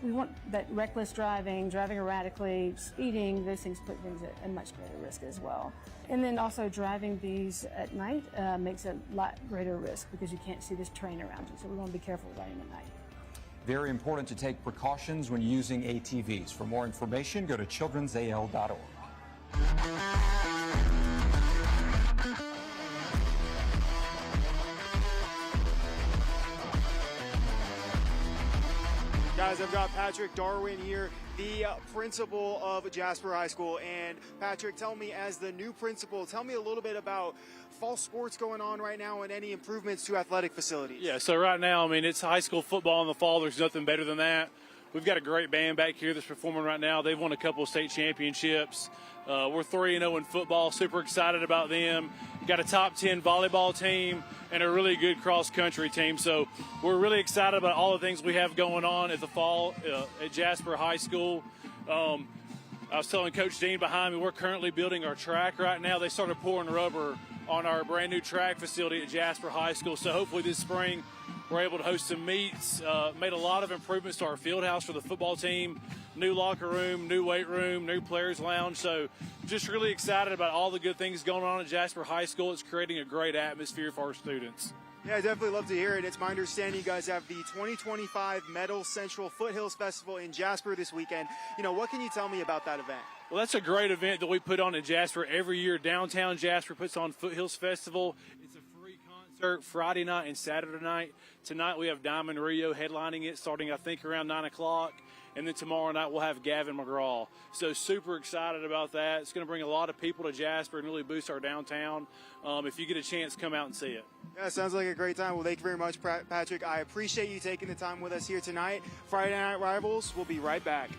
we want that reckless driving erratically, speeding, those things put things at a much greater risk as well. And then also driving these at night makes a lot greater risk because you can't see this terrain around you. So we want to be careful riding at night. Very important to take precautions when using ATVs. For more information, go to childrensal.org. Guys, I've got Patrick Darwin here, the principal of Jasper High School. And Patrick, tell me, as the new principal, tell me a little bit about fall sports going on right now and any improvements to athletic facilities. Yeah, so right now, I mean, it's high school football in the fall. There's nothing better than that. we've got a great band back here that's performing right now. They've won a couple of state championships. We're 3-0 in football. Super excited about them. Got a top 10 volleyball team and a really good cross-country team. So we're really excited about all the things we have going on at the fall at Jasper High School. I was telling Coach Dean behind me, we're currently building our track right now. They started pouring rubber on our brand new track facility at Jasper High School. So hopefully this spring we're able to host some meets. Made a lot of improvements to our field house for the football team. New locker room, new weight room, new players lounge. So just really excited about all the good things going on at Jasper High School. It's creating a great atmosphere for our students. Yeah, I definitely love to hear it. It's my understanding you guys have the 2025 Meadow Central Foothills Festival in Jasper this weekend. What can you tell me about that event? Well, that's a great event that we put on in Jasper every year. Downtown Jasper puts on Foothills Festival. It's a free concert Friday night and Saturday night. Tonight we have Diamond Rio headlining it starting, I think, around 9 o'clock. And then tomorrow night we'll have Gavin McGraw. So super excited about that. It's going to bring a lot of people to Jasper and really boost our downtown. If you get a chance, come out and see it. Yeah, sounds like a great time. Well, thank you very much, Patrick. I appreciate you taking the time with us here tonight. Friday Night Rivals, we'll be right back.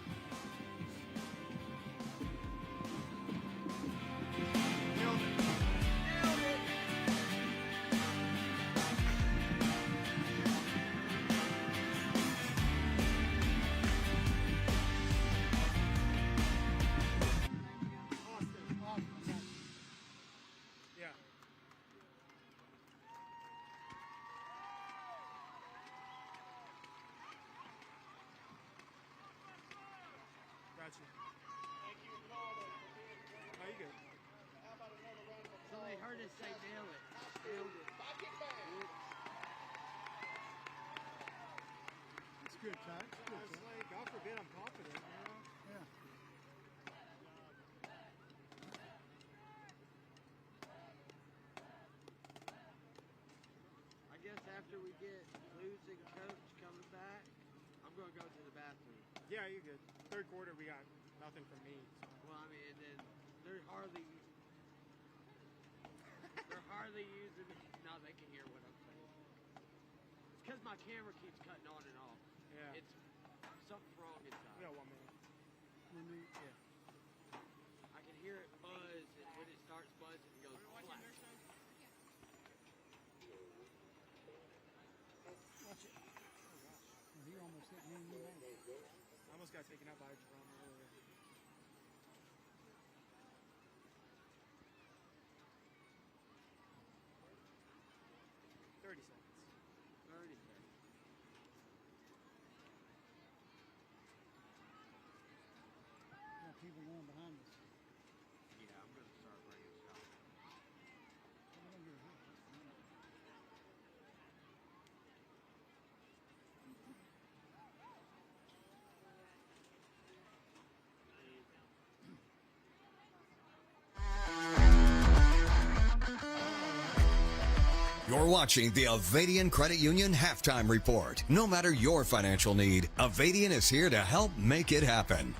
Heard it say nail it. Nailed it. It's good, Ty. It's good. Like, God forbid I'm confident, Yeah. I guess after we get losing coach coming back, I'm going to go to the bathroom. Yeah, you're good. Third quarter, we got nothing from me. So. Well, I mean, and then they're hardly using it. No, they can hear what I'm saying. It's because my camera keeps cutting on and off. Yeah. It's something's wrong inside. We got 1 minute. I can hear it buzz, and when it starts buzzing, it goes flat. Watch it. He almost hit me and you. I almost got taken out by a drum earlier. People going behind us. Yeah, I'm going to start bringing stuff. You're watching the Avadian Credit Union Halftime Report. No matter your financial need, Avadian is here to help make it happen.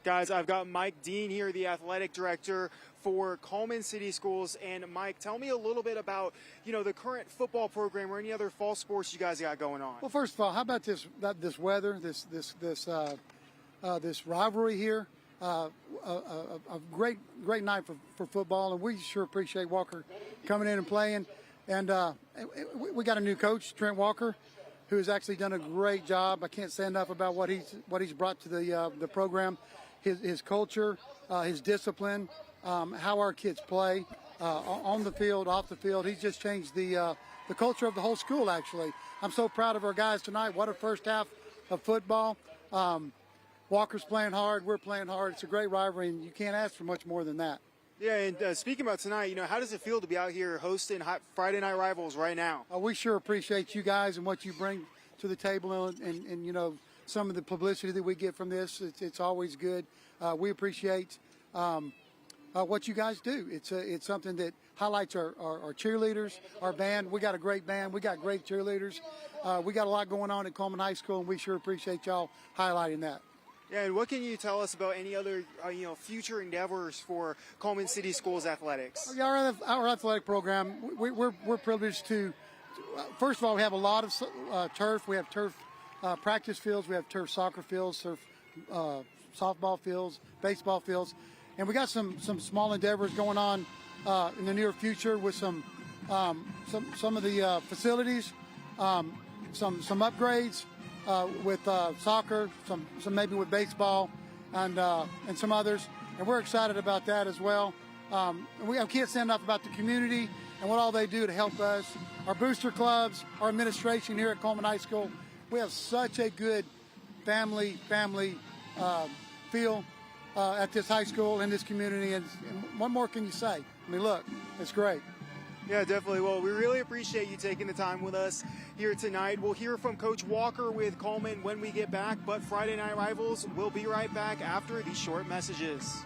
Guys, I've got Mike Dean here, the athletic director for Cullman City Schools. And Mike, tell me a little bit about, the current football program or any other fall sports you guys got going on. Well, first of all, how about this weather, this rivalry here? A great night for football, and we sure appreciate Walker coming in and playing. And we got a new coach, Trent Walker, who has actually done a great job. I can't say enough about what he's brought to the program, his culture, his discipline, how our kids play on the field, off the field. He's just changed the culture of the whole school. Actually, I'm so proud of our guys tonight. What a first half of football. Walker's playing hard. We're playing hard. It's a great rivalry, and you can't ask for much more than that. Yeah, and speaking about tonight, how does it feel to be out here hosting Friday Night Rivals right now? We sure appreciate you guys and what you bring to the table, and some of the publicity that we get from this. It's always good. We appreciate what you guys do. It's something that highlights our cheerleaders, our band. We got a great band. We got great cheerleaders. We got a lot going on at Cullman High School, and we sure appreciate y'all highlighting that. Yeah, and what can you tell us about any other, future endeavors for Cullman City Schools athletics? Yeah, our athletic program, we're privileged to. First of all, we have a lot of turf. We have turf practice fields. We have turf soccer fields, softball fields, baseball fields, and we got some small endeavors going on in the near future with some of the facilities, some upgrades with soccer, some maybe with baseball, and some others. And we're excited about that as well. I can't say enough about the community and what all they do to help us. Our booster clubs, our administration here at Cullman High School, we have such a good family feel at this high school, in this community. And what more can you say? I mean, look, it's great. Yeah, definitely. Well, we really appreciate you taking the time with us here tonight. We'll hear from Coach Walker with Cullman when we get back, but Friday Night Rivals will be right back after these short messages.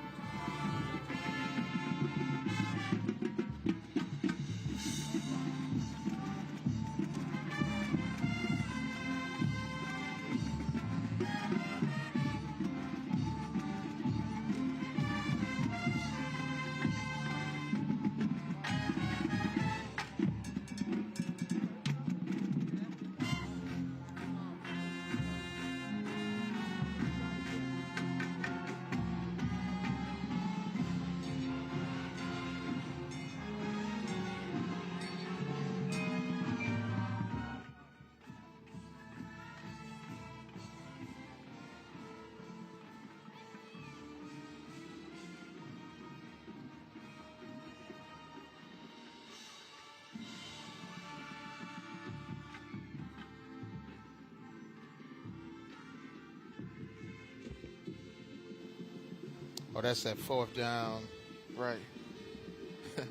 Oh, that's that fourth down. Right. Mm-hmm.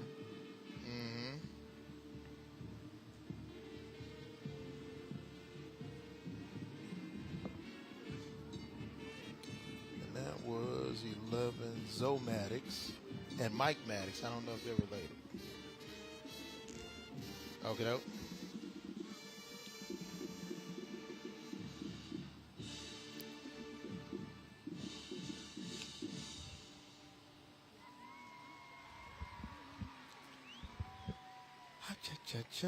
And that was 11 Zoe Maddox and Mike Maddox. I don't know if they're related. Okay, nope. Cha-cha-cha.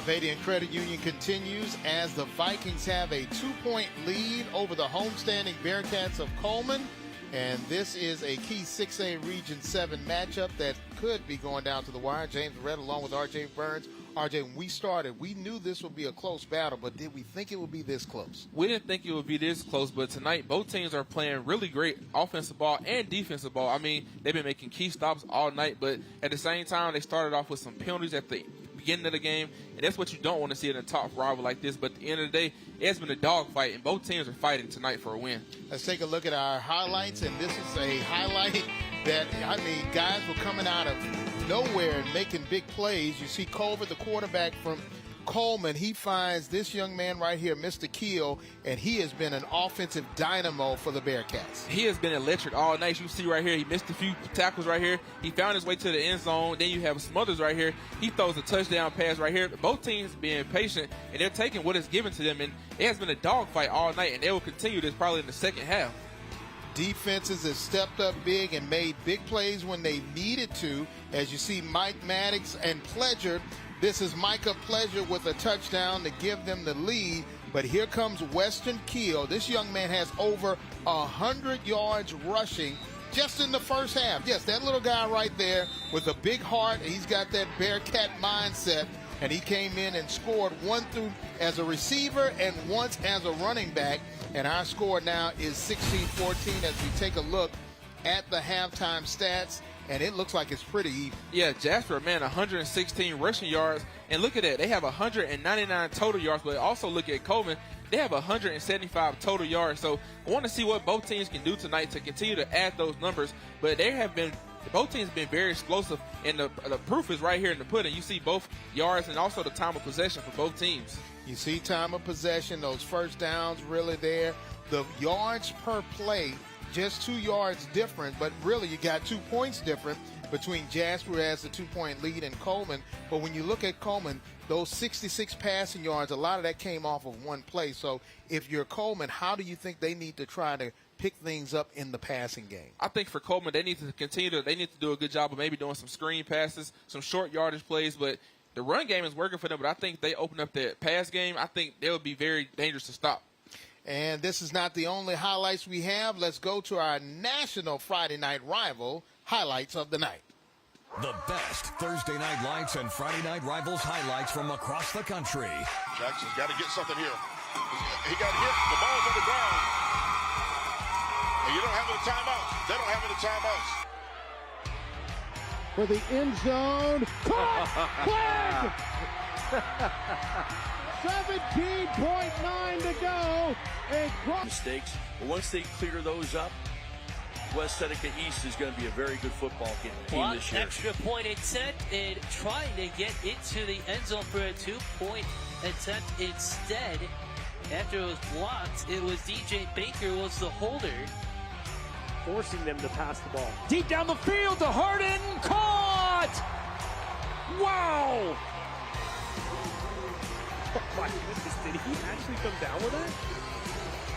Avadian Credit Union continues as the Vikings have a 2-point lead over the homestanding Bearcats of Cullman. And this is a key 6A Region 7 matchup that could be going down to the wire. James Red along with R.J. Burns. R.J., when we started, we knew this would be a close battle, but did we think it would be this close? We didn't think it would be this close, but tonight both teams are playing really great offensive ball and defensive ball. I mean, they've been making key stops all night, but at the same time, they started off with some penalties at the beginning of the game, and that's what you don't want to see in a top rival like this. But at the end of the day, it's been a dogfight, and both teams are fighting tonight for a win. Let's take a look at our highlights, and this is a highlight that, I mean, guys were coming out of nowhere and making big plays. You see Culver, the quarterback from Cullman, he finds this young man right here, Mr. Keel, and he has been an offensive dynamo for the Bearcats. He has been electric all night. You see right here, he missed a few tackles right here. He found his way to the end zone. Then you have Smothers right here. He throws a touchdown pass right here. Both teams being patient, and they're taking what is given to them, and it has been a dogfight all night, and they will continue this probably in the second half. Defenses have stepped up big and made big plays when they needed to. As you see Mike Maddox and Pleasure. This is Micah Pleasure with a touchdown to give them the lead. But here comes Weston Keel. This young man has over 100 yards rushing just in the first half. Yes, that little guy right there with a big heart. He's got that Bearcat mindset. and he came in and scored one through as a receiver and once as a running back. And our score now is 16-14 as we take a look at the halftime stats, and it looks like it's pretty even. Yeah, Jasper, man, 116 rushing yards. And look at that. They have 199 total yards, but also look at Cullman. They have 175 total yards. So I want to see what both teams can do tonight to continue to add those numbers. But both teams have been very explosive, and the proof is right here in the pudding. You see both yards and also the time of possession for both teams. You see time of possession, those first downs really there. The yards per play, just 2 yards different, but really you got 2 points different between Jasper, who has the 2-point lead, and Cullman. But when you look at Cullman, those 66 passing yards, a lot of that came off of one play. So if you're Cullman, how do you think they need to try to pick things up in the passing game? I think for Cullman, they need to do a good job of maybe doing some screen passes, some short yardage plays, but the run game is working for them. But I think they open up that pass game, I think they'll be very dangerous to stop. And this is not the only highlights we have. Let's go to our national Friday night rival highlights of the night. The best Thursday night lights and Friday night rivals highlights from across the country. Jackson's got to get something here. He got hit. The ball's on the ground. And you don't have any timeouts. They don't have any timeouts. For the end zone. Caught! Flag! 17.9 to go. And mistakes. But once they clear those up, West Seneca East is going to be a very good football team this year. Extra point attempt and trying to get into the end zone for a 2-point attempt instead. After it was blocked, it was DJ Baker was the holder. Forcing them to pass the ball. Deep down the field to Harden. Caught! Wow! Oh my goodness, did he actually come down with that?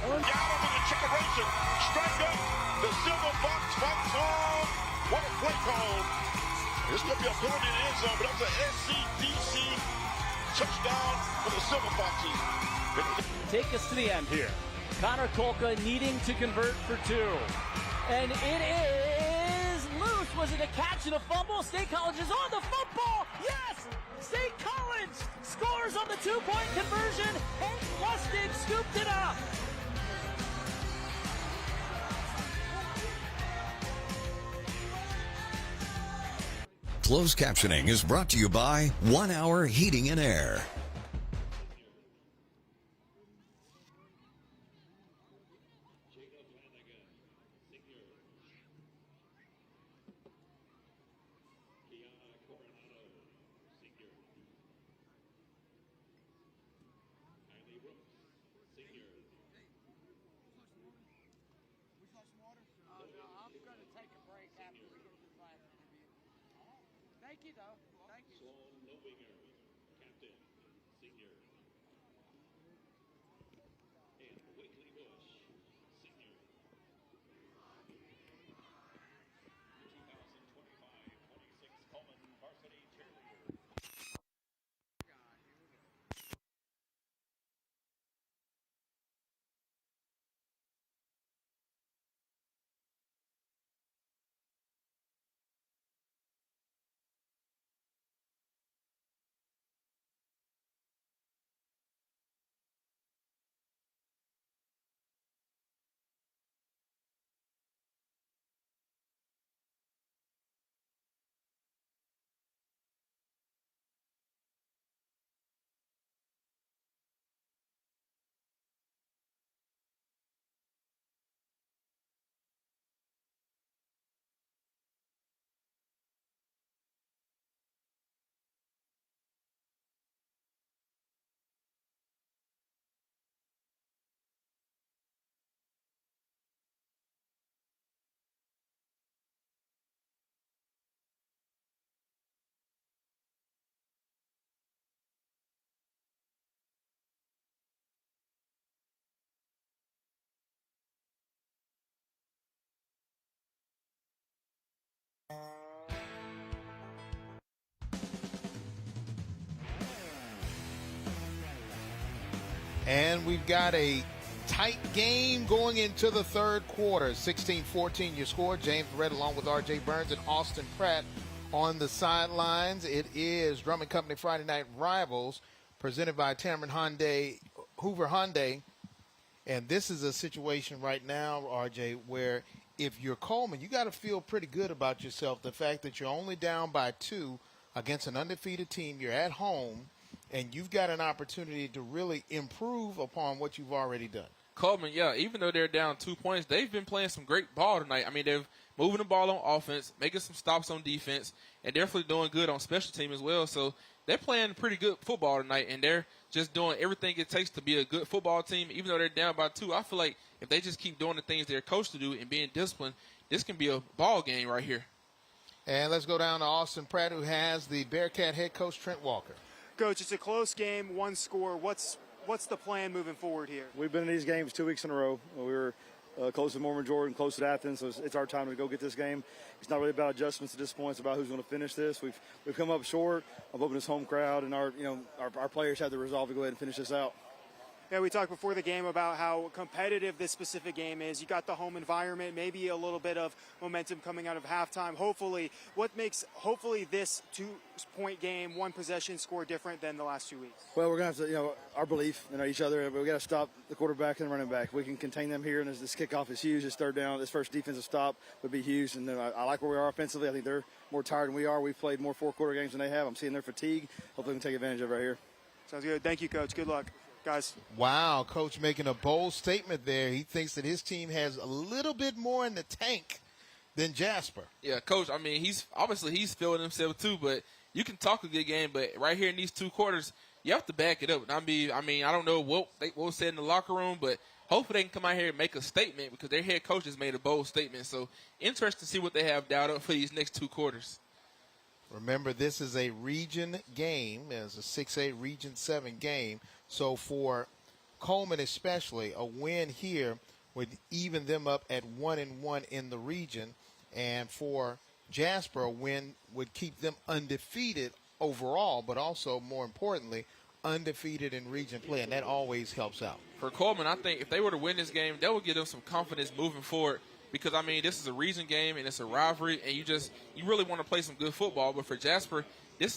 Down over the checkeration. Strike up. The Silver Fox fights on. What a play call. This could be a penalty in the end zone, but that's an SCDC touchdown for the Silver Foxes. Take us to the end here. Connor Kolka needing to convert for 2. And it is loose. Was it a catch and a fumble? State College is on the football. Yes! State College scores on the 2-point conversion. And Lustig scooped it up. Closed captioning is brought to you by 1 Hour Heating and Air. Thank you, though. Thank you. Sloan Novinger, captain, senior. And Wakely Bush, senior. 2025-26 Cullman varsity cheerleader. And we've got a tight game going into the third quarter. 16-14 your score. James Red along with R.J. Burns and Austin Pratt On the sidelines, it is Drummond Company Friday Night Rivals, presented by Cameron Hyundai, Hoover Hyundai. And this is a situation right now, RJ, where if you're Cullman, you got to feel pretty good about yourself. The fact that you're only down by 2 against an undefeated team, you're at home, and you've got an opportunity to really improve upon what you've already done. Cullman, yeah, even though they're down 2 points, they've been playing some great ball tonight. I mean, they're moving the ball on offense, making some stops on defense, and definitely doing good on special team as well. So they're playing pretty good football tonight, and they're just doing everything it takes to be a good football team. Even though they're down by 2, I feel like if they just keep doing the things they're coached to do and being disciplined, this can be a ball game right here. And let's go down to Austin Pratt, who has the Bearcat head coach, Trent Walker. Coach, it's a close game, 1 score. What's the plan moving forward here? We've been in these games 2 weeks in a row. We were close to Mormon Jordan, close to Athens, so it's our time to go get this game. It's not really about adjustments at this point. It's about who's going to finish this. We've come up short. I'm hoping this home crowd and our players have the resolve to go ahead and finish this out. Yeah, we talked before the game about how competitive this specific game is. You got the home environment, maybe a little bit of momentum coming out of halftime. Hopefully this 2-point game, 1 possession score different than the last 2 weeks? Well, we're going to have to, our belief in each other, but we got to stop the quarterback and the running back. We can contain them here, and this kickoff is huge. This third down, this first defensive stop would be huge. And I like where we are offensively. I think they're more tired than we are. We've played more 4-quarter games than they have. I'm seeing their fatigue. Hopefully we can take advantage of it right here. Sounds good. Thank you, Coach. Good luck, guys. Wow, Coach making a bold statement there. He thinks that his team has a little bit more in the tank than Jasper. Yeah, Coach, I mean, he's feeling himself too, but you can talk a good game, but right here in these 2 quarters, you have to back it up. I mean, I don't know what was said in the locker room, but hopefully they can come out here and make a statement because their head coach has made a bold statement. So interesting to see what they have dialed up for these next 2 quarters. Remember, this is a region game. It's a 6A Region 7 game. So for Cullman especially, a win here would even them up at 1-1 in the region. And for Jasper, a win would keep them undefeated overall, but also, more importantly, undefeated in region play. And that always helps out. For Cullman, I think if they were to win this game, that would give them some confidence moving forward. Because, I mean, this is a region game, and it's a rivalry, and you really want to play some good football. But for Jasper,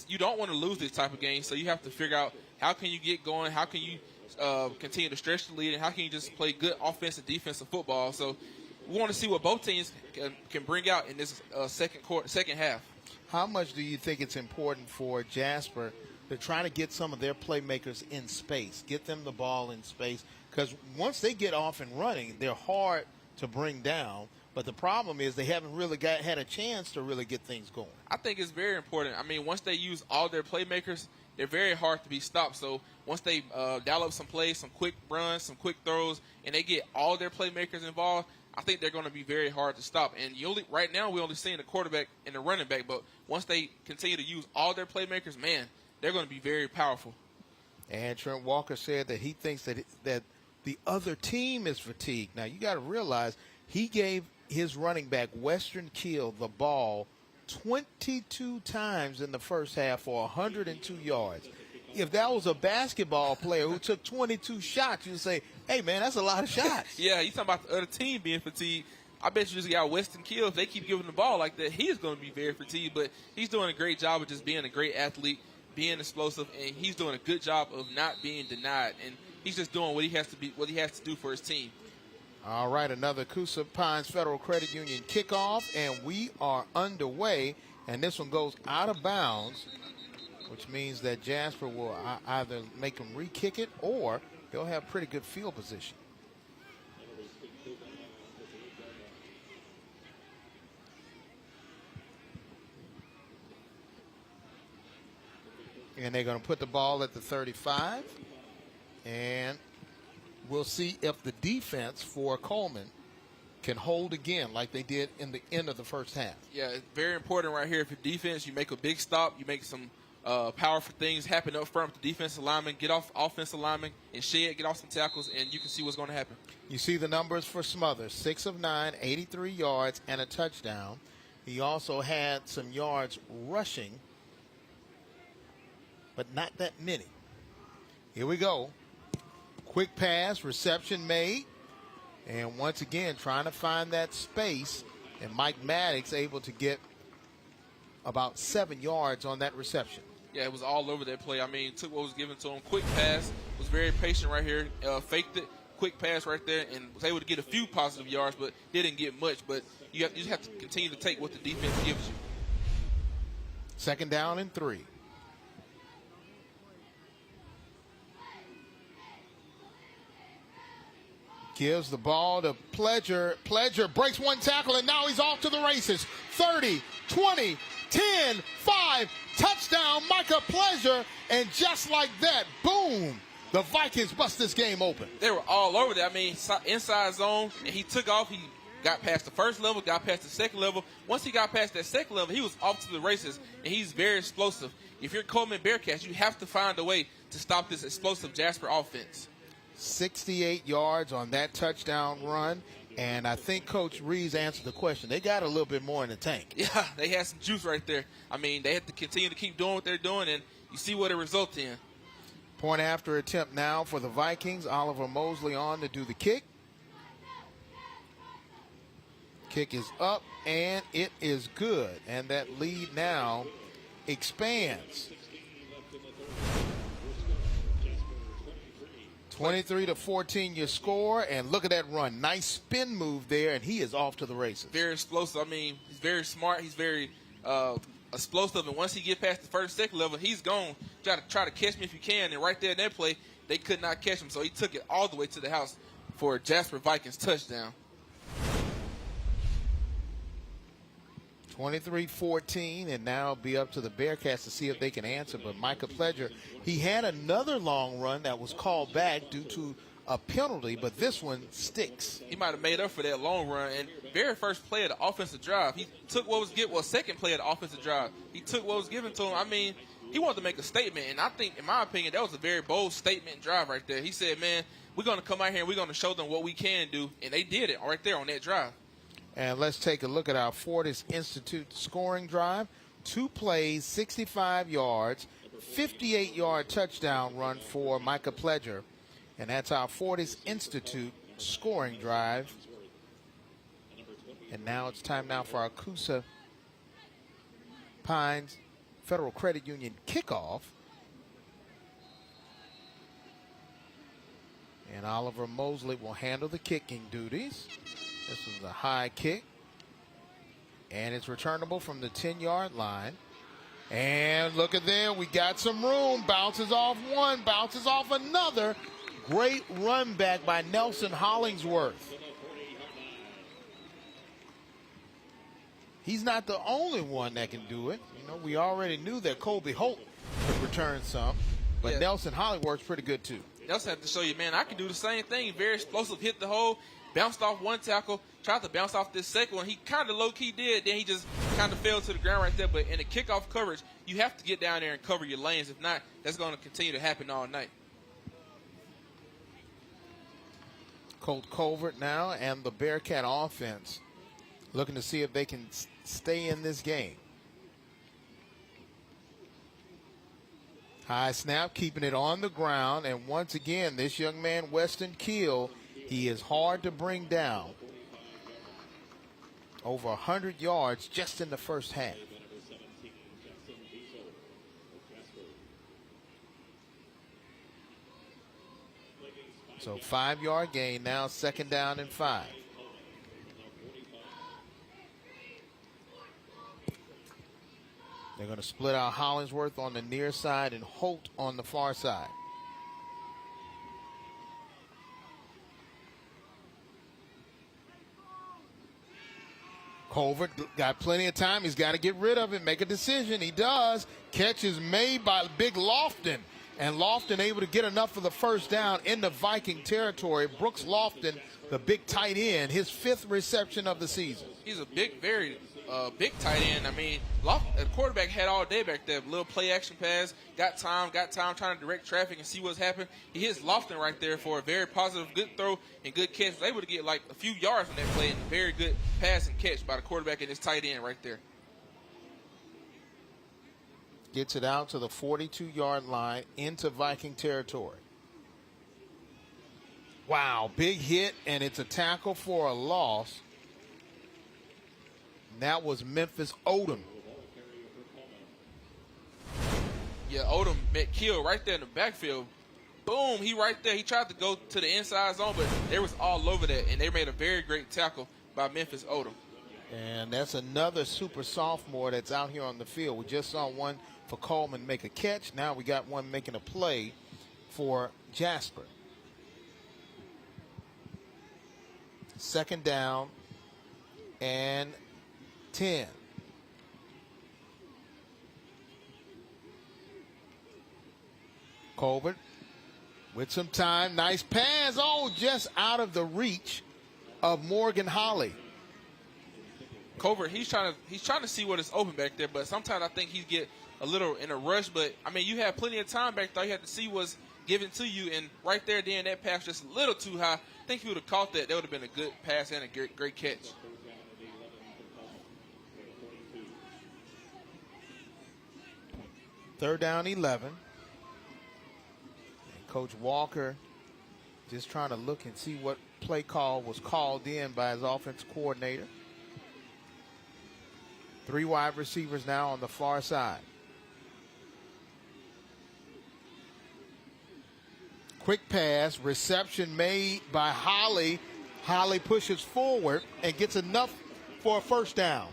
you don't want to lose this type of game, so you have to figure out how can you get going, how can you continue to stretch the lead, and how can you just play good offensive, defensive football. So we want to see what both teams can bring out in this second half. How much do you think it's important for Jasper to try to get some of their playmakers in space, get them the ball in space? Because once they get off and running, they're hard to bring down, but the problem is they haven't really had a chance to really get things going. I think it's very important. I mean, once they use all their playmakers, they're very hard to be stopped. So once they dial up some plays, some quick runs, some quick throws, and they get all their playmakers involved, I think they're going to be very hard to stop. And right now we're only seeing the quarterback and the running back, but once they continue to use all their playmakers, man, they're going to be very powerful. And Trent Walker said that he thinks that the other team is fatigued. Now, you got to realize he gave his running back, Western Keel, the ball 22 times in the first half for 102 yards. If that was a basketball player who took 22 shots, you'd say, hey, man, that's a lot of shots. Yeah, he's talking about the other team being fatigued. I bet you just got Weston Keel. If they keep giving the ball like that, he is going to be very fatigued. But he's doing a great job of just being a great athlete, being explosive, and he's doing a good job of not being denied. And he's just doing what he has to do for his team. All right, another Coosa Pines Federal Credit Union kickoff, and we are underway. And this one goes out of bounds, which means that Jasper will either make them re-kick it or they'll have pretty good field position. And they're going to put the ball at the 35. And we'll see if the defense for Cullman can hold again like they did in the end of the first half. Yeah, it's very important right here. If your defense, you make a big stop, you make some powerful things happen up front with the defensive lineman, get off offensive lineman, and get off some tackles, and you can see what's going to happen. You see the numbers for Smothers, 6 of 9, 83 yards, and a touchdown. He also had some yards rushing, but not that many. Here we go. Quick pass, reception made. And once again, trying to find that space. And Mike Maddox able to get about 7 yards on that reception. Yeah, it was all over that play. I mean, took what was given to him. Quick pass, was very patient right here. Faked it, quick pass right there, and was able to get a few positive yards, but didn't get much. But you just have to continue to take what the defense gives you. 2nd down and 3. Gives the ball to Pledger. Pledger breaks one tackle, and now he's off to the races. 30, 20, 10, 5, touchdown, Micah Pledger. And just like that, boom, the Vikings bust this game open. They were all over there. I mean, inside zone, and he took off. He got past the first level, got past the second level. Once he got past that second level, he was off to the races, and he's very explosive. If you're Cullman Bearcats, you have to find a way to stop this explosive Jasper offense. 68 yards on that touchdown run, and I think Coach Reeves answered the question. They got a little bit more in the tank. Yeah, they had some juice right there. I mean, they have to continue to keep doing what they're doing, and you see what it results in. Point after attempt now for the Vikings. Oliver Mosley on to do the kick. Kick is up, and it is good. And that lead now expands. 23-14 your score, and look at that run. Nice spin move there, and he is off to the races. Very explosive. I mean, he's very smart. He's very explosive, and once he gets past the first, second level, he's gone. Try to catch me if you can, and right there in that play, they could not catch him, so he took it all the way to the house for a Jasper Vikings touchdown. 23-14, and now it'll be up to the Bearcats to see if they can answer. But Micah Pledger, he had another long run that was called back due to a penalty, but this one sticks. He might have made up for that long run. And very first play of the offensive drive, he took what was given. Well, second play of the offensive drive, he took what was given to him. I mean, he wanted to make a statement, and I think, in my opinion, that was a very bold statement drive right there. He said, man, we're going to come out here and we're going to show them what we can do, and they did it right there on that drive. And let's take a look at our Fortis Institute scoring drive. 2 plays, 65 yards, 58-yard touchdown run for Micah Pledger. And that's our Fortis Institute scoring drive. And now it's time now for our Coosa Pines Federal Credit Union kickoff. And Oliver Mosley will handle the kicking duties. This is a high kick, and it's returnable from the 10-yard line. And look at there, we got some room. Bounces off one, bounces off another. Great run back by Nelson Hollingsworth. He's not the only one that can do it. You know, we already knew that Colby Holt could return some, but yeah, Nelson Hollingsworth's pretty good too. Nelson had to show you, man, I can do the same thing. Very explosive, hit the hole. Bounced off one tackle, tried to bounce off this second one. He kind of low-key did. Then he just kind of fell to the ground right there. But in the kickoff coverage, you have to get down there and cover your lanes. If not, that's going to continue to happen all night. Colt Colvert now and the Bearcat offense looking to see if they can stay in this game. High snap, keeping it on the ground. And once again, this young man, Weston Keel, he is hard to bring down. Over 100 yards just in the first half. So 5-yard gain now, 2nd down and 5. They're going to split out Hollingsworth on the near side and Holt on the far side. Colvert got plenty of time. He's got to get rid of it, make a decision. He does. Catch is made by Big Lofton. And Lofton able to get enough for the first down in the Viking territory. Brooks Lofton, the big tight end, his 5th reception of the season. He's a big, very big tight end. I mean, the quarterback had all day back there. Little play action pass, got time trying to direct traffic and see what's happening. He hits Lofton right there for a very positive, good throw and good catch. Was able to get like a few yards on that play and a very good pass and catch by the quarterback and his tight end right there. Gets it out to the 42-yard line into Viking territory. Wow, big hit, and it's a tackle for a loss. And that was Memphis Odom. Yeah, Odom met Kill right there in the backfield. Boom, he right there. He tried to go to the inside zone, but they was all over that, and they made a very great tackle by Memphis Odom. And that's another super sophomore that's out here on the field. We just saw one for Cullman make a catch. Now we got one making a play for Jasper. Second down and 10. Colbert with some time. Nice pass. Oh, just out of the reach of Morgan Holly. Colbert, he's trying to see what is open back there, but sometimes I think he get a little in a rush. But, I mean, you have plenty of time back there. You have to see what's given to you. And right there, then, that pass just a little too high. I think if he would have caught that, that would have been a good pass and a great catch. Third down, 11. And Coach Walker just trying to look and see what play call was called in by his offense coordinator. 3 wide receivers now on the far side. Quick pass, reception made by Holly. Holly pushes forward and gets enough for a first down.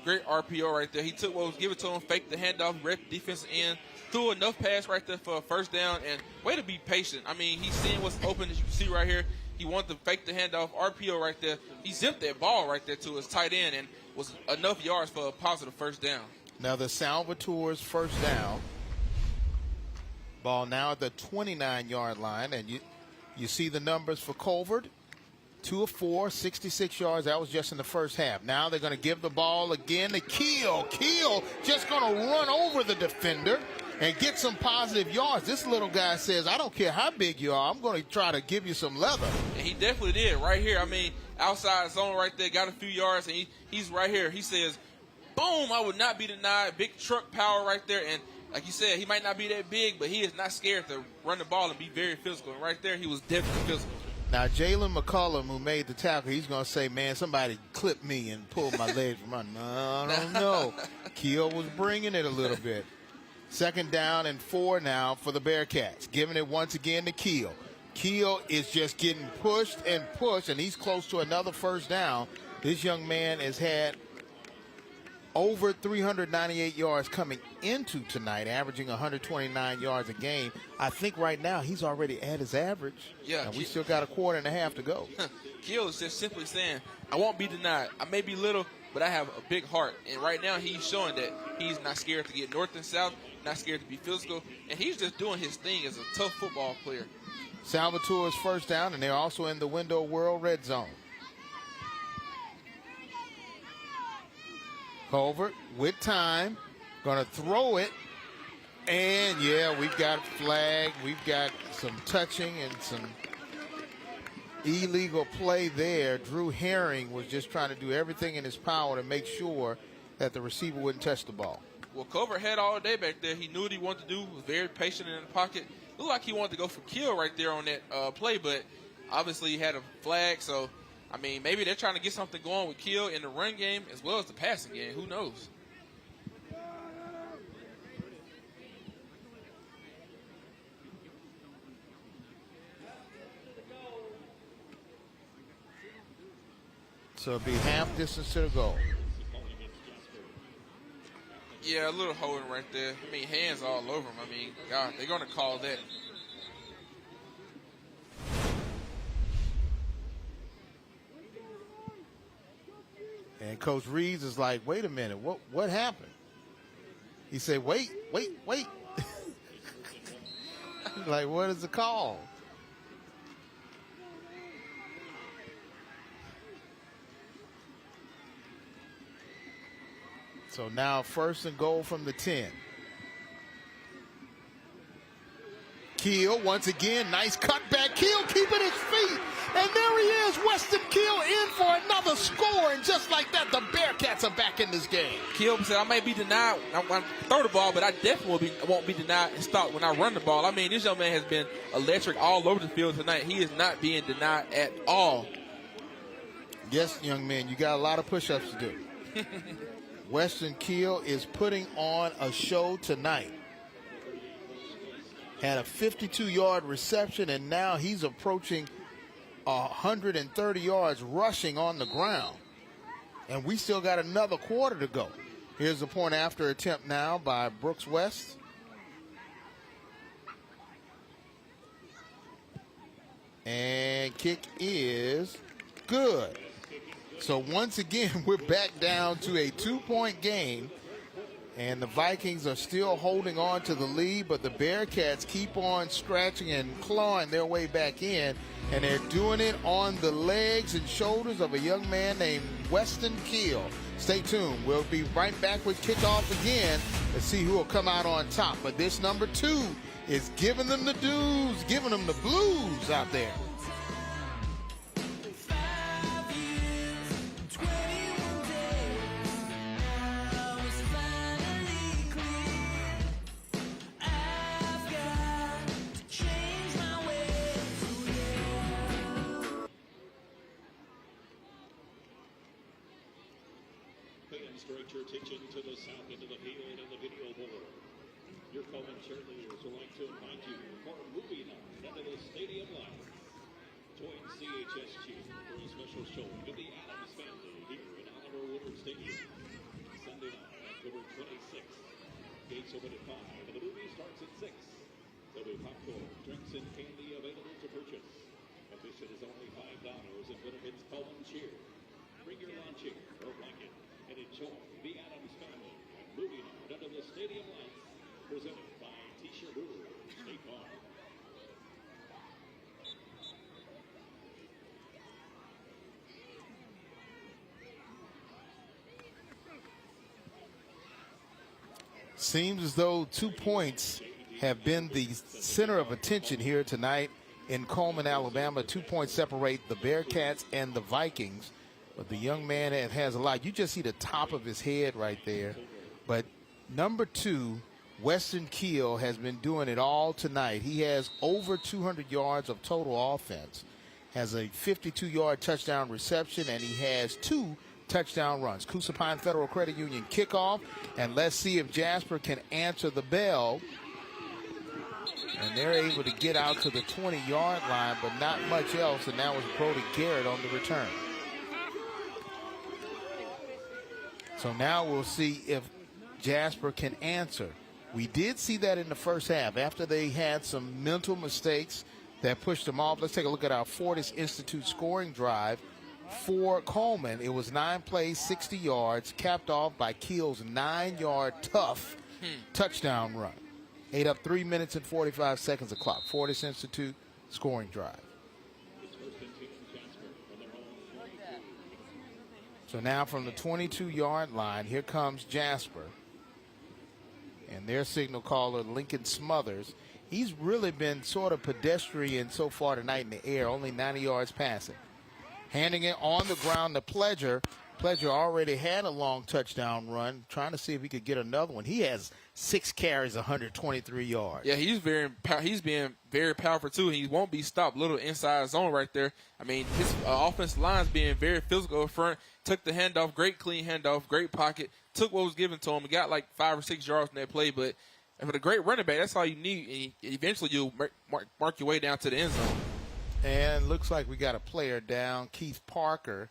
Great RPO right there. He took what was given to him, faked the handoff, read the defensive end, threw enough pass right there for a first down, and way to be patient. I mean, he's seeing what's open, as you can see right here. He wanted to fake the handoff, RPO right there. He zipped that ball right there to his tight end and was enough yards for a positive first down. Now the Salvatore's first down. Ball now at the 29-yard line, and you see the numbers for Colbert. 2 of 4, 66 yards. That was just in the first half. Now they're going to give the ball again to Keel. Keel just going to run over the defender and get some positive yards. This little guy says, I don't care how big you are, I'm going to try to give you some leather. And he definitely did right here. I mean, outside zone right there, got a few yards, and he's right here. He says, boom, I would not be denied. Big truck power right there. And like you said, he might not be that big, but he is not scared to run the ball and be very physical. And right there, he was definitely physical. Now, Jalen McCullum, who made the tackle, he's going to say, man, somebody clipped me and pulled my leg from running. I don't know. Keel was bringing it a little bit. Second down and 4 now for the Bearcats. Giving it once again to Keel. Keel is just getting pushed, and he's close to another first down. This young man has had over 398 yards coming into tonight, averaging 129 yards a game. I think right now he's already at his average. Yeah. And we still got a quarter and a half to go. Keel is just simply saying, I won't be denied. I may be little, but I have a big heart. And right now he's showing that he's not scared to get north and south, not scared to be physical, and he's just doing his thing as a tough football player. Salvatore's first down, and they're also in the Window World red zone. Colbert with time, going to throw it, and yeah, we've got flag, we've got some touching and some illegal play there. Drew Herring was just trying to do everything in his power to make sure that the receiver wouldn't touch the ball. Well, Colbert had all day back there. He knew what he wanted to do, was very patient in the pocket. Looked like he wanted to go for kill right there on that play, but obviously he had a flag, so I mean, maybe they're trying to get something going with Keel in the run game as well as the passing game. Who knows? So it'll be half distance to the goal. Yeah, a little holding right there. I mean, hands all over him. I mean, God, they're going to call that. And Coach Reeves is like, wait a minute, what happened? He said, wait. Like, what is the call? So now first and goal from the 10. Keel once again, nice cutback. Keel keeping his feet. And there he is, Weston Keel in for another score. And just like that, the Bearcats are back in this game. Keel said, I may be denied when I throw the ball, but I definitely won't be denied and stopped when I run the ball. I mean, this young man has been electric all over the field tonight. He is not being denied at all. Yes, young man, you got a lot of push-ups to do. Weston Keel is putting on a show tonight. had a 52-yard reception, and now he's approaching 130 yards rushing on the ground. And we still got another quarter to go. Here's a point after attempt now by Brooks West. And kick is good. So once again, we're back down to a 2-point game. And the Vikings are still holding on to the lead, but the Bearcats keep on scratching and clawing their way back in. And they're doing it on the legs and shoulders of a young man named Weston Keel. Stay tuned. We'll be right back with kickoff again to see who will come out on top. But this number 2 is giving them the dues, giving them the blues out there. Direct your attention to the south end of the field and the video board. Your Cullman cheerleaders would like to invite you for a movie night under the stadium lights. Join CHSG for a special showing of the Adams Family here at Oliver Woodard Stadium. Sunday night, October 26th. Gates open at 5 and the movie starts at 6. There'll be popcorn, drinks, and candy available to purchase. Admission is only $5 and benefits Cullman Cheer. Bring your lawn chair or blanket and enjoy the Adams Family and movie night under the stadium lights, presented by T-Shirt Brewer, State Farm. Seems as though 2 points have been the center of attention here tonight in Cullman, Alabama. 2 points separate the Bearcats and the Vikings. But the young man has a lot. You just see the top of his head right there. But number 2, Weston Keel, has been doing it all tonight. He has over 200 yards of total offense, has a 52-yard touchdown reception, and he has 2 touchdown runs. Coosa Pine Federal Credit Union kickoff, and let's see if Jasper can answer the bell. And they're able to get out to the 20-yard line, but not much else, and that was Brody Garrett on the return. So now we'll see if Jasper can answer. We did see that in the first half after they had some mental mistakes that pushed them off. Let's take a look at our Fortis Institute scoring drive for Cullman. It was 9 plays, 60 yards, capped off by Keel's 9-yard tough touchdown run. Ate up 3 minutes and 45 seconds of clock. Fortis Institute scoring drive. So now from the 22-yard line, here comes Jasper. And their signal caller, Lincoln Smothers. He's really been sort of pedestrian so far tonight in the air, only 90 yards passing. Handing it on the ground to Pledger. Pledger already had a long touchdown run, trying to see if he could get another one. He has 6 carries, 123 yards. Yeah, he's being very powerful, too. He won't be stopped. Little inside zone right there. I mean, his offensive line's being very physical up front. Took the handoff, great clean handoff, great pocket. Took what was given to him. He got like 5 or 6 yards in that play, but for the great running back, that's all you need. And eventually you'll mark your way down to the end zone. And looks like we got a player down, Keith Parker.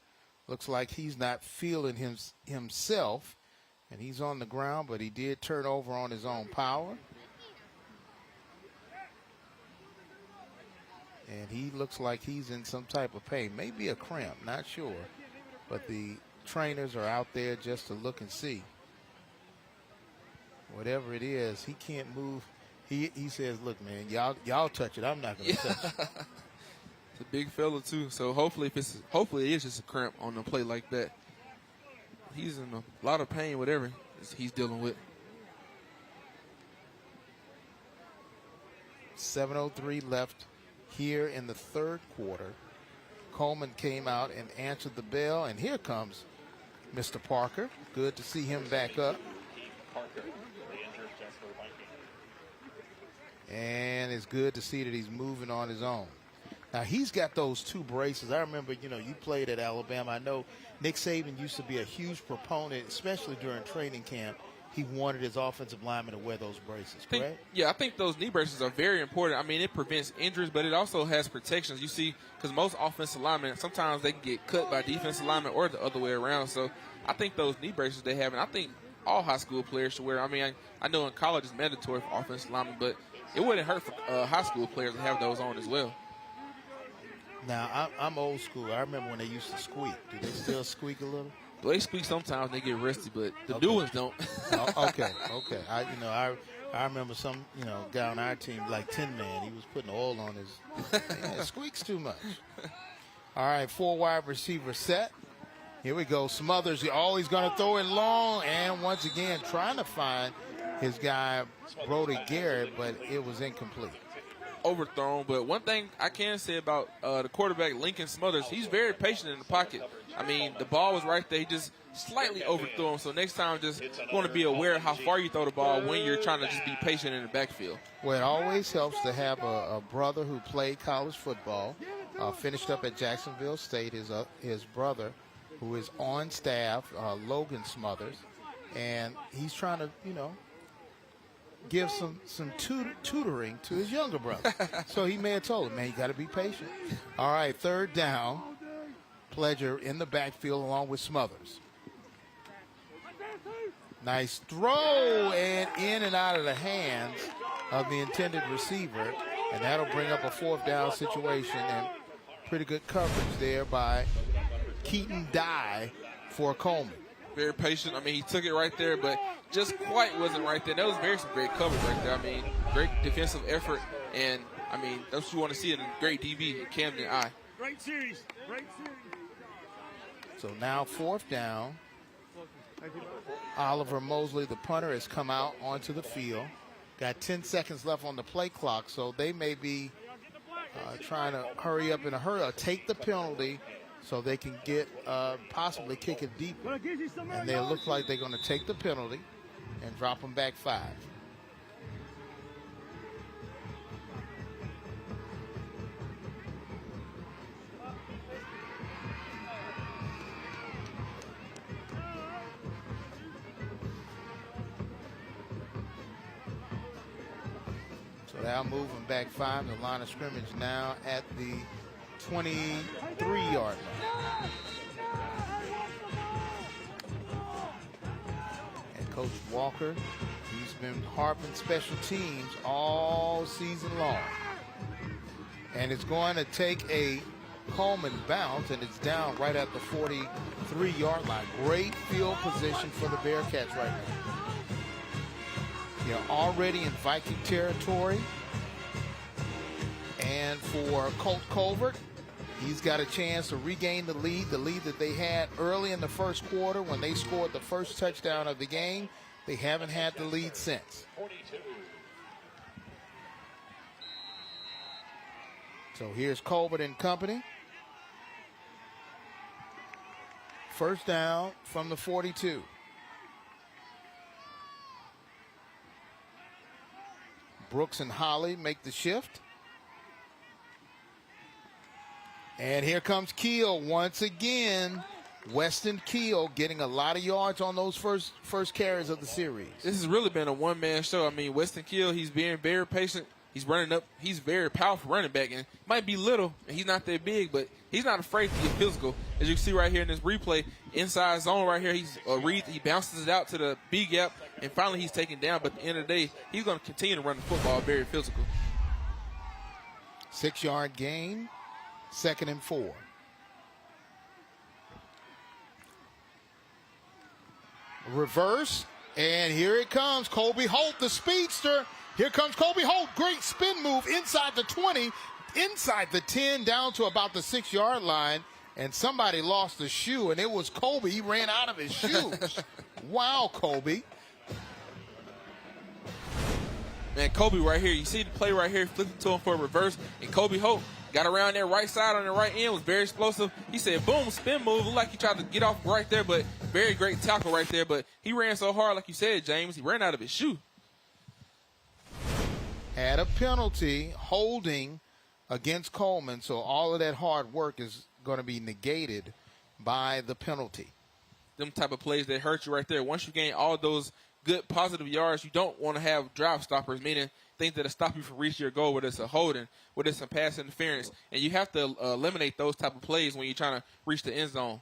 Looks like he's not feeling himself, and he's on the ground, but he did turn over on his own power. And he looks like he's in some type of pain, maybe a cramp, not sure. But the trainers are out there just to look and see. Whatever it is, he can't move. He says, look, man, y'all touch it. I'm not going to touch it. It's a big fella, too. So hopefully it is just a cramp on a play like that. He's in a lot of pain, whatever he's dealing with. 7:03 left here in the third quarter. Cullman came out and answered the bell, and here comes Mr. Parker. Good to see him back up. And it's good to see that he's moving on his own. Now, he's got those 2 braces. I remember, you played at Alabama. I know Nick Saban used to be a huge proponent, especially during training camp. he wanted his offensive lineman to wear those braces, correct? I think those knee braces are very important. I mean, it prevents injuries, but it also has protections. You see, because most offensive linemen, sometimes they can get cut by defensive linemen or the other way around. So I think those knee braces they have, and I think all high school players should wear. I mean, I know in college it's mandatory for offensive linemen, but it wouldn't hurt for high school players to have those on as well. Now, I'm old school. I remember when they used to squeak. Do they still squeak a little? Well, they squeak sometimes and they get rusty, but the new ones don't. Okay. I remember some, guy on our team, like Tin Man, he was putting oil on his. It squeaks too much. All right, 4 wide receiver set. Here we go. Smothers, he's going to throw it long, and once again trying to find his guy, Brody Garrett, but it was incomplete. Overthrown, but one thing I can say about the quarterback, Lincoln Smothers, he's very patient in the pocket. I mean, the ball was right there. He just slightly overthrew him. So next time, just want to be aware of how far you throw the ball when you're trying to just be patient in the backfield. Well, it always helps to have a brother who played college football, finished up at Jacksonville State, his brother, who is on staff, Logan Smothers, and he's trying to, give some tutoring to his younger brother. So he may have told him, man, you got to be patient. All right, 3rd down. Pledger in the backfield along with Smothers. Nice throw, and in and out of the hands of the intended receiver, and that'll bring up a 4th down situation, and pretty good coverage there by Keaton Dye for Cullman. Very patient. I mean, he took it right there, but just quite wasn't right there. That was some great coverage right there. I mean, great defensive effort, and, I mean, that's what you want to see in a great DB in Camden I. Great series. So now 4th down. Oliver Mosley, the punter, has come out onto the field. Got 10 seconds left on the play clock, so they may be trying to hurry up in a hurry or take the penalty so they can get possibly kick it deeper. And they look like they're going to take the penalty and drop them back 5. So now moving back 5, the line of scrimmage now at the 23-yard line. And Coach Walker, he's been harping special teams all season long. And it's going to take a Cullman bounce, and it's down right at the 43-yard line. Great field position for the Bearcats right now. You're already in Viking territory. And for Colt Colbert, he's got a chance to regain the lead that they had early in the first quarter when they scored the first touchdown of the game. They haven't had the lead since. So here's Colbert and company. 1st down from the 42. Brooks and Holly make the shift. And here comes Keel once again. Weston Keel getting a lot of yards on those first carries of the series. This has really been a one-man show. I mean, Weston Keel, he's being very patient. He's running up. He's very powerful running back, and might be little, and he's not that big, but he's not afraid to get physical. As you can see right here in this replay, inside zone right here, he bounces it out to the B gap, and finally he's taken down. But at the end of the day, he's going to continue to run the football very physical. 6-yard gain, 2nd and 4. Reverse, and here it comes. Colby Holt, the speedster. Here comes Colby Holt. Great spin move inside the 20, inside the 10, down to about the 6-yard line. And somebody lost a shoe, and it was Colby. He ran out of his shoes. Wow, Colby. Man, Colby right here. You see the play right here, flipped to him for a reverse, and Colby Holt got around that right side on the right end, was very explosive. He said, boom, spin move. Looked like he tried to get off right there, but very great tackle right there. But he ran so hard, like you said, James, he ran out of his shoe. Had a penalty, holding against Cullman, so all of that hard work is going to be negated by the penalty. them type of plays that hurt you right there. Once you gain all those good positive yards, you don't want to have drive stoppers, meaning things that'll stop you from reaching your goal, whether it's a holding, whether it's some pass interference. And you have to eliminate those type of plays when you're trying to reach the end zone.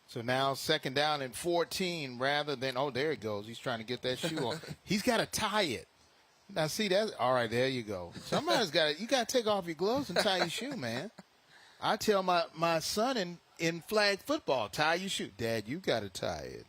So now 2nd down and 14 rather than, oh, there it goes. He's trying to get that shoe on. He's got to tie it. Now, see, that. All right, there you go. Somebody's got to, you got to take off your gloves and tie your shoe, man. I tell my son in flag football, tie your shoe. Dad, you got to tie it.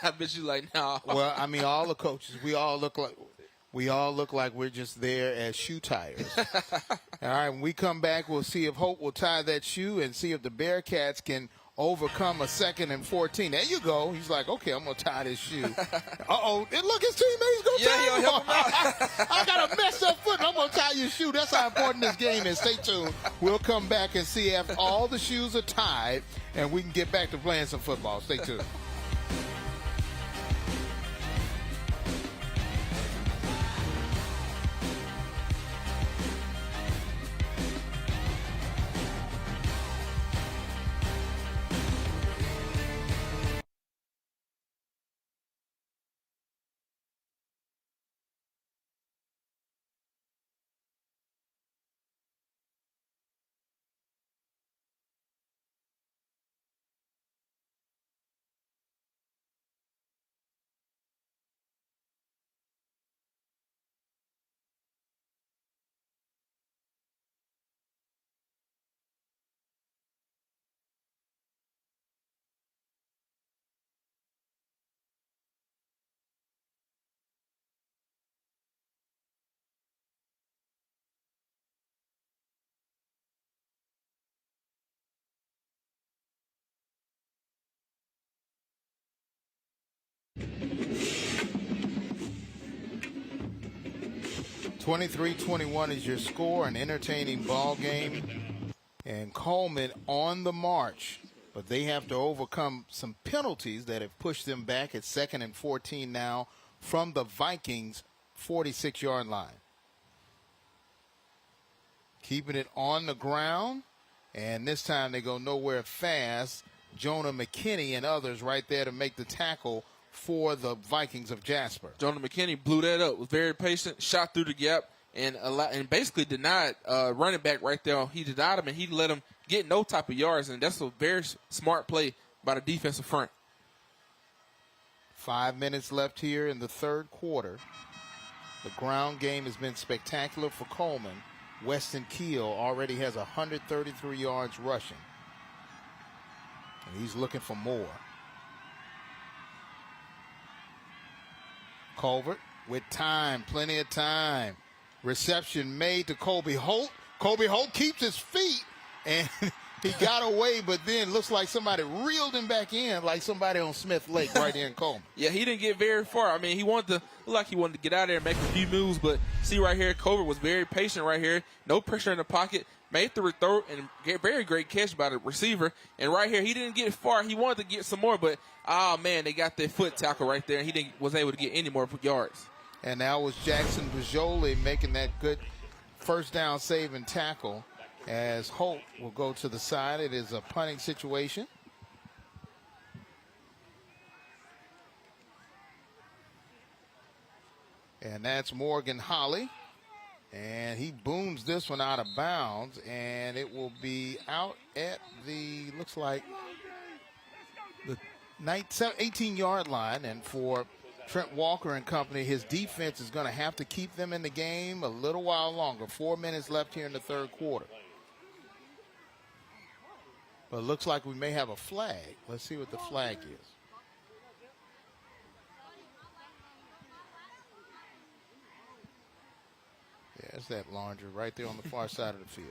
I bet you like, no. Well, I mean, all the coaches, we all look like we're just there as shoe tires. All right, when we come back, we'll see if Hope will tie that shoe and see if the Bearcats can overcome a 2nd and 14. There you go. He's like, okay, I'm going to tie this shoe. Uh-oh. And look, his teammate's going to tie him. Help him out. I got a messed up foot, and I'm going to tie your shoe. That's how important this game is. Stay tuned. We'll come back and see if all the shoes are tied, and we can get back to playing some football. Stay tuned. (23-21) is your score, an entertaining ball game. And Cullman on the march, but they have to overcome some penalties that have pushed them back at 2nd and 14 now from the Vikings 46-yard line. Keeping it on the ground, and this time they go nowhere fast. Jonah McKinney and others right there to make the tackle for the Vikings of Jasper. Jonah McKinney blew that up, was very patient, shot through the gap, and basically denied running back right there. He denied him, and he let him get no type of yards, and that's a very smart play by the defensive front. 5 minutes left here in the 3rd quarter. The ground game has been spectacular for Cullman. Weston Keel already has 133 yards rushing, and he's looking for more. Culvert with time, plenty of time. Reception made to Colby Holt. Colby Holt keeps his feet, and he got away, but then looks like somebody reeled him back in, like somebody on Smith Lake right here in Cullman. Yeah, he didn't get very far. I mean, he looked like he wanted to get out of there and make a few moves, but see right here, Colbert was very patient right here. No pressure in the pocket. Made the throw and very great catch by the receiver. And right here, he didn't get far. He wanted to get some more, but, man, they got their foot tackle right there, and he was able to get any more yards. And that was Jackson Bajoli making that good first down save and tackle as Holt will go to the side. It is a punting situation. And that's Morgan Holly. And he booms this one out of bounds, and it will be out at the, looks like, the 18-yard line. And for Trent Walker and company, his defense is going to have to keep them in the game a little while longer. 4 minutes left here in the 3rd quarter. But it looks like we may have a flag. Let's see what the flag is. There's that laundry right there on the far side of the field.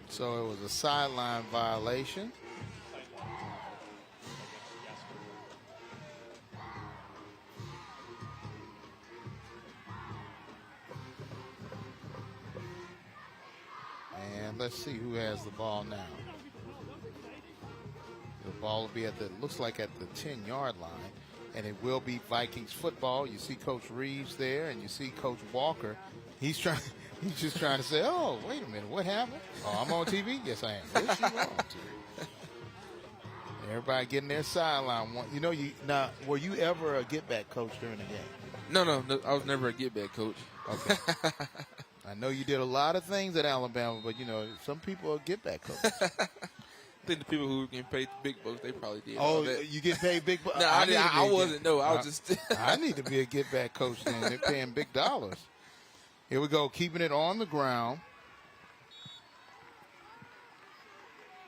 So it was a sideline violation. let's see who has the ball now. The ball will be looks like at the 10-yard line, and it will be Vikings football. You see Coach Reeves there, and you see Coach Walker. He's just trying to say, oh, wait a minute, what happened? Oh, I'm on TV? Yes, I am. Yes, you are on TV. Everybody getting their sideline. Now, were you ever a get-back coach during the game? No, I was never a get-back coach. Okay. I know you did a lot of things at Alabama, but, some people are get-back coaches. I think the people who get paid the big bucks, they probably did. Oh, you get paid big bucks? No, I wasn't. No, I was just. I need to be a get-back coach then. They're paying big dollars. Here we go, keeping it on the ground.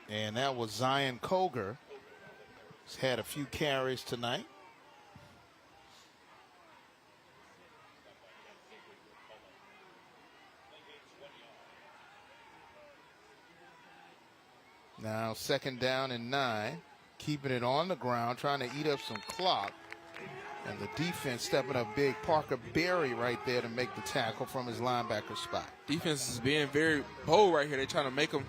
And that was Zion Koger. He's had a few carries tonight. Now 2nd down and 9. Keeping it on the ground, trying to eat up some clock. And the defense stepping up big. Parker Berry right there to make the tackle from his linebacker spot. Defense is being very bold right here. They're trying to make them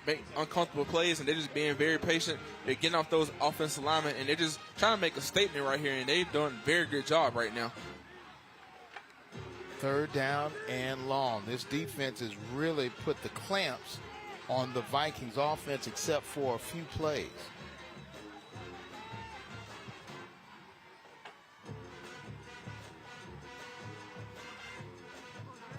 make uncomfortable plays, and they're just being very patient. They're getting off those offensive linemen, and they're just trying to make a statement right here, and they've done a very good job right now. 3rd down and long. This defense has really put the clamps on the Vikings offense except for a few plays.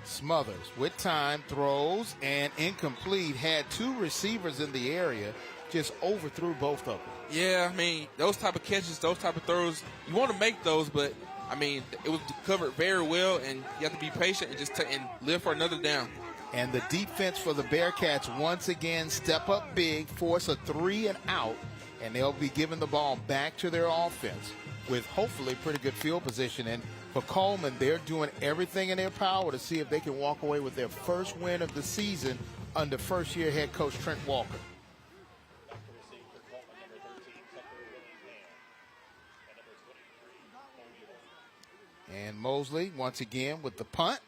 Smothers with time, throws, and incomplete. Had 2 receivers in the area, just overthrew both of them. Yeah, I mean, those type of catches, those type of throws, you want to make those, but, I mean, it was covered very well, and you have to be patient and just and live for another down. And the defense for the Bearcats once again step up big, force a 3 and out, and they'll be giving the ball back to their offense with hopefully pretty good field position. And for Cullman, they're doing everything in their power to see if they can walk away with their first win of the season under first-year head coach Trent Walker. And Mosley once again with the punt.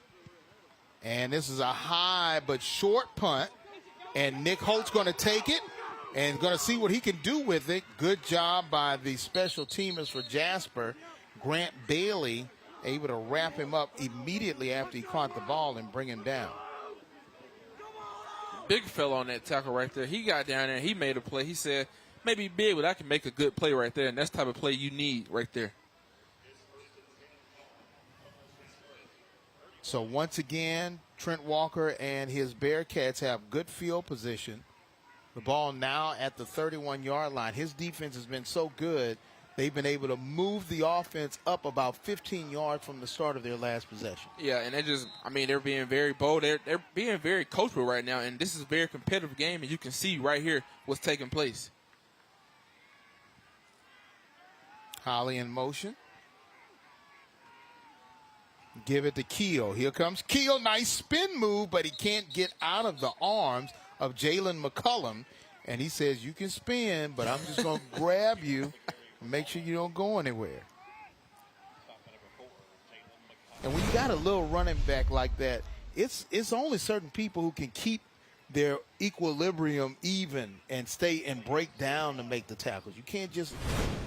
And this is a high but short punt. And Nick Holt's going to take it and going to see what he can do with it. Good job by the special teamers for Jasper. Grant Bailey able to wrap him up immediately after he caught the ball and bring him down. Big fella on that tackle right there. He got down there and he made a play. He said, maybe big, but I can make a good play right there. And that's the type of play you need right there. So once again, Trent Walker and his Bearcats have good field position. The ball now at the 31-yard line. His defense has been so good, they've been able to move the offense up about 15 yards from the start of their last possession. Yeah, and they're being very bold. They're being very coachable right now, and this is a very competitive game, and you can see right here what's taking place. Holly in motion. Give it to Keel. Here comes Keel. Nice spin move, but he can't get out of the arms of Jalen McCullum. And he says, you can spin, but I'm just going to grab you and make sure you don't go anywhere. And when you got a little running back like that, it's only certain people who can keep their equilibrium even and stay and break down to make the tackles. You can't just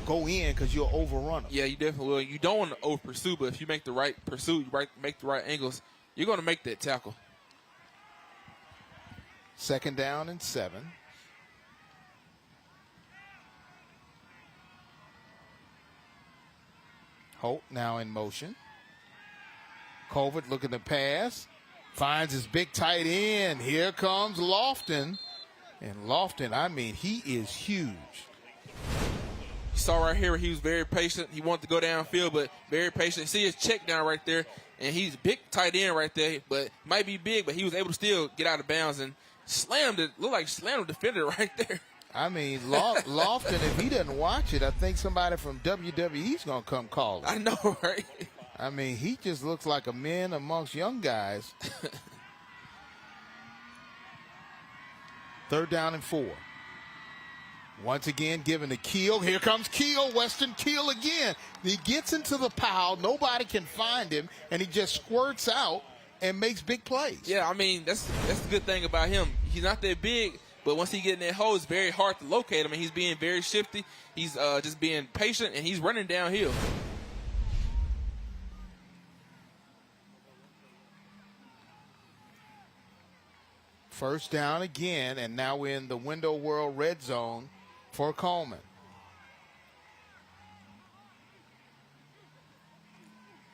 go in because you'll overrun them. Yeah, you definitely will. You don't want to over-pursue, but if you make the right pursuit, make the right angles, you're going to make that tackle. 2nd down and 7. Holt now in motion. Colvert looking to pass. Finds his big tight end. Here comes Lofton. And Lofton, I mean, he is huge. You saw right here he was very patient. He wanted to go downfield, but very patient. See his check down right there, and he's big tight end right there, but might be big, but he was able to still get out of bounds and slammed it. Looked like slammed the defender right there. I mean, Lofton, if he doesn't watch it, I think somebody from WWE's going to come call him. I know, right? I mean, he just looks like a man amongst young guys. 3rd down and 4. Once again, given to Keel. Here comes Keel, Weston Keel again. He gets into the pile. Nobody can find him, and he just squirts out and makes big plays. Yeah, I mean, that's the good thing about him. He's not that big, but once he gets in that hole, it's very hard to locate him. And he's being very shifty. He's just being patient, and he's running downhill. First down again, and now we're in the Window World red zone for Cullman.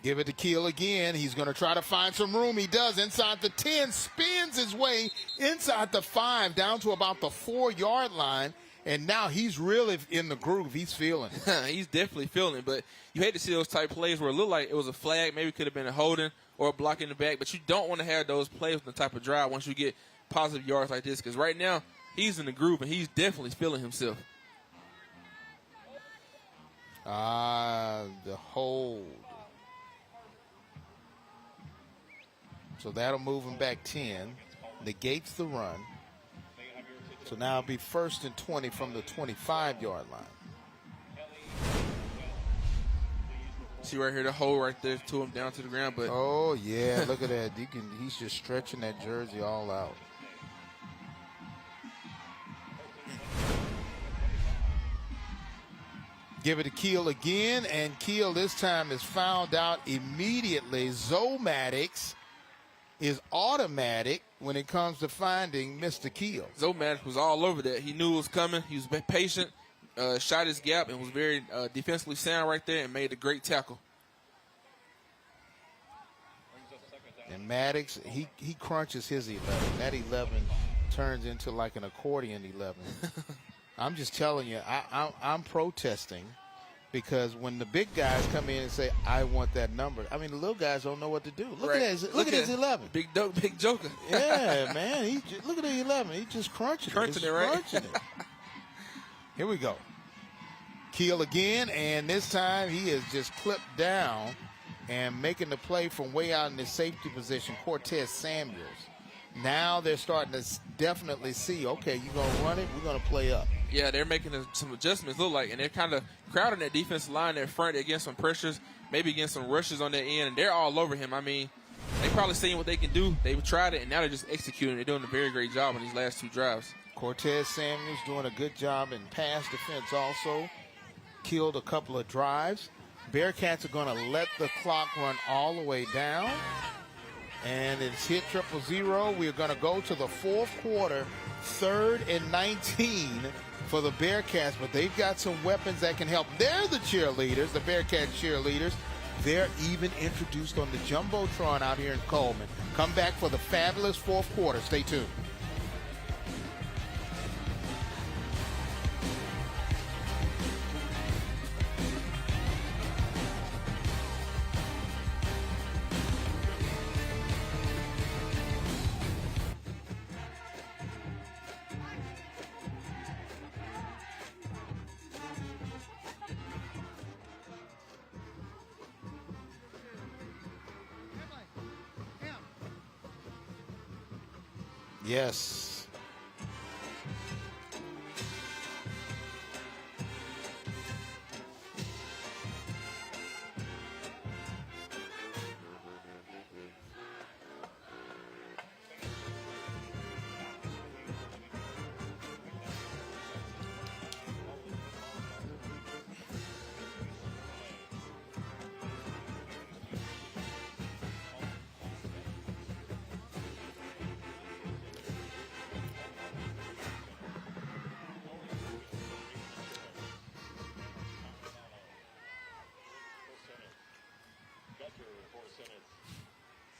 Give it to Keel again. He's going to try to find some room. He does inside the 10, spins his way inside the 5, down to about the 4-yard line. And now he's really in the groove. He's feeling it. He's definitely feeling it. But you hate to see those type plays where it looked like it was a flag, maybe could have been a holding or a block in the back. But you don't want to have those plays with the type of drive once you get positive yards like this. Because right now, he's in the groove, and he's definitely feeling himself. The hold. So that'll move him back 10. Negates the run. So now it'll be 1st and 20 from the 25-yard line. See right here, the hole right there to him down to the ground. But oh, yeah, look at that. He's just stretching that jersey all out. Give it to Keel again, and Keel this time is found out immediately. Zomatics is automatic when it comes to finding Mr. Keel. Zomatic was all over that. He knew it was coming. He was patient, shot his gap, and was very defensively sound right there and made a great tackle. And Maddox, he crunches his 11. That 11 turns into like an accordion 11. I'm just telling you, I'm protesting. Because when the big guys come in and say, I want that number, I mean, the little guys don't know what to do. Look at his 11. Big joker. Yeah, man. Look at the 11. He's just crunching it, right? Crunching it. Here we go. Keel again, and this time he is just clipped down and making the play from way out in the safety position, Cortez Samuels. Now they're starting to definitely see, okay, you're going to run it, we're going to play up. Yeah, they're making some adjustments, look like, and they're kind of crowding that defensive line there front against some pressures, maybe against some rushes on their end, and they're all over him. I mean, they probably seen what they can do. They've tried it, and now they're just executing. They're doing a very great job on these last 2 drives. Cortez Samuels doing a good job in pass defense also. Killed a couple of drives. Bearcats are going to let the clock run all the way down. And it's hit 0-0. We're going to go to the 4th quarter, 3rd and 19 for the Bearcats, but they've got some weapons that can help. They're the cheerleaders, the Bearcat cheerleaders. They're even introduced on the Jumbotron out here in Cullman. Come back for the fabulous 4th quarter. Stay tuned. Yes.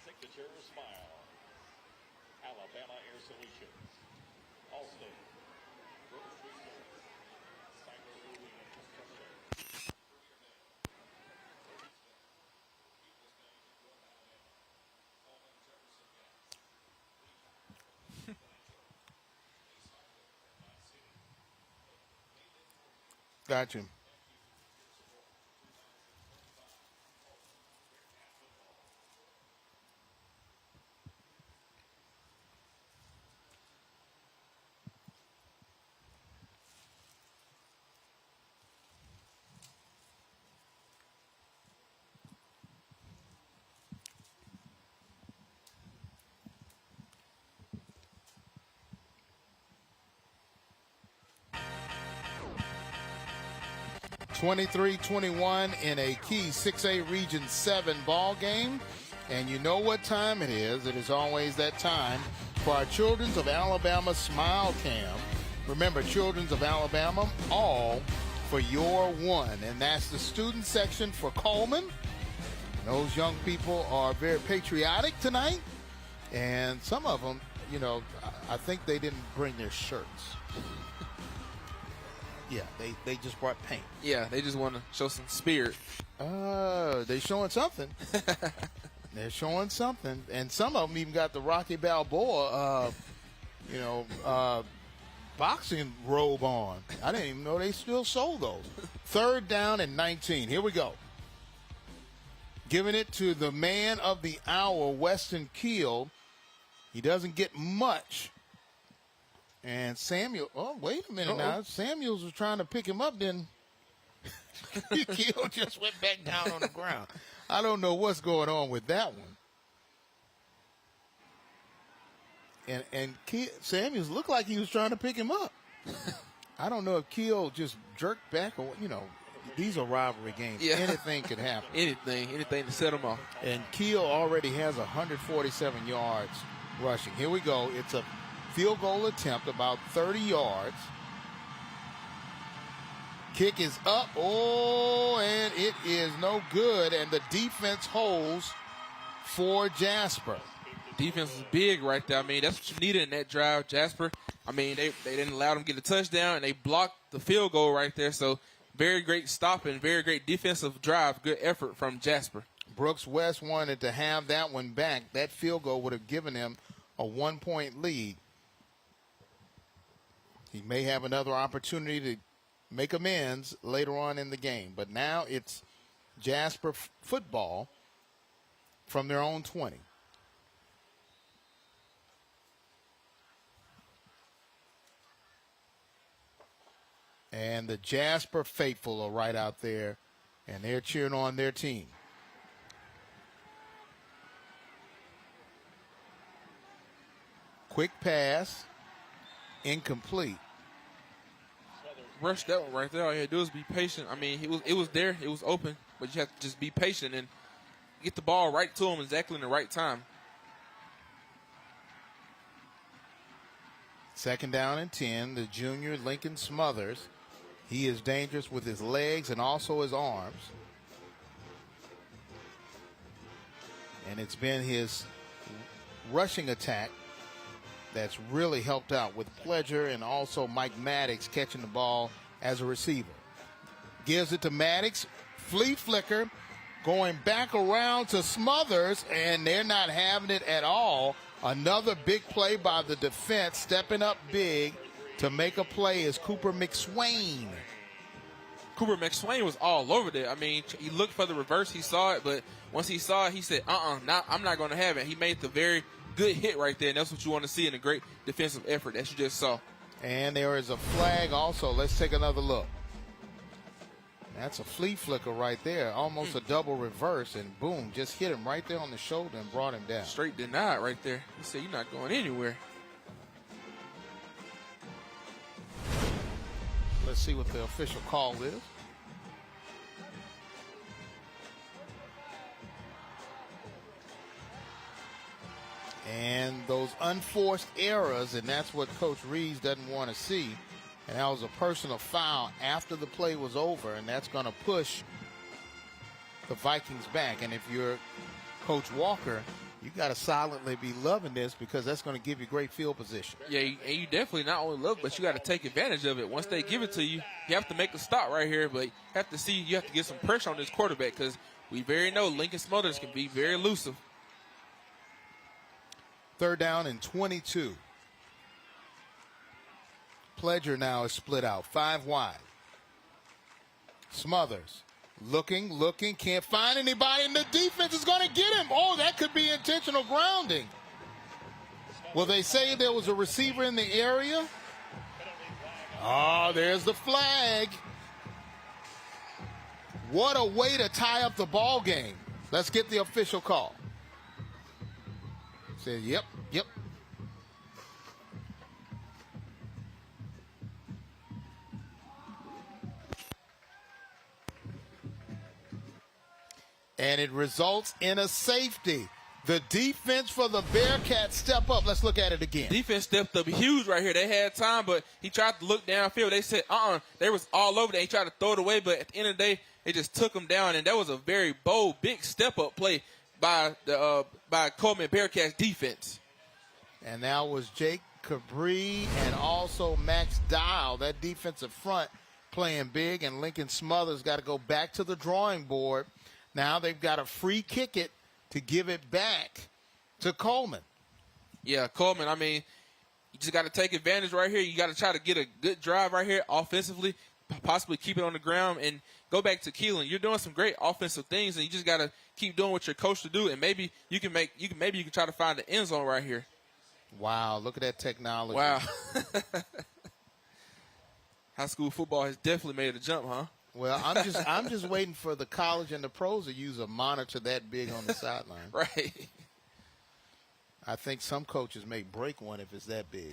Signature smile. Alabama Air Solutions. Allstate. Grocery Stores. Cyber Moving and Construction. Got you. 23-21 in a key 6A Region 7 ball game. And you know what time it is. It is always that time for our Children's of Alabama Smile Cam. Remember, Children's of Alabama, all for your one. And that's the student section for Cullman. Those young people are very patriotic tonight. And some of them, you know, I think they didn't bring their shirts. Yeah, they just brought paint. Yeah, they just want to show some spirit. They're showing something. They're showing something. And some of them even got the Rocky Balboa, boxing robe on. I didn't even know they still sold those. 3rd down and 19. Here we go. Giving it to the man of the hour, Weston Keel. He doesn't get much. And Samuel, oh, wait a minute now. Samuels was trying to pick him up, then Keel just went back down on the ground. I don't know what's going on with that one. And Samuels looked like he was trying to pick him up. I don't know if Keel just jerked back or, these are rivalry games. Yeah. Anything could happen. Anything to set them off. And Keel already has 147 yards rushing. Here we go. It's a field goal attempt, about 30 yards. Kick is up. Oh, and it is no good. And the defense holds for Jasper. Defense is big right there. I mean, that's what you needed in that drive, Jasper. I mean, they didn't allow them to get a touchdown, and they blocked the field goal right there. So, very great stop and very great defensive drive. Good effort from Jasper. Brooks West wanted to have that one back. That field goal would have given him a 1-point lead. He may have another opportunity to make amends later on in the game. But now it's Jasper football from their own 20. And the Jasper faithful are right out there, and they're cheering on their team. Quick pass, incomplete. Rush that one right there. All you had to do is be patient. I mean, it was there. It was open, but you have to just be patient and get the ball right to him exactly in the right time. 2nd down and 10. The junior, Lincoln Smothers. He is dangerous with his legs and also his arms. And it's been his rushing attack that's really helped out with Pledger and also Mike Maddox catching the ball as a receiver. Gives it to Maddox. Flea flicker going back around to Smothers, and they're not having it at all. Another big play by the defense, stepping up big to make a play is Cooper McSwain. Cooper McSwain was all over there. I mean, he looked for the reverse. He saw it, but once he saw it, he said, I'm not going to have it. He made the very good hit right there, and that's what you want to see in a great defensive effort that you just saw. And there is a flag also. Let's take another look. That's a flea flicker right there, almost a double reverse, and boom, just hit him right there on the shoulder and brought him down. Straight denied right there. He said, you're not going anywhere. Let's see what the official call is. And those unforced errors, and that's what Coach Reeves doesn't want to see. And that was a personal foul after the play was over, and that's going to push the Vikings back. And if you're Coach Walker, you got to silently be loving this because that's going to give you great field position. Yeah, and you definitely not only love it, but you got to take advantage of it. Once they give it to you, you have to make a stop right here, but you have to get some pressure on this quarterback because we very know Lincoln Smothers can be very elusive. 3rd down and 22. Pledger now is split out, 5 wide. Smothers looking, can't find anybody, and the defense is going to get him. Oh, that could be intentional grounding. Well, they say there was a receiver in the area. Oh, there's the flag. What a way to tie up the ball game. Let's get the official call. Says, yep. And it results in a safety. The defense for the Bearcats step up. Let's look at it again. Defense stepped up huge right here. They had time, but he tried to look downfield. They said, They was all over there. He tried to throw it away, but at the end of the day, they just took him down, and that was a very bold, big step-up play by the Cullman Bearcats defense. And that was Jake Cabri and also Max Dial, that defensive front, playing big, and Lincoln Smothers got to go back to the drawing board. Now they've got to free kick it to give it back to Cullman. Yeah, Cullman, I mean, you just got to take advantage right here. You got to try to get a good drive right here offensively, possibly keep it on the ground, and go back to Keelan. You're doing some great offensive things, and you just got to keep doing what you're coached to do, and maybe you can try to find the end zone right here. Wow, look at that technology. Wow. High school football has definitely made a jump, huh? Well, I'm just waiting for the college and the pros to use a monitor that big on the sideline. Right. I think some coaches may break one if it's that big.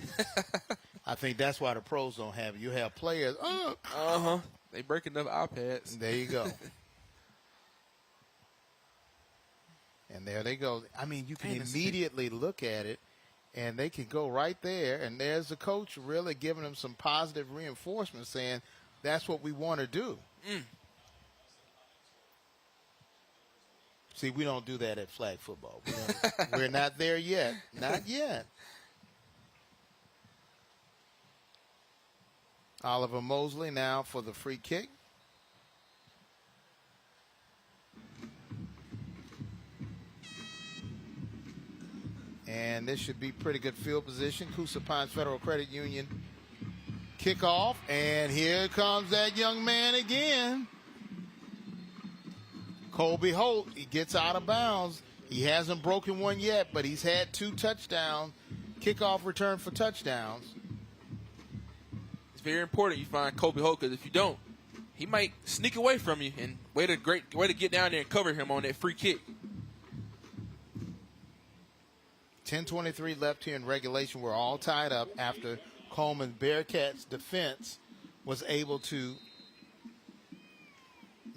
I think that's why the pros don't have it. You have players. They break enough iPads. There you go. And there they go. I mean, you can immediately look at it, and they can go right there. And there's the coach really giving them some positive reinforcement, saying that's what we want to do. See, we don't do that at flag football. We're not there yet. Not yet. Oliver Mosley now for the free kick. And this should be pretty good field position. Coosa Pines Federal Credit Union kickoff. And here comes that young man again. Colby Holt, he gets out of bounds. He hasn't broken one yet, but he's had 2 touchdowns. Kickoff return for touchdowns. It's very important you find Colby Holt, because if you don't, he might sneak away from you, and way to get down there and cover him on that free kick. 10:23 left here in regulation. We're all tied up after Cullman Bearcats defense was able to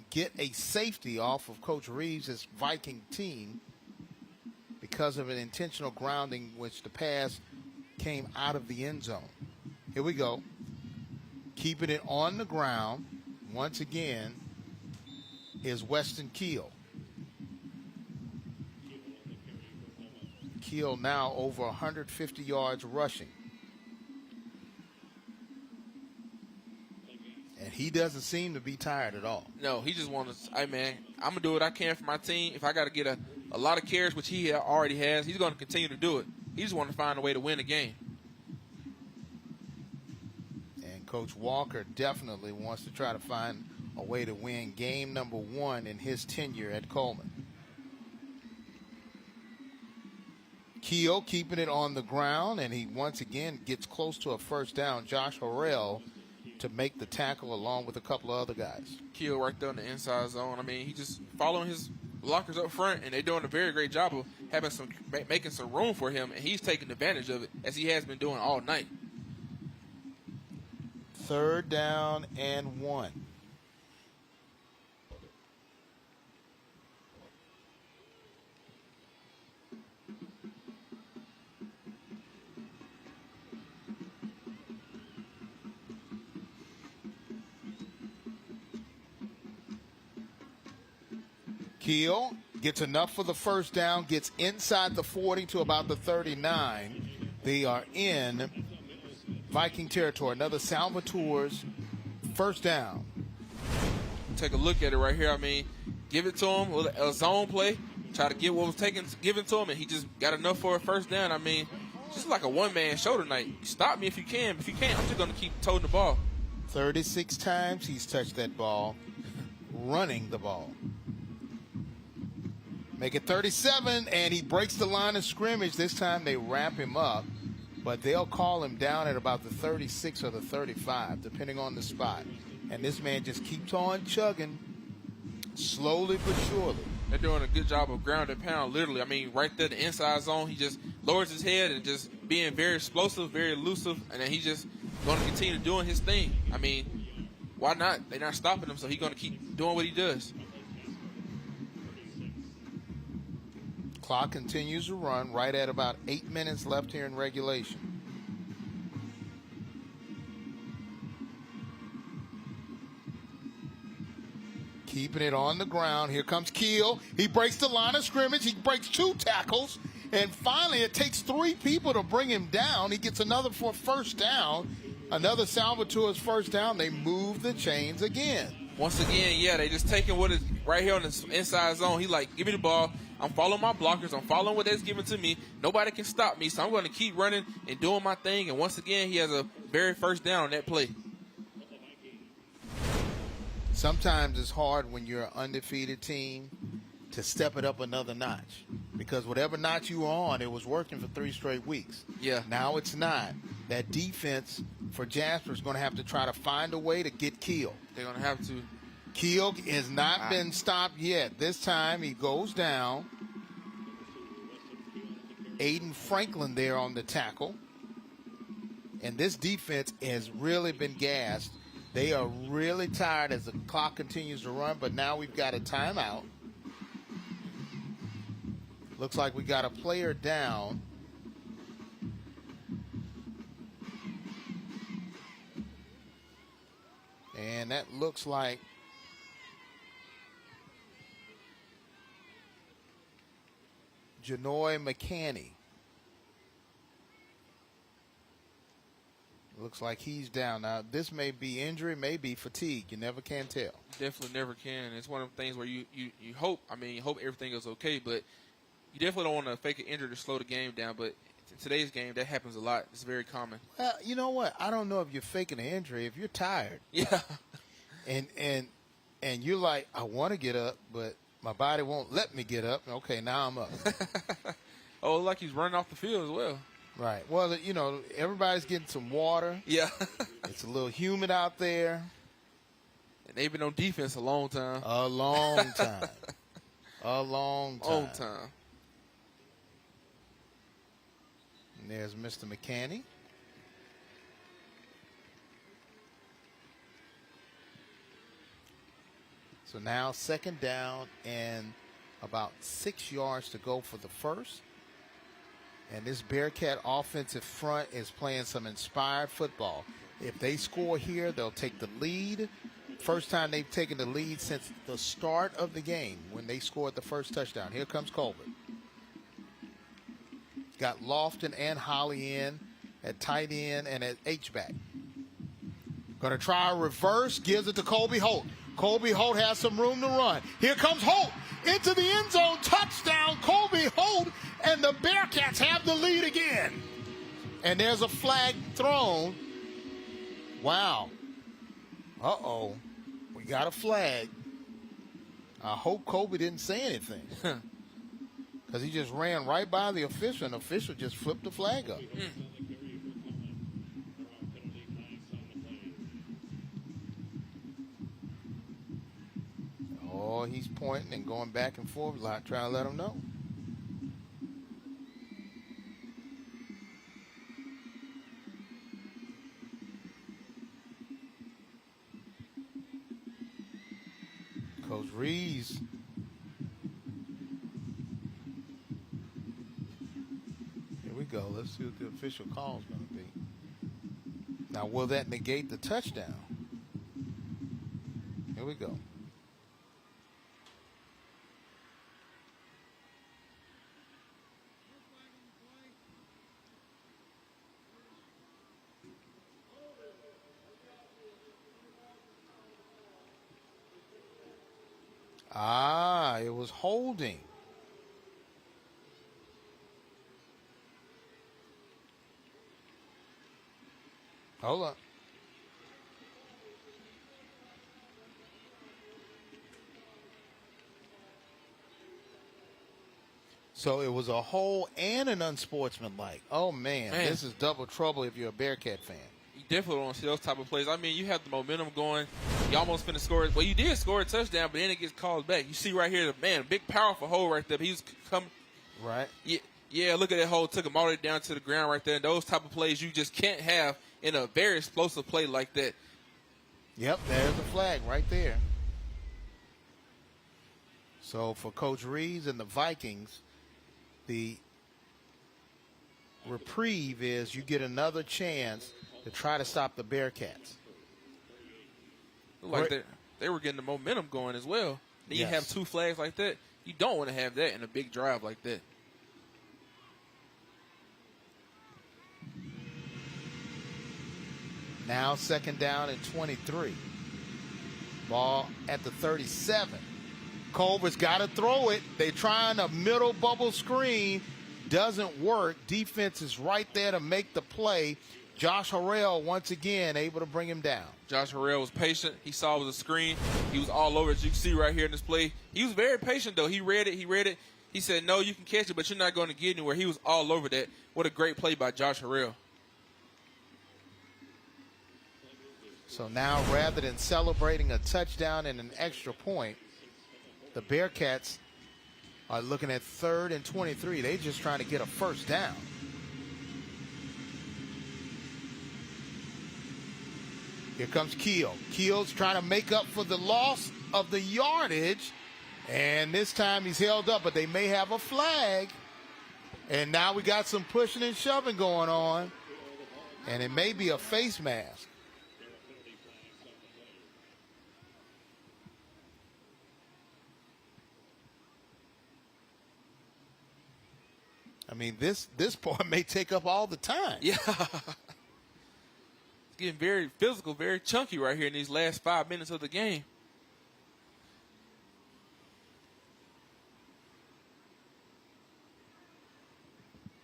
get a safety off of Coach Reeves' Viking team because of an intentional grounding, which the pass came out of the end zone. Here we go. Keeping it on the ground once again is Weston Keel. Keel now over 150 yards rushing. And he doesn't seem to be tired at all. No, he just wants to, hey, man, I'm going to do what I can for my team. If I got to get a lot of carries, which he already has, he's going to continue to do it. He just wants to find a way to win the game. And Coach Walker definitely wants to try to find a way to win game number 1 in his tenure at Cullman. Keel keeping it on the ground, and he once again gets close to a first down. Josh Harrell to make the tackle along with a couple of other guys. Keel right there in the inside zone. I mean, he just following his blockers up front, and they're doing a very great job of making some room for him, and he's taking advantage of it, as he has been doing all night. 3rd down and 1. Keel gets enough for the first down, gets inside the 40 to about the 39. They are in Viking territory. Another Salvatore's first down. Take a look at it right here. I mean, give it to him with a zone play. Try to get what was given to him, and he just got enough for a first down. I mean, just like a one-man show tonight. Stop me if you can. If you can't, I'm just going to keep toting the ball. 36 times he's touched that ball, running the ball. Make it 37, and he breaks the line of scrimmage. This time they wrap him up, but they'll call him down at about the 36 or the 35, depending on the spot. And this man just keeps on chugging, slowly but surely. They're doing a good job of ground and pound, literally. I mean, right there, the inside zone, he just lowers his head and just being very explosive, very elusive, and then he's just going to continue doing his thing. I mean, why not? They're not stopping him, so he's going to keep doing what he does. Clock continues to run right at about 8 minutes left here in regulation. Keeping it on the ground. Here comes Keel. He breaks the line of scrimmage. He breaks 2 tackles. And finally, it takes 3 people to bring him down. He gets another for first down. Another Salvatore's first down. They move the chains again. Once again, yeah, they just taking what is right here on the inside zone. He like, give me the ball. I'm following my blockers. I'm following what they're giving to me. Nobody can stop me, so I'm going to keep running and doing my thing. And once again, he has a very first down on that play. Sometimes it's hard when you're an undefeated team to step it up another notch, because whatever notch you were on, it was working for 3 straight weeks. Yeah. Now it's not. That defense for Jasper is going to have to try to find a way to get Keel. They're going to have to. Keel has not been stopped yet. This time he goes down. Aiden Franklin there on the tackle. And this defense has really been gassed. They are really tired as the clock continues to run, but now we've got a timeout. Looks like we got a player down. And that looks like Janoy McCanny. Looks like he's down. Now, this may be injury, may be fatigue. You never can tell. Definitely never can. It's one of the things where you hope, you hope everything is okay, but you definitely don't want to fake an injury to slow the game down. But in today's game, that happens a lot. It's very common. Well, you know what? I don't know if you're faking an injury. If you're tired. Yeah. And you're like, I want to get up, but my body won't let me get up. Okay, now I'm up. Oh, like he's running off the field as well. Right. Well, you know, everybody's getting some water. Yeah. It's a little humid out there. And they've been on defense a long time. A long time. A long time. Long time. And there's Mr. McCanny. So now 2nd down and about 6 yards to go for the first. And this Bearcat offensive front is playing some inspired football. If they score here, they'll take the lead. First time they've taken the lead since the start of the game when they scored the first touchdown. Here comes Colbert. Got Lofton and Holly in at tight end and at H-back. Going to try a reverse, gives it to Colby Holt. Colby Holt has some room to run. Here comes Holt into the end zone. Touchdown, Colby Holt, and the Bearcats have the lead again. And there's a flag thrown. Wow. Uh-oh. We got a flag. I hope Colby didn't say anything. Because he just ran right by the official, and the official just flipped the flag up. Oh, he's pointing and going back and forth, trying to let him know. Coach Reeves. Here we go. Let's see what the official call is going to be. Now, will that negate the touchdown? Here we go. Ah, it was holding. Hold on. So it was a hold and an unsportsmanlike. Oh, man, this is double trouble if you're a Bearcat fan. You definitely don't want to see those type of plays. I mean, you have the momentum going. You almost finna score it. Well, you did score a touchdown, but then it gets called back. You see right here, man, big powerful hold right there. But he was coming. Right. Yeah, look at that hold. Took him all the way down to the ground right there. And those type of plays you just can't have in a very explosive play like that. Yep, there's the flag right there. So for Coach Reeves and the Vikings, The reprieve is you get another chance to try to stop the Bearcats. Like they were getting the momentum going as well. Then you have 2 flags like that. You don't want to have that in a big drive like that. Now 2nd down and 23. Ball at the 37. Culver's got to throw it. They're trying a middle bubble screen. Doesn't work. Defense is right there to make the play. Josh Harrell once again able to bring him down. Josh Harrell was patient. He saw it was a screen. He was all over it. As you can see right here in this play. He was very patient, though. He read it. He said, no, you can catch it, but you're not going to get anywhere. He was all over that. What a great play by Josh Harrell. So now, rather than celebrating a touchdown and an extra point, the Bearcats are looking at 3rd and 23. They're just trying to get a 1st down. Here comes Keel. Keel's trying to make up for the loss of the yardage. And this time he's held up, but they may have a flag. And now we got some pushing and shoving going on. And it may be a face mask. I mean, this part may take up all the time. Yeah. It's getting very physical, very chunky right here in these last 5 minutes of the game.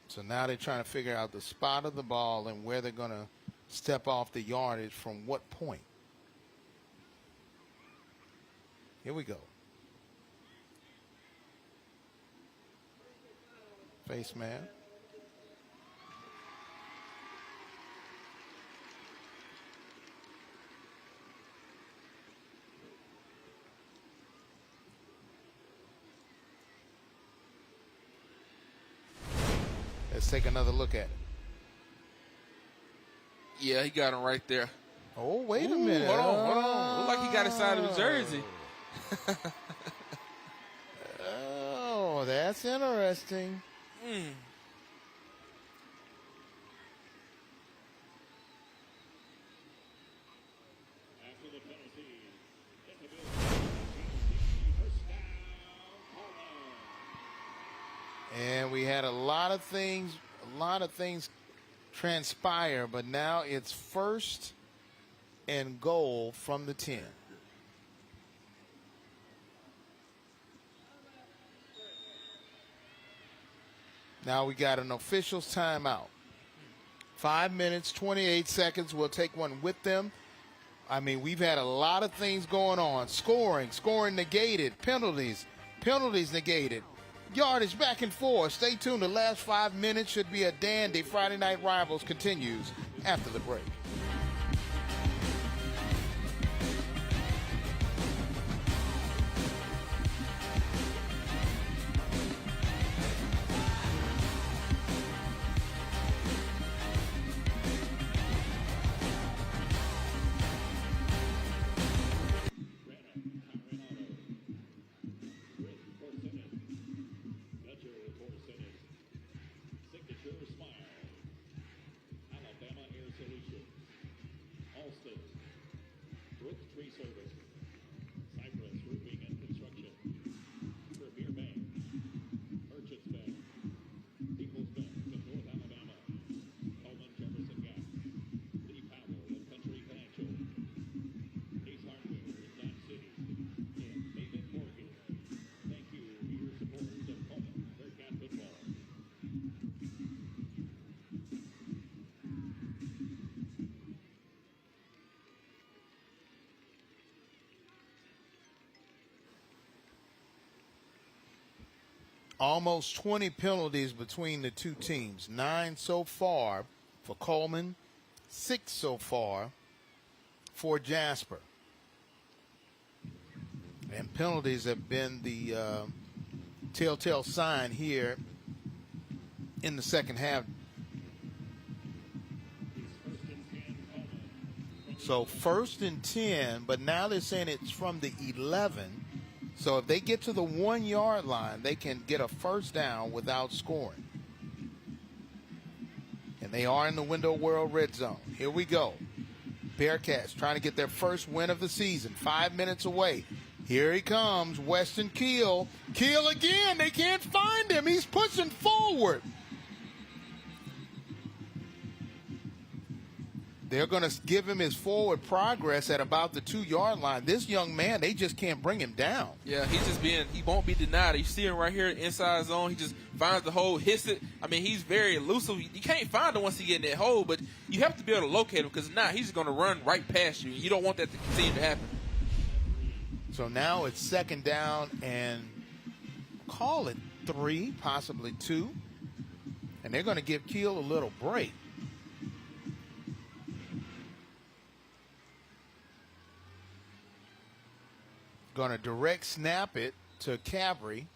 So now they're trying to figure out the spot of the ball and where they're going to step off the yardage from what point. Here we go. Face man. Let's take another look at it. Yeah, he got him right there. Oh, wait a minute. Hold on. Look like he got inside of his jersey. Oh, that's interesting. And we had a lot of things transpire, but now it's 1st and goal from the 10. Now we got an official's timeout. 5 minutes, 28 seconds. We'll take one with them. I mean, we've had a lot of things going on. Scoring negated. Penalties negated. Yardage back and forth. Stay tuned. The last 5 minutes should be a dandy. Friday Night Rivals continues after the break. Almost 20 penalties between the two teams. 9 so far for Cullman, 6 so far for Jasper. And penalties have been the telltale sign here in the second half. So 1st and 10, but now they're saying it's from the 11. So if they get to the 1 yard line, they can get a first down without scoring. And they are in the Window World red zone. Here we go. Bearcats trying to get their first win of the season. 5 minutes away. Here he comes, Weston Keel. Keel again. They can't find him. He's pushing forward. They're going to give him his forward progress at about the 2 yard line. This young man, they just can't bring him down. Yeah, he won't be denied. You see him right here inside zone. He just finds the hole, hits it. I mean, he's very elusive. You can't find him once he get in that hole, but you have to be able to locate him because now he's going to run right past you. You don't want that to continue to happen. So now it's second down and call it 3, possibly 2. And they're going to give Keel a little break. Going to direct snap it to Cabry.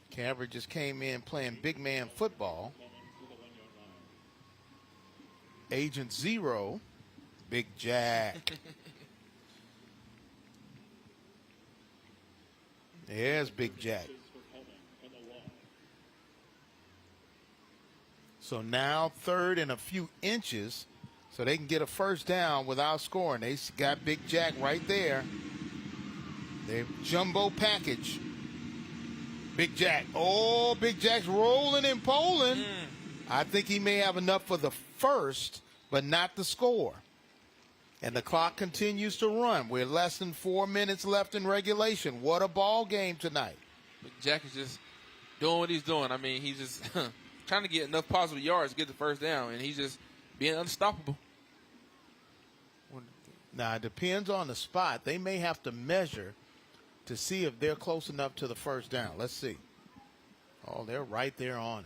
Cabry just came in playing big man football. Agent Zero, Big Jack. There's Big Jack. So now 3rd and a few inches, so they can get a first down without scoring. They got Big Jack right there. They jumbo package. Big Jack. Oh, Big Jack's rolling and polling. I think he may have enough for the first, but not the score. And the clock continues to run. We're less than 4 minutes left in regulation. What a ball game tonight. Big Jack is just doing what he's doing. I mean, he's just trying to get enough positive yards to get the first down, and he's just being unstoppable. Now, it depends on the spot. They may have to measure to see if they're close enough to the first down. Let's see. Oh, they're right there on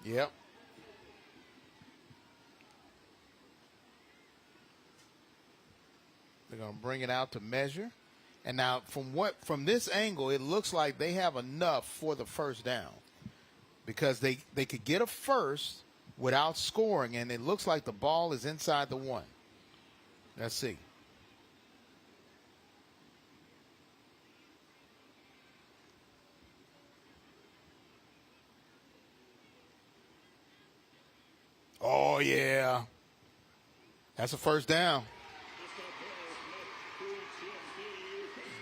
it. Yep. They're going to bring it out to measure. And now from this angle, it looks like they have enough for the first down because they could get a first without scoring, and it looks like the ball is inside the 1. Let's see. Oh, yeah. That's a first down.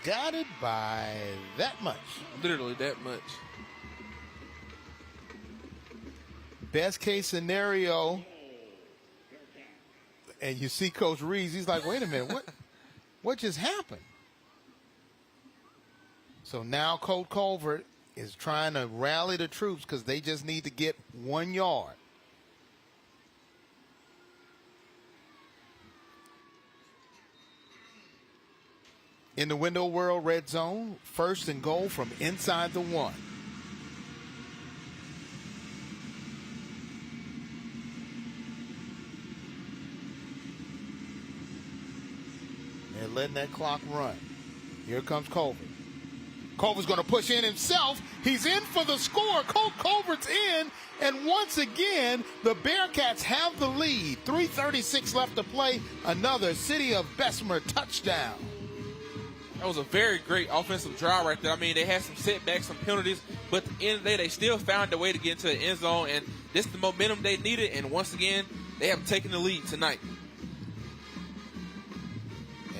Got it by that much. Literally that much. Best case scenario, and you see Coach Reeves, he's like, wait a minute, what just happened? So now Coach Colbert is trying to rally the troops because they just need to get 1 yard. In the Window World red zone, 1st and goal from inside the 1. They're letting that clock run. Here comes Culver. Culver's going to push in himself. He's in for the score. Culver's in. And once again, the Bearcats have the lead. 3:36 left to play. Another City of Bessemer touchdown. That was a very great offensive drive right there. I mean, they had some setbacks, some penalties, but at the end of the day, they still found a way to get into the end zone, and this is the momentum they needed, and once again, they have taken the lead tonight.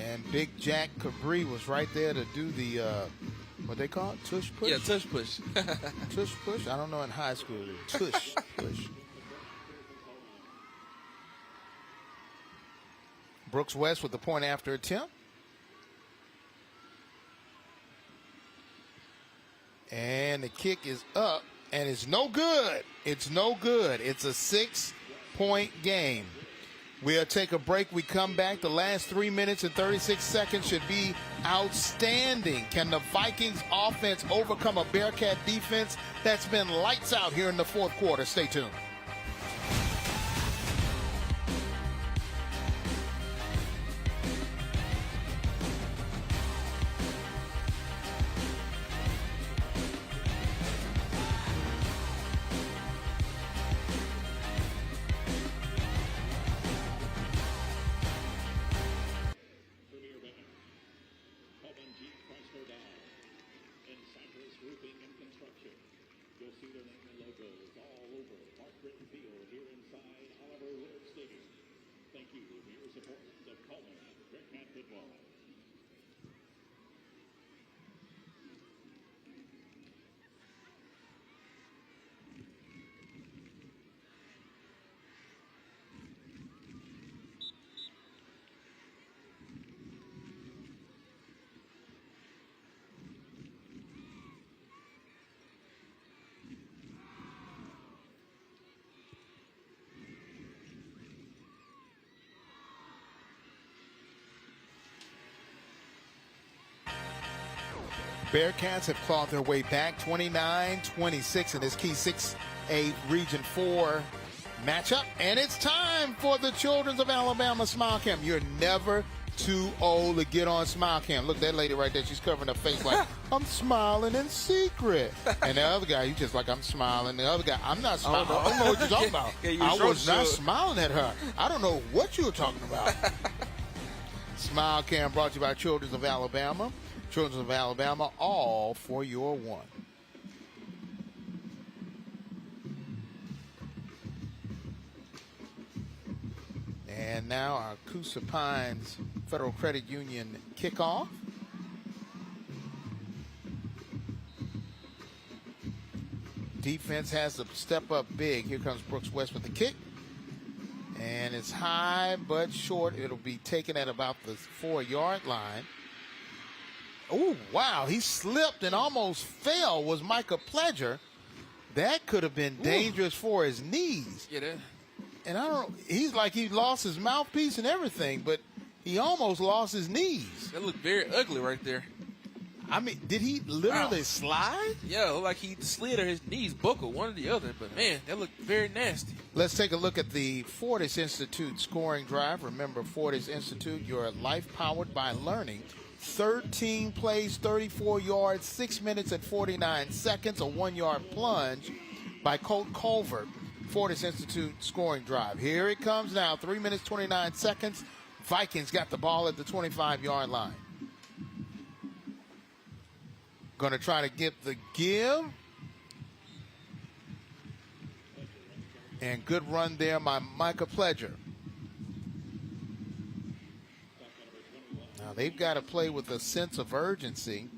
And Big Jack Cabri was right there to do the, what they call it, tush push? Yeah, tush push. Tush push? I don't know in high school. Tush push. Brooks West with the point after attempt. And the kick is up, and it's no good. It's no good. It's a 6-point game. We'll take a break. We come back. The last 3 minutes and 36 seconds should be outstanding. Can the Vikings offense overcome a Bearcat defense that's been lights out here in the 4th quarter? Stay tuned. see their name and logos all over Mark Britton Field here inside Oliver Woodard Stadium. Thank you for your support of Cullman Bearcat football. Bearcats have clawed their way back 29-26 in this key 6A Region 4 matchup. And it's time for the Children of Alabama Smile Cam. You're never too old to get on Smile Cam. Look, that lady right there, she's covering her face like, I'm smiling in secret. And the other guy, he's just like, I'm smiling. The other guy, I'm not smiling. I don't know what you're talking about. I was not smiling at her. I don't know what you were talking about. Smile Cam brought to you by Children of Alabama. Children of Alabama, all for your one. And now our Coosa Pines Federal Credit Union kickoff. Defense has to step up big. Here comes Brooks West with the kick. And it's high but short. It'll be taken at about the 4-yard line. Oh, wow. He slipped and almost fell, was Micah Pledger. That could have been dangerous for his knees. Yeah, that. And I don't know, he's like he lost his mouthpiece and everything, but he almost lost his knees. That looked very ugly right there. I mean, did he literally slide? Yeah, it looked like he slid or his knees buckled, one or the other. But, man, that looked very nasty. Let's take a look at the Fortis Institute scoring drive. Remember, Fortis Institute, your life powered by learning. 13 plays, 34 yards, 6 minutes and 49 seconds, a 1-yard plunge by Colt Culver. Fortis Institute scoring drive. Here it comes now, 3 minutes, 29 seconds. Vikings got the ball at the 25-yard line. Going to try to get the give. And good run there by Micah Pledger. Now they've got to play with a sense of urgency.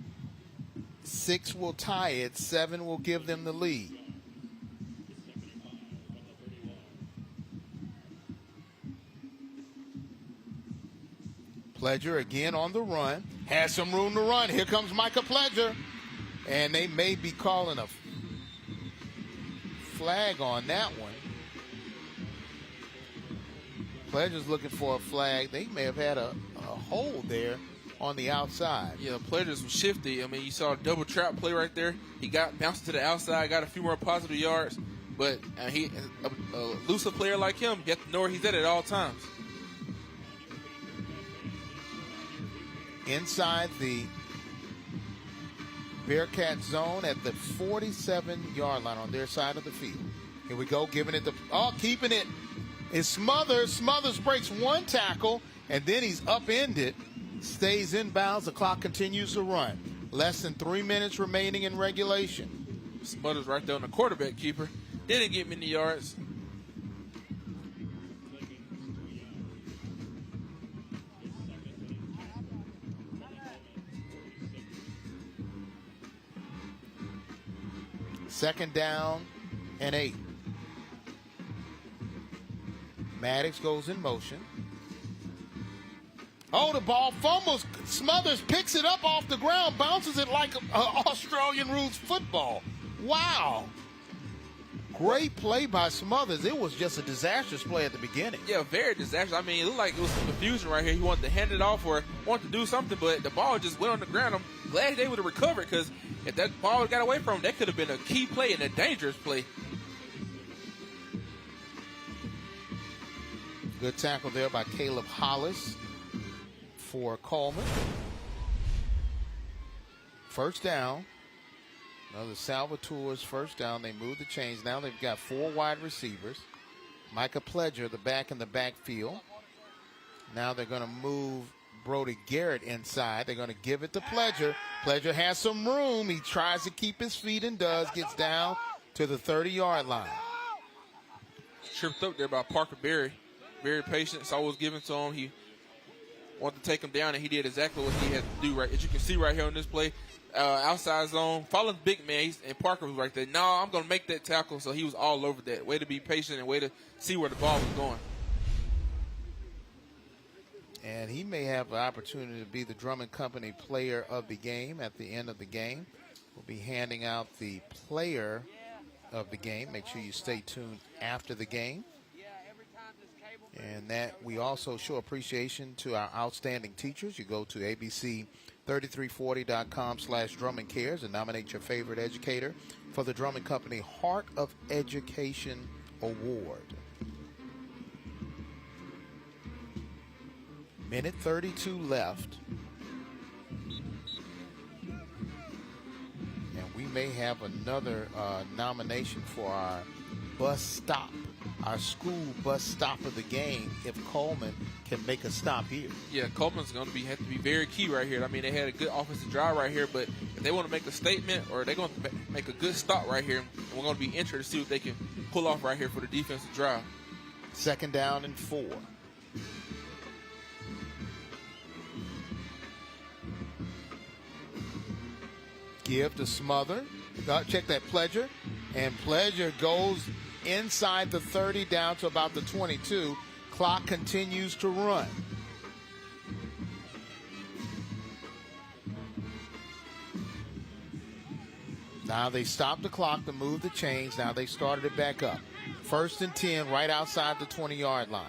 6 will tie it, 7 will give them the lead. Pledger again on the run. Has some room to run. Here comes Micah Pledger. And they may be calling a flag on that one. Pledger's looking for a flag. They may have had a hold there on the outside. Yeah, Pledger's was shifty. I mean, you saw a double trap play right there. He got bounced to the outside, got a few more positive yards. But a looser player like him, you have to know where he's at all times. Inside the Bearcat zone at the 47-yard line on their side of the field. Here we go, giving it keeping it. It's Smothers. Smothers breaks one tackle, and then he's upended, stays in bounds. The clock continues to run. Less than 3 minutes remaining in regulation. Smothers right there on the quarterback keeper. Didn't get many yards. Second down and 8. Maddox goes in motion. Oh, the ball fumbles. Smothers picks it up off the ground, bounces it like Australian rules football. Wow. Great play by Smothers. It was just a disastrous play at the beginning. Yeah, very disastrous. I mean, it looked like it was some confusion right here. He wanted to hand it off or wanted to do something, but the ball just went on the ground. I'm glad they would have recovered because if that ball got away from him, that could have been a key play and a dangerous play. Good tackle there by Caleb Hollis for Cullman. First down. Another Salvatore's first down. They move the chains. Now they've got 4 wide receivers. Micah Pledger, the back in the backfield. Now they're going to move Brody Garrett inside. They're going to give it to Pledger. Pledger has some room. He tries to keep his feet and does. Gets down to the 30-yard line. Tripped up there by Parker Berry. Very patient. Saw what was given to him. He wanted to take him down, and he did exactly what he had to do. Right, as you can see right here on this play, outside zone, following the big man, and Parker was right there. No, I'm going to make that tackle. So he was all over that. Way to be patient and way to see where the ball was going. And he may have an opportunity to be the Drummond Company player of the game at the end of the game. We'll be handing out the player of the game. Make sure you stay tuned after the game. And that we also show appreciation to our outstanding teachers. You go to abc3340.com/Drummond Cares and nominate your favorite educator for the Drummond Company Heart of Education Award. Minute 32 left. And we may have another nomination for our bus stop, our school bus stop of the game, if Cullman can make a stop here. Yeah, Cullman's going to have to be very key right here. I mean, they had a good offensive drive right here, but if they want to make a statement or they're going to make a good stop right here, we're going to be interested to see what they can pull off right here for the defensive drive. 2nd down and 4. Give to Smother. Check that Pledger. And Pledger goes inside the 30 down to about the 22. Clock continues to run. Now they stopped the clock to move the chains. Now they started it back up. 1st and 10 right outside the 20-yard line.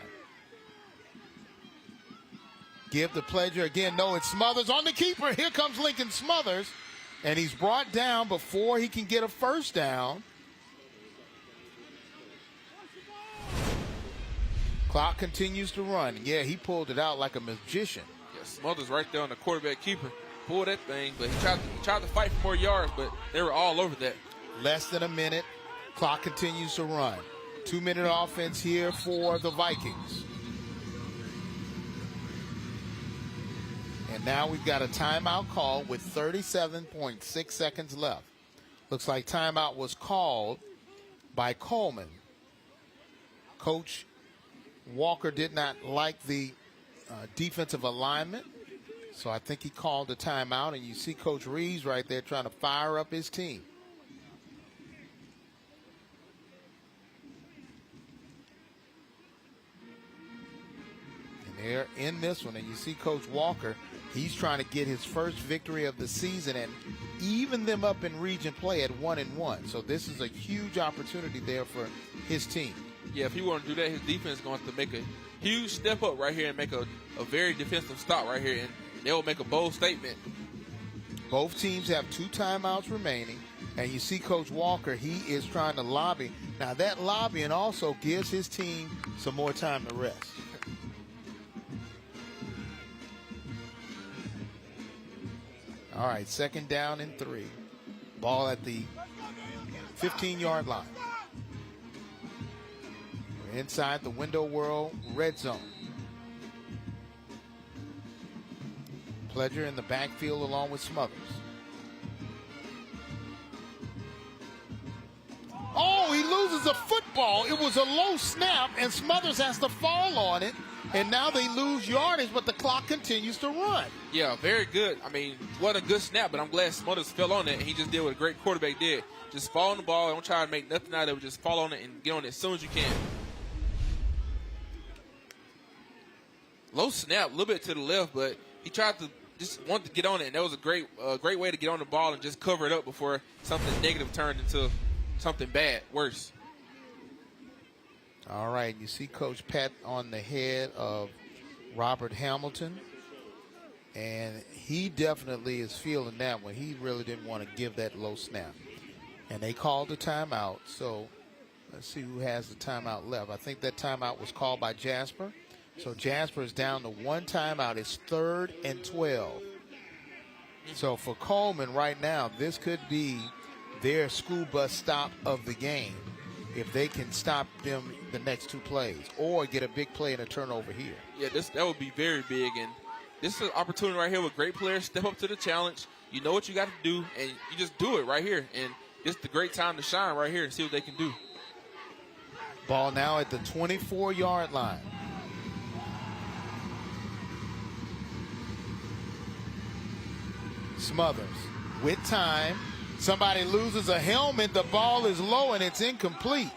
Give to Pledger again. No, it's Smothers on the keeper. Here comes Lincoln Smothers. And he's brought down before he can get a first down. Clock continues to run. Yeah, he pulled it out like a magician. Yeah, Smothers right there on the quarterback keeper. Pulled that thing, but he tried to fight for more yards, but they were all over that. Less than a minute. Clock continues to run. 2-minute offense here for the Vikings. And now we've got a timeout call with 37.6 seconds left. Looks like timeout was called by Cullman. Coach Walker did not like the defensive alignment, so I think he called a timeout. And you see Coach Reeves right there trying to fire up his team. And they're in this one, and you see Coach Walker. He's trying to get his first victory of the season and even them up in region play at 1-1. So this is a huge opportunity there for his team. Yeah, if he want to do that, his defense is going to have to make a huge step up right here and make a very defensive stop right here, and they'll make a bold statement. Both teams have 2 timeouts remaining, and you see Coach Walker, he is trying to lobby. Now that lobbying also gives his team some more time to rest. All right, 2nd down and 3. Ball at the 15-yard line. We're inside the Window World red zone. Pledger in the backfield along with Smothers. Oh, he loses a football. It was a low snap, and Smothers has to fall on it. And now they lose yardage, but the clock continues to run. Yeah, very good. I mean, what a good snap, but I'm glad Smothers fell on it, and he just did what a great quarterback did. Just fall on the ball. Don't try to make nothing out of it. Just fall on it and get on it as soon as you can. Low snap, a little bit to the left, but he tried to just want to get on it, and that was a great way to get on the ball and just cover it up before something negative turned into something bad, worse. All right, you see Coach pat on the head of Robert Hamilton, and he definitely is feeling that one. He really didn't want to give that low snap. And they called the timeout, so let's see who has the timeout left. I think that timeout was called by Jasper. So Jasper is down to 1 timeout. It's 3rd and 12. So for Cullman right now, this could be their school bus stop of the game if they can stop them the next 2 plays or get a big play and a turnover here. Yeah, that would be very big. And this is an opportunity right here with great players. Step up to the challenge. You know what you got to do, and you just do it right here. And it's the great time to shine right here and see what they can do. Ball now at the 24-yard line. Smothers with time. Somebody loses a helmet. The ball is low and it's incomplete.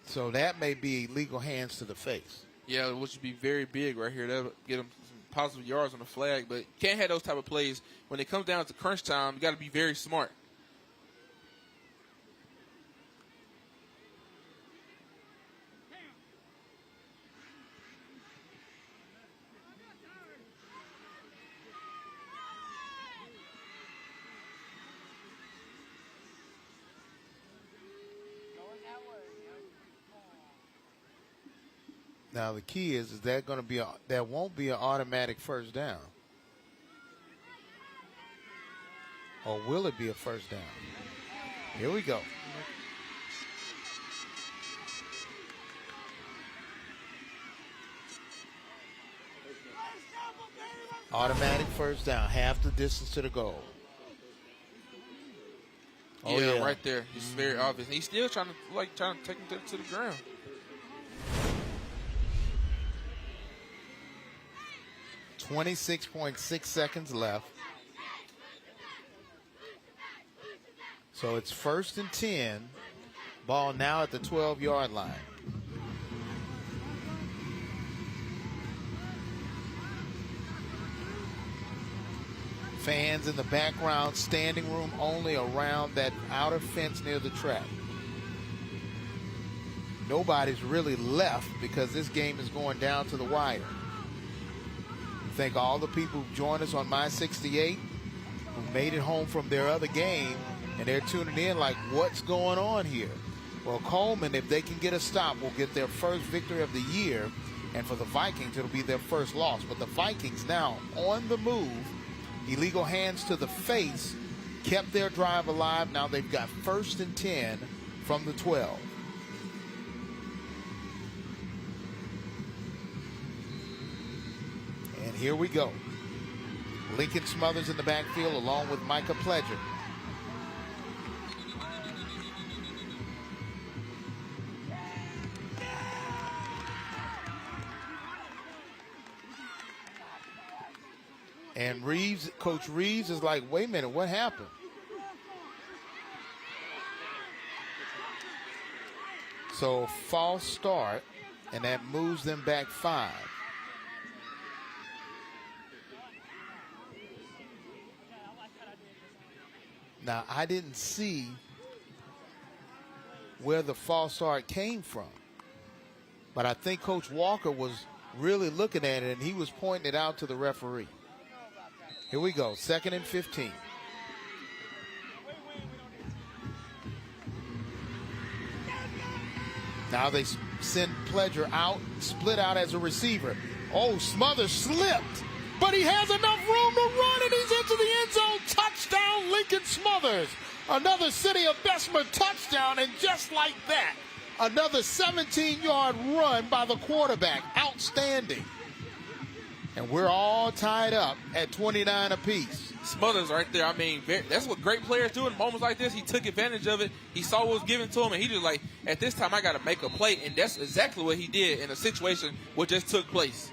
So that may be illegal hands to the face. Yeah, which would be very big right here. That would get them some positive yards on the flag. But you can't have those type of plays. When it comes down to crunch time, you got to be very smart. Now the key is that going to be that won't be an automatic first down, or will it be a first down? Here we go. Automatic first down, half the distance to the goal. Oh yeah, right there. He's very obvious. He's still trying to take him to the ground. 26.6 seconds left. So it's 1st and 10. Ball now at the 12-yard line. Fans in the background, standing room only around that outer fence near the track. Nobody's really left because this game is going down to the wire. Thank all the people who joined us on My 68 who made it home from their other game, and they're tuning in like, what's going on here? Well, Cullman, if they can get a stop, will get their first victory of the year, and for the Vikings, it'll be their first loss. But the Vikings now on the move, illegal hands to the face, kept their drive alive. Now they've got 1st and 10 from the 12. And here we go. Lincoln Smothers in the backfield along with Micah Pledger. And Reeves, Coach Reeves is like, wait a minute, what happened? So false start, and that moves them back 5. Now, I didn't see where the false start came from, but I think Coach Walker was really looking at it, and he was pointing it out to the referee. Here we go, 2nd and 15. Now they send Pledger out, split out as a receiver. Oh, Smothers slipped, but he has enough room to run, and he's into the end zone. Touchdown, Lincoln Smothers. Another City of Bessemer touchdown, and just like that, another 17-yard run by the quarterback. Outstanding. And we're all tied up at 29 apiece. Smothers right there. I mean, that's what great players do in moments like this. He took advantage of it. He saw what was given to him, and he just like, at this time, I got to make a play. And that's exactly what he did in a situation what just took place.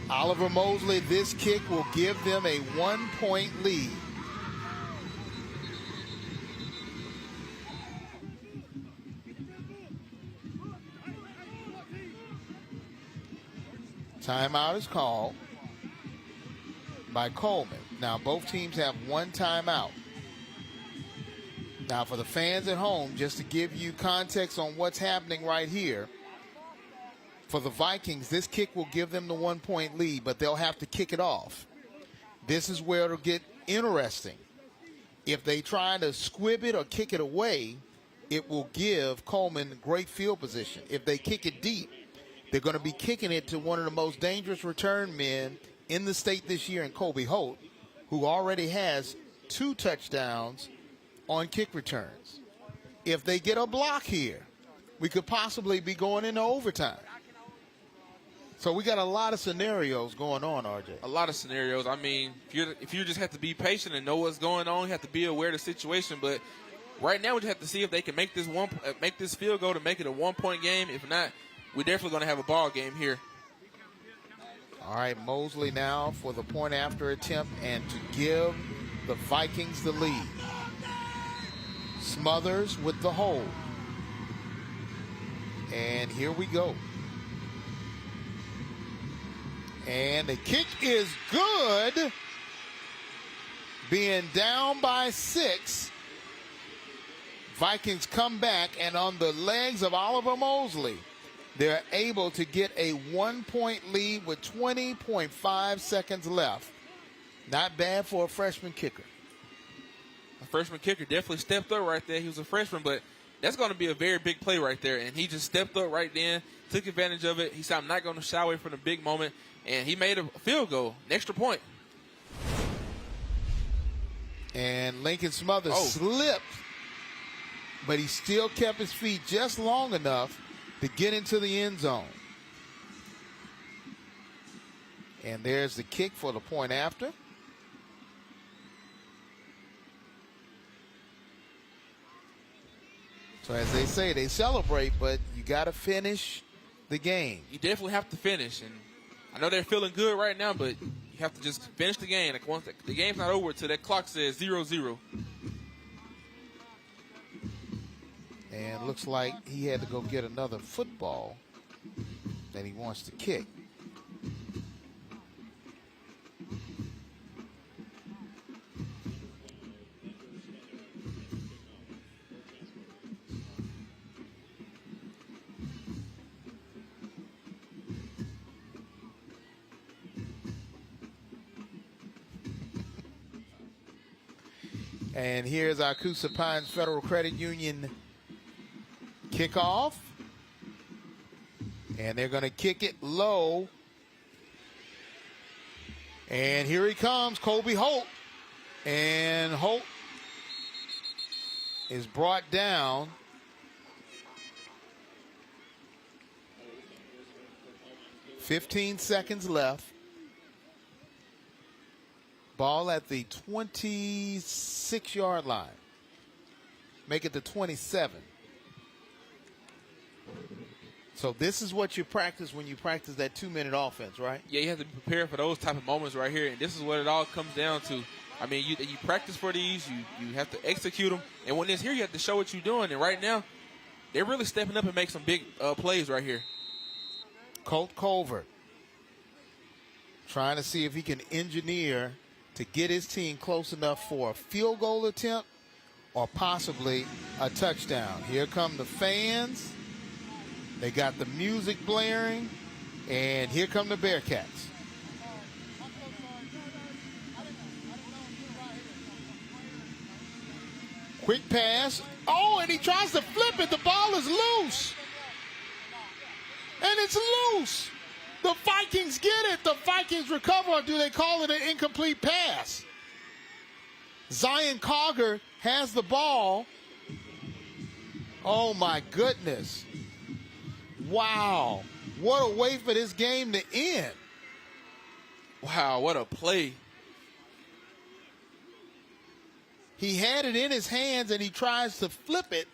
Oliver Mosley, this kick will give them a 1-point lead. Timeout is called by Cullman. Now, both teams have one timeout. Now, for the fans at home, just to give you context on what's happening right here, for the Vikings, this kick will give them the 1-point lead, but they'll have to kick it off. This is where it'll get interesting. If they try to squib it or kick it away, it will give Cullman great field position. If they kick it deep, they're going to be kicking it to one of the most dangerous return men in the state this year in Kobe Holt, who already has 2 touchdowns on kick returns. if they get a block here, we could possibly be going into overtime. So we got a lot of scenarios going on, RJ. A lot of scenarios. I mean, if you just have to be patient and know what's going on, you have to be aware of the situation. But right now, we just have to see if they can make this field goal to make it a 1-point game. If not, we're definitely going to have a ball game here. All right, Mosley now for the point after attempt and to give the Vikings the lead. Smothers with the hold. And here we go. And the kick is good. Being down by 6. Vikings come back, and on the legs of Oliver Mosley, they're able to get a 1-point lead with 20.5 seconds left. Not bad for a freshman kicker. A freshman kicker definitely stepped up right there. He was a freshman, but that's going to be a very big play right there. And he just stepped up right then, took advantage of it. He said, I'm not going to shy away from the big moment. And he made a field goal, an extra point. And Lincoln Smothers slipped, but he still kept his feet just long enough to get into the end zone. And there's the kick for the point after. So as they say, they celebrate, but you got to finish the game. You definitely have to finish. And I know they're feeling good right now, but you have to just finish the game. Like once the game's not over until that clock says 0-0. And looks like he had to go get another football that he wants to kick. And here's our Coosa Pines Federal Credit Union kickoff. And they're going to kick it low. And here he comes, Kobe Holt. And Holt is brought down. .15 seconds left. Ball at the 26-yard line. Make it the 27. So this is what you practice when you practice that 2-minute offense, right? Yeah, you have to be prepared for those type of moments right here. And this is what it all comes down to. I mean, you practice for these. You have to execute them. And when it's here, you have to show what you're doing. And right now, they're really stepping up and make some big plays right here. Colt Culver trying to see if he can engineer to get his team close enough for a field goal attempt or possibly a touchdown. Here come the fans. They got the music blaring, and here come the Bearcats. Quick pass. Oh, and he tries to flip it. The ball is loose. And it's loose. The Vikings get it. The Vikings recover, or do they call it an incomplete pass? Zion Cogger has the ball. Oh, my goodness. Wow. What a way for this game to end. Wow, what a play. He had it in his hands, and he tries to flip it.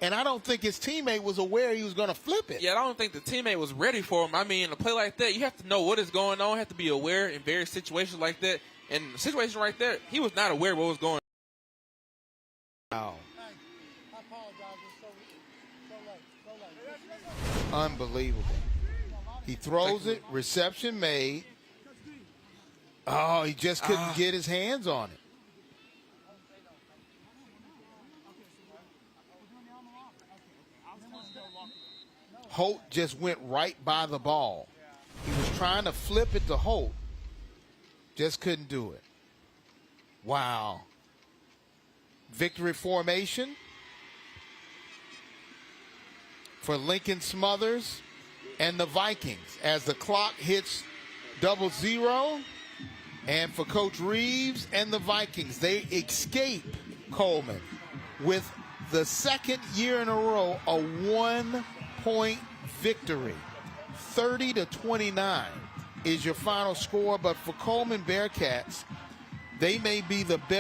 And I don't think his teammate was aware he was going to flip it. Yeah, I don't think the teammate was ready for him. I mean, a play like that, you have to know what is going on. You have to be aware in various situations like that. And the situation right there, he was not aware of what was going on. Wow. Unbelievable. He throws it, reception made. Oh, he just couldn't get his hands on it. Holt just went right by the ball. He was trying to flip it to Holt. Just couldn't do it. Wow. Victory formation for Lincoln Smothers and the Vikings as the clock hits 00. And for Coach Reeves and the Vikings, they escape Cullman with the second year in a row, a 1-point victory. 30-29 is your final score, but for Cullman Bearcats, they may be the best.